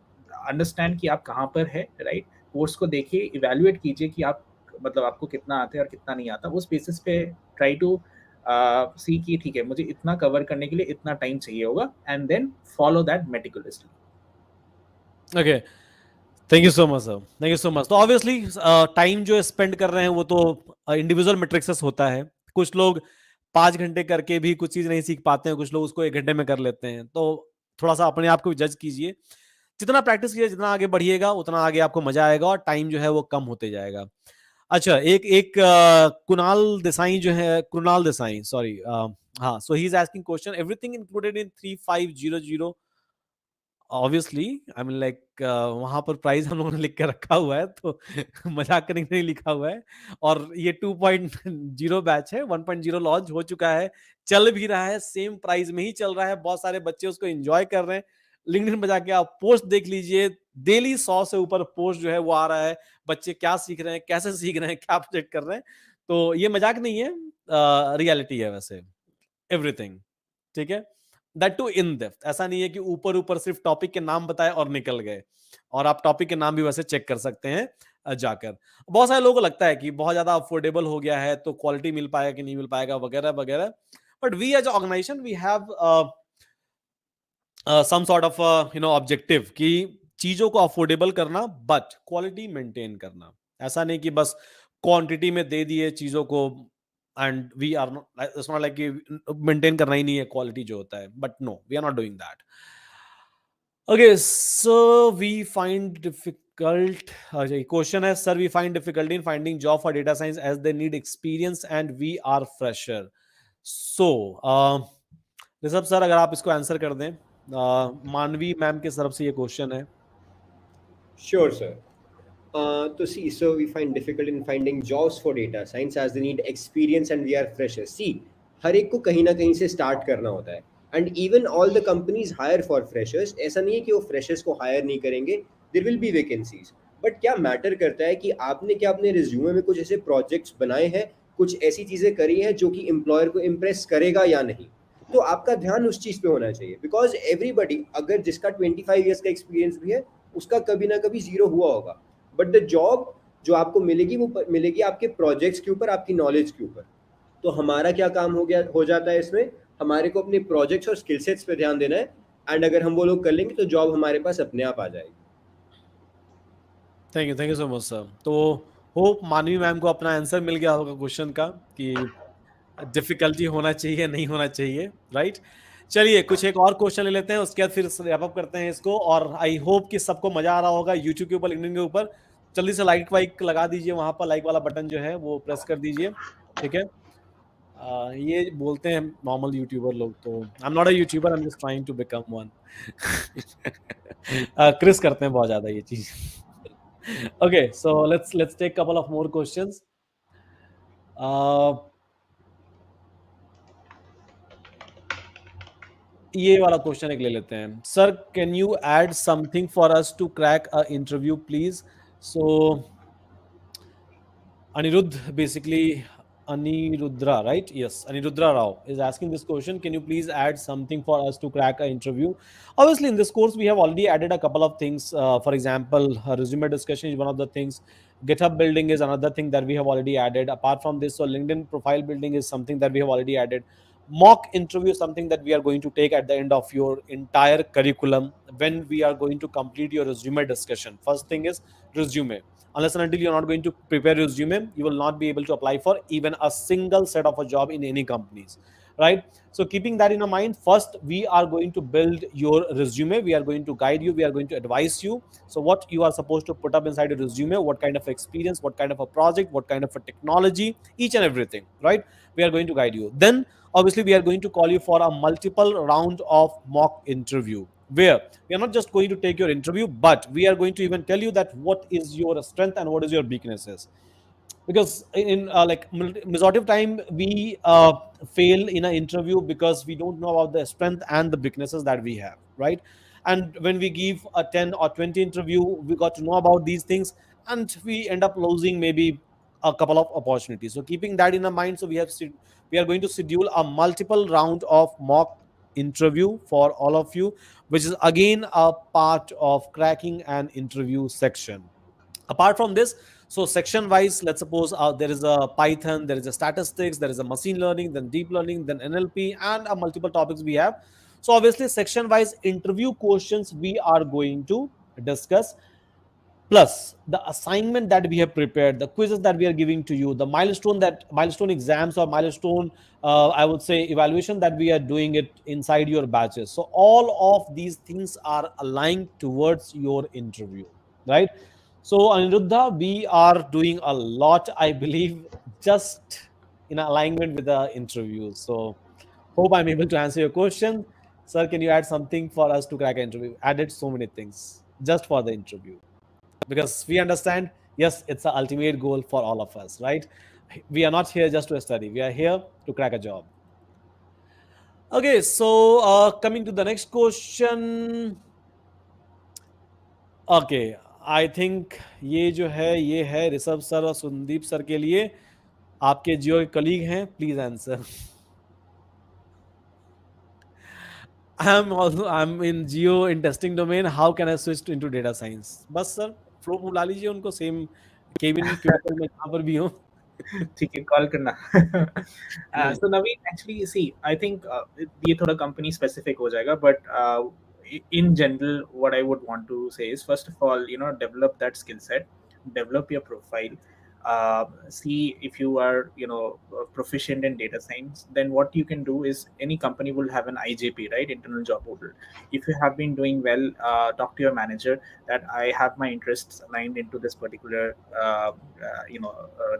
understand कि आप कहाँ पर है, राइट? कोर्स को देखिए, इवेल्युएट कीजिए कि आप मतलब आपको कितना आता है और कितना नहीं आता। उस बेसिस पे ट्राई टू सी कि ठीक है, मुझे इतना कवर करने के लिए इतना टाइम चाहिए होगा, and then follow that meticulously. Okay, thank you so much sir, thank you so much. तो ऑब्वियसली टाइम जो स्पेंड कर रहे हैं वो तो इंडिविजुअल मेट्रिक्स होता है। कुछ लोग 5 घंटे करके भी कुछ चीज नहीं सीख पाते हैं, कुछ लोग उसको 1 घंटे में कर लेते हैं। तो थोड़ा सा अपने आप को जज कीजिए, जितना प्रैक्टिस कीजिए, जितना आगे बढ़िएगा उतना आगे आपको मजा आएगा और टाइम जो है वो कम होते जाएगा। अच्छा, एक एक कुणाल देसाई जो है, कुणाल देसाई, सॉरी, हाँ, so he is asking question, everything included in 3500 obviously I mean like वहां पर प्राइस हम लोगों ने लिख के रखा हुआ है, तो मजाक करने के लिए लिखा हुआ है। और ये 2.0 बैच है, 1.0 लॉन्च हो चुका है, चल भी रहा है, सेम प्राइस में ही चल रहा है, बहुत सारे बच्चे उसको एंजॉय कर रहे हैं। लिंक्डइन पे जाके आप पोस्ट देख लीजिए, डेली 100 से ऊपर पोस्ट जो है वो आ रहा है, बच्चे क्या सीख रहे हैं, कैसे सीख रहे हैं, क्या प्रोजेक्ट कर रहे हैं। तो ये मजाक नहीं है, रियलिटी है वैसे एवरीथिंग, ठीक है। दैट टू इन डेप्थ, ऐसा नहीं है कि ऊपर ऊपर सिर्फ टॉपिक के नाम बताए और निकल गए। और आप टॉपिक के नाम भी वैसे चेक कर सकते हैं जाकर। बहुत सारे लोगों को लगता है कि बहुत ज्यादा अफोर्डेबल हो गया है तो क्वालिटी मिल पाएगा कि नहीं मिल पाएगा वगैरह वगैरह, but we as organization we have some sort of objective कि चीजों को अफोर्डेबल करना बट क्वालिटी मेंटेन करना। ऐसा नहीं कि बस क्वांटिटी में दे दिए चीजों को and we are it's not like कि मेंटेन करना ही नहीं है क्वालिटी जो होता है, but no we are not doing that. Okay, so we find difficult, question है sir we find difficulty in finding job for data science as they need experience and we are fresher. So Rishabh sir अगर आप इसको आंसर कर दें, मानवी मैम के तरफ से ये क्वेश्चन है। Sure, sir. So see, so we find difficult in finding jobs for data science as they need experience and we are freshers. See, हर एक को कहीं ना कहीं से स्टार्ट करना होता है and even all the companies hire for freshers. ऐसा नहीं है कि वो freshers को hire नहीं करेंगे, there will be vacancies. But क्या मैटर करता है कि आपने क्या अपने रिज्यूमे में कुछ ऐसे प्रोजेक्ट्स बनाए हैं, कुछ ऐसी चीजें करी हैं जो कि एम्प्लॉयर को इम्प्रेस करेगा या नहीं। तो आपका ध्यान उस चीज पे होना चाहिए, बिकॉज एवरीबडी, अगर जिसका 25 ईयर्स का एक्सपीरियंस भी है उसका कभी ना कभी जीरो हुआ होगा, बट द जॉब जो आपको मिलेगी वो मिलेगी आपके प्रोजेक्ट्स के ऊपर, आपकी नॉलेज के ऊपर। तो हमारा क्या काम हो जाता है इसमें, हमारे को अपने प्रोजेक्ट्स और स्किल सेट्स पे ध्यान देना है, एंड अगर हम वो लोग कर लेंगे तो जॉब हमारे पास अपने आप आ जाएगी। Thank you so much sir. तो होप मानवी मैम को अपना आंसर मिल गया होगा क्वेश्चन का कि डिफिकल्टी होना चाहिए नहीं होना चाहिए, राइट। चलिए कुछ एक और क्वेश्चन ले लेते हैं, उसके बाद फिर रैप अप करते हैं इसको। और आई होप कि सबको मजा आ रहा होगा यूट्यूब के ऊपर, लिंक्डइन के ऊपर। जल्दी से लाइक वाइक लगा दीजिए, वहां पर लाइक वाला बटन जो है वो प्रेस कर दीजिए, ठीक है। ये बोलते हैं नॉर्मल यूट्यूबर लोग, तो I am not a YouTuber, I am just trying to become one. क्रिस करते हैं बहुत ज्यादा ये चीज। Okay, so let's take a couple of more questions. ये वाला क्वेश्चन एक ले लेते हैं। Sir can you add something for us to crack a interview please. So Anirudh, basically Anirudra, right? Yes, Anirudra Rao is asking this question. Can you please add something for us to crack an interview? Obviously, in this course, we have already added a couple of things. For example, resume discussion is one of the things. GitHub building is another thing that we have already added. Apart from this, so LinkedIn profile building is something that we have already added. Mock interview is something that we are going to take at the end of your entire curriculum when we are going to complete your resume discussion. First thing is resume. Unless and until you're not going to prepare your resume, you will not be able to apply for even a single set of a job in any companies, right? So keeping that in mind, first we are going to build your resume. We are going to guide you, we are going to advise you. So what you are supposed to put up inside your resume, what kind of experience, what kind of a project, what kind of a technology, each and everything, right? We are going to guide you. Then obviously we are going to call you for a multiple round of mock interview, where we are not just going to take your interview, but we are going to even tell you that what is your strength and what is your weaknesses. Because in like majority of time we fail in an interview because we don't know about the strength and the weaknesses that we have, right? And when we give a 10 or 20 interview, we got to know about these things and we end up losing maybe a couple of opportunities. So keeping that in mind, so we are going to schedule a multiple round of mock interview for all of you, which is again a part of cracking an interview section. Apart from this, so section wise, let's suppose there is a Python, there is a statistics, there is a machine learning, then deep learning, then NLP, and multiple topics we have. So obviously section wise interview questions we are going to discuss, plus the assignment that we have prepared, the quizzes that we are giving to you, the milestone exams or milestone I would say evaluation that we are doing it inside your batches. So all of these things are aligned towards your interview, right? So Aniruddha, we are doing a lot, I believe, just in alignment with the interview. So hope I'm able to answer your question. Sir, can you add something for us to crack an interview? Added so many things just for the interview, because we understand, yes, it's the ultimate goal for all of us, right? We are not here just to study. We are here to crack a job. Okay, so coming to the next question. Okay, I think ये जो है ये है ऋषभ सर और संदीप सर के लिए, आपके जियो के कलीग हैं, please answer. I'm in Geo in testing domain. How can I switch into data science? बस सर फ्लो बुला लीजिए उनको, सेम केबिन में क्यूआर में जहाँ पर भी हो. ठीक है, कॉल करना. So Naveen, actually see, I think ये थोड़ा company specific हो जाएगा, but in general what I would want to say is, first of all, develop that skill set, develop your profile, see if you are proficient in data science. Then what you can do is, any company will have an IJP, right, internal job portal. If you have been doing well, talk to your manager that I have my interests aligned into this particular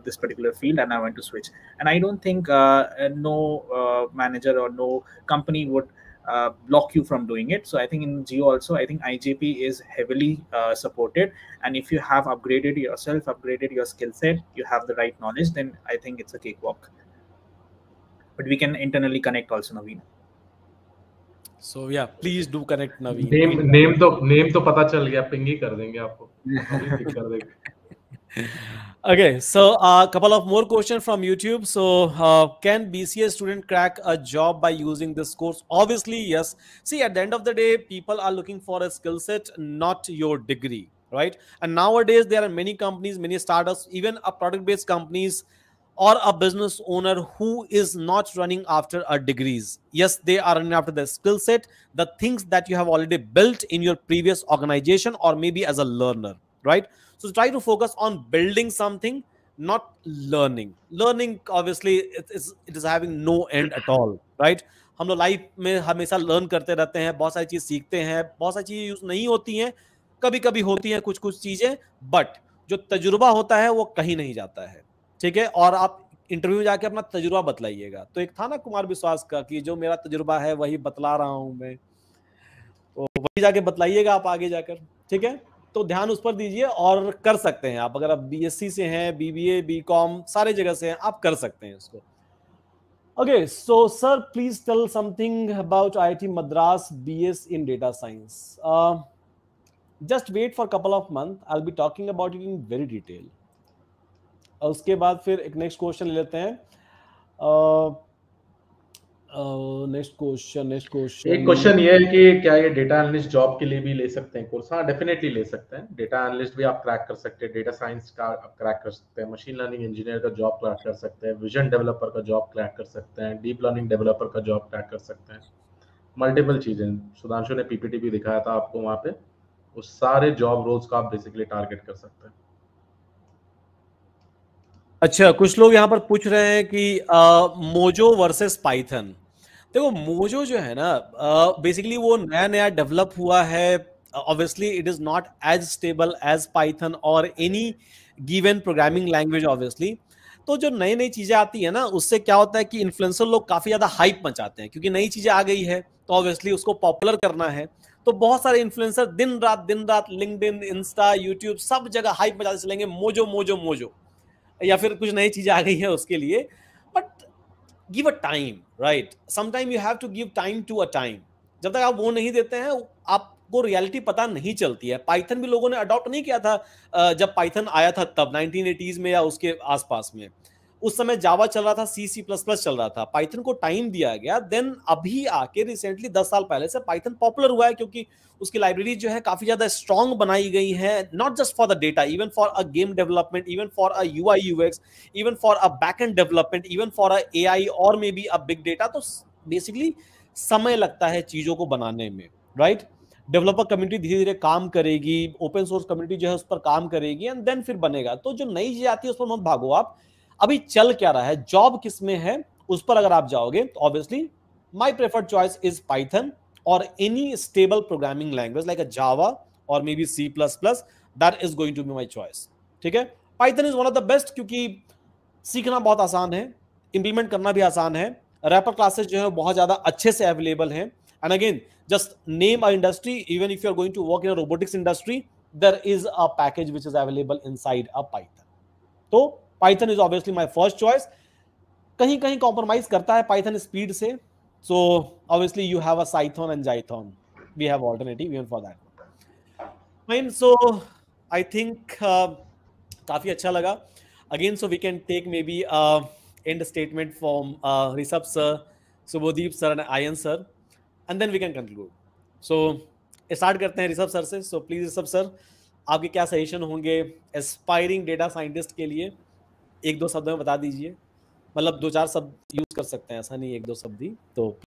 this particular field, and I want to switch. And I don't think no manager or no company would block you from doing it. So I think in Geo also, I think IJP is heavily supported, and if you have upgraded yourself, upgraded your skill set, you have the right knowledge, then I think it's a cakewalk. But we can internally connect also, Naveen. So yeah, please do connect Naveen. Name तो पता चल गया, पिंग ही कर देंगे आपको, अभी पिक कर देंगे. Okay, so a couple of more questions from YouTube. So can BCA student crack a job by using this course? Obviously yes. See, at the end of the day, people are looking for a skill set, not your degree, right? And nowadays there are many companies, many startups, even a product based companies or a business owner who is not running after a degrees. Yes, they are running after the skill set, the things that you have already built in your previous organization or maybe as a learner, right? So try to focus on building something, not learning. Learning obviously it is having no end at all, right? हम लोग लाइफ में हमेशा लर्न करते रहते हैं, बहुत सारी चीज सीखते हैं, बहुत सारी चीजें यूज नहीं होती हैं, कभी कभी होती हैं कुछ चीजें, बट जो तजुर्बा होता है वो कहीं नहीं जाता है, ठीक है? और आप इंटरव्यू जाके अपना तजुर्बा बतलाइएगा. तो एक था ना कुमार विश्वास का कि जो मेरा तजुर्बा है वही बतला रहा हूं मैं, तो वही जाके बतलाइएगा आप आगे जाकर, ठीक है? तो ध्यान उस पर दीजिए और कर सकते हैं आप. अगर आप बीएससी से हैं, बीबीए, बीकॉम, सारे जगह से हैं, आप कर सकते हैं इसको. Okay, so sir, please tell something about IIT Madras BS in data science. Just wait for a couple of months. I'll be talking about it in very detail. उसके बाद फिर एक नेक्स्ट क्वेश्चन ले लेते हैं. नेक्स्ट क्वेश्चन एक क्वेश्चन ये है कि क्या ये डेटा एनालिस्ट जॉब के लिए भी ले सकते हैं कोर्स? हाँ, डेफिनेटली ले सकते हैं. डेटा एनालिस्ट भी आप क्रैक कर सकते हैं, डेटा साइंस का आप क्रैक कर सकते हैं, मशीन लर्निंग इंजीनियर का जॉब क्रैक कर सकते हैं, विजन डेवलपर का जॉब क्रैक कर सकते हैं, डीप लर्निंग डेवलपर का जॉब क्रैक कर सकते हैं. मल्टीपल चीजें सुधांशु ने पीपीटी भी दिखाया था आपको, वहाँ पे उस सारे जॉब रोल्स को आप बेसिकली टारगेट कर सकते हैं. अच्छा, कुछ लोग यहाँ पर पूछ रहे हैं कि मोजो वर्सेस पाइथन. देखो, मोजो जो है ना, बेसिकली वो नया डेवलप हुआ है. Obviously it is not as stable as Python और any given programming language obviously. तो जो नई चीजें आती है ना, उससे क्या होता है कि इन्फ्लुएंसर लोग काफी ज्यादा हाइप मचाते हैं, क्योंकि नई चीजें आ गई है तो ऑब्वियसली उसको पॉपुलर करना है. तो बहुत सारे इन्फ्लुएंसर दिन रात लिंक्डइन, इंस्टा, यूट्यूब, सब जगह हाइप मचाते चलेंगे, मोजो मोजो मोजो, या फिर कुछ नई चीजें आ गई है उसके लिए. But give a time, right? Sometime you have to give time to a time. जब तक आप वो नहीं देते हैं, आपको रियलिटी पता नहीं चलती है. पाइथन भी लोगों ने अडॉप्ट नहीं किया था जब पाइथन आया था तब 1980s में या उसके आसपास में. उस समय जावा चल रहा था, C++ चल रहा था, पाइथन को टाइम दिया गया. देन अभी आके रिसेंटली 10 साल पहले से पाइथन पॉपुलर हुआ है, क्योंकि उसकी लाइब्रेरी जो है काफी ज्यादा स्ट्रॉन्ग बनाई गई है, not just for the data, even for a game development, even for a UI UX, even for a backend development, even for a AI और may be a big data. तो बेसिकली समय लगता है चीजों को बनाने में, राइट? डेवलपर कम्युनिटी धीरे धीरे काम करेगी, ओपन सोर्स कम्युनिटी जो है उस पर काम करेगी, एंड देन फिर बनेगा. तो जो नई चीज आती है उस पर मत भागो आप. अभी चल क्या रहा है, जॉब किस में है, उस पर अगर आप जाओगे तो obviously my preferred choice is Python और any stable programming language like a Java और maybe C++. That is going to be my choice, ठीक है? Python is one of the best, क्योंकि सीखना बहुत आसान है, इंप्लीमेंट करना भी आसान है. रैपर क्लासेस जो है बहुत ज्यादा अच्छे से अवेलेबल हैं. And again, just name our industry. Even if you're going to work in a robotics industry, there is a package which is available inside a Python. तो Python is obviously my first choice. कहीं कहीं compromise करता है Python speed से. So obviously you have a Cython and Jython. We have alternative even for that. Fine. So I think काफी अच्छा लगा. Again, so we can take maybe end statement from Rishabh sir, Subodip sir and Ayan sir, and then we can conclude. So start करते हैं ऋषभ सर से. So please ऋषभ सर, आपके क्या सजेशन होंगे एस्पायरिंग डेटा साइंटिस्ट के लिए? एक दो शब्द में बता दीजिए. मतलब 2-4 शब्द यूज कर सकते हैं, ऐसा नहीं 1-2 शब्द ही. तो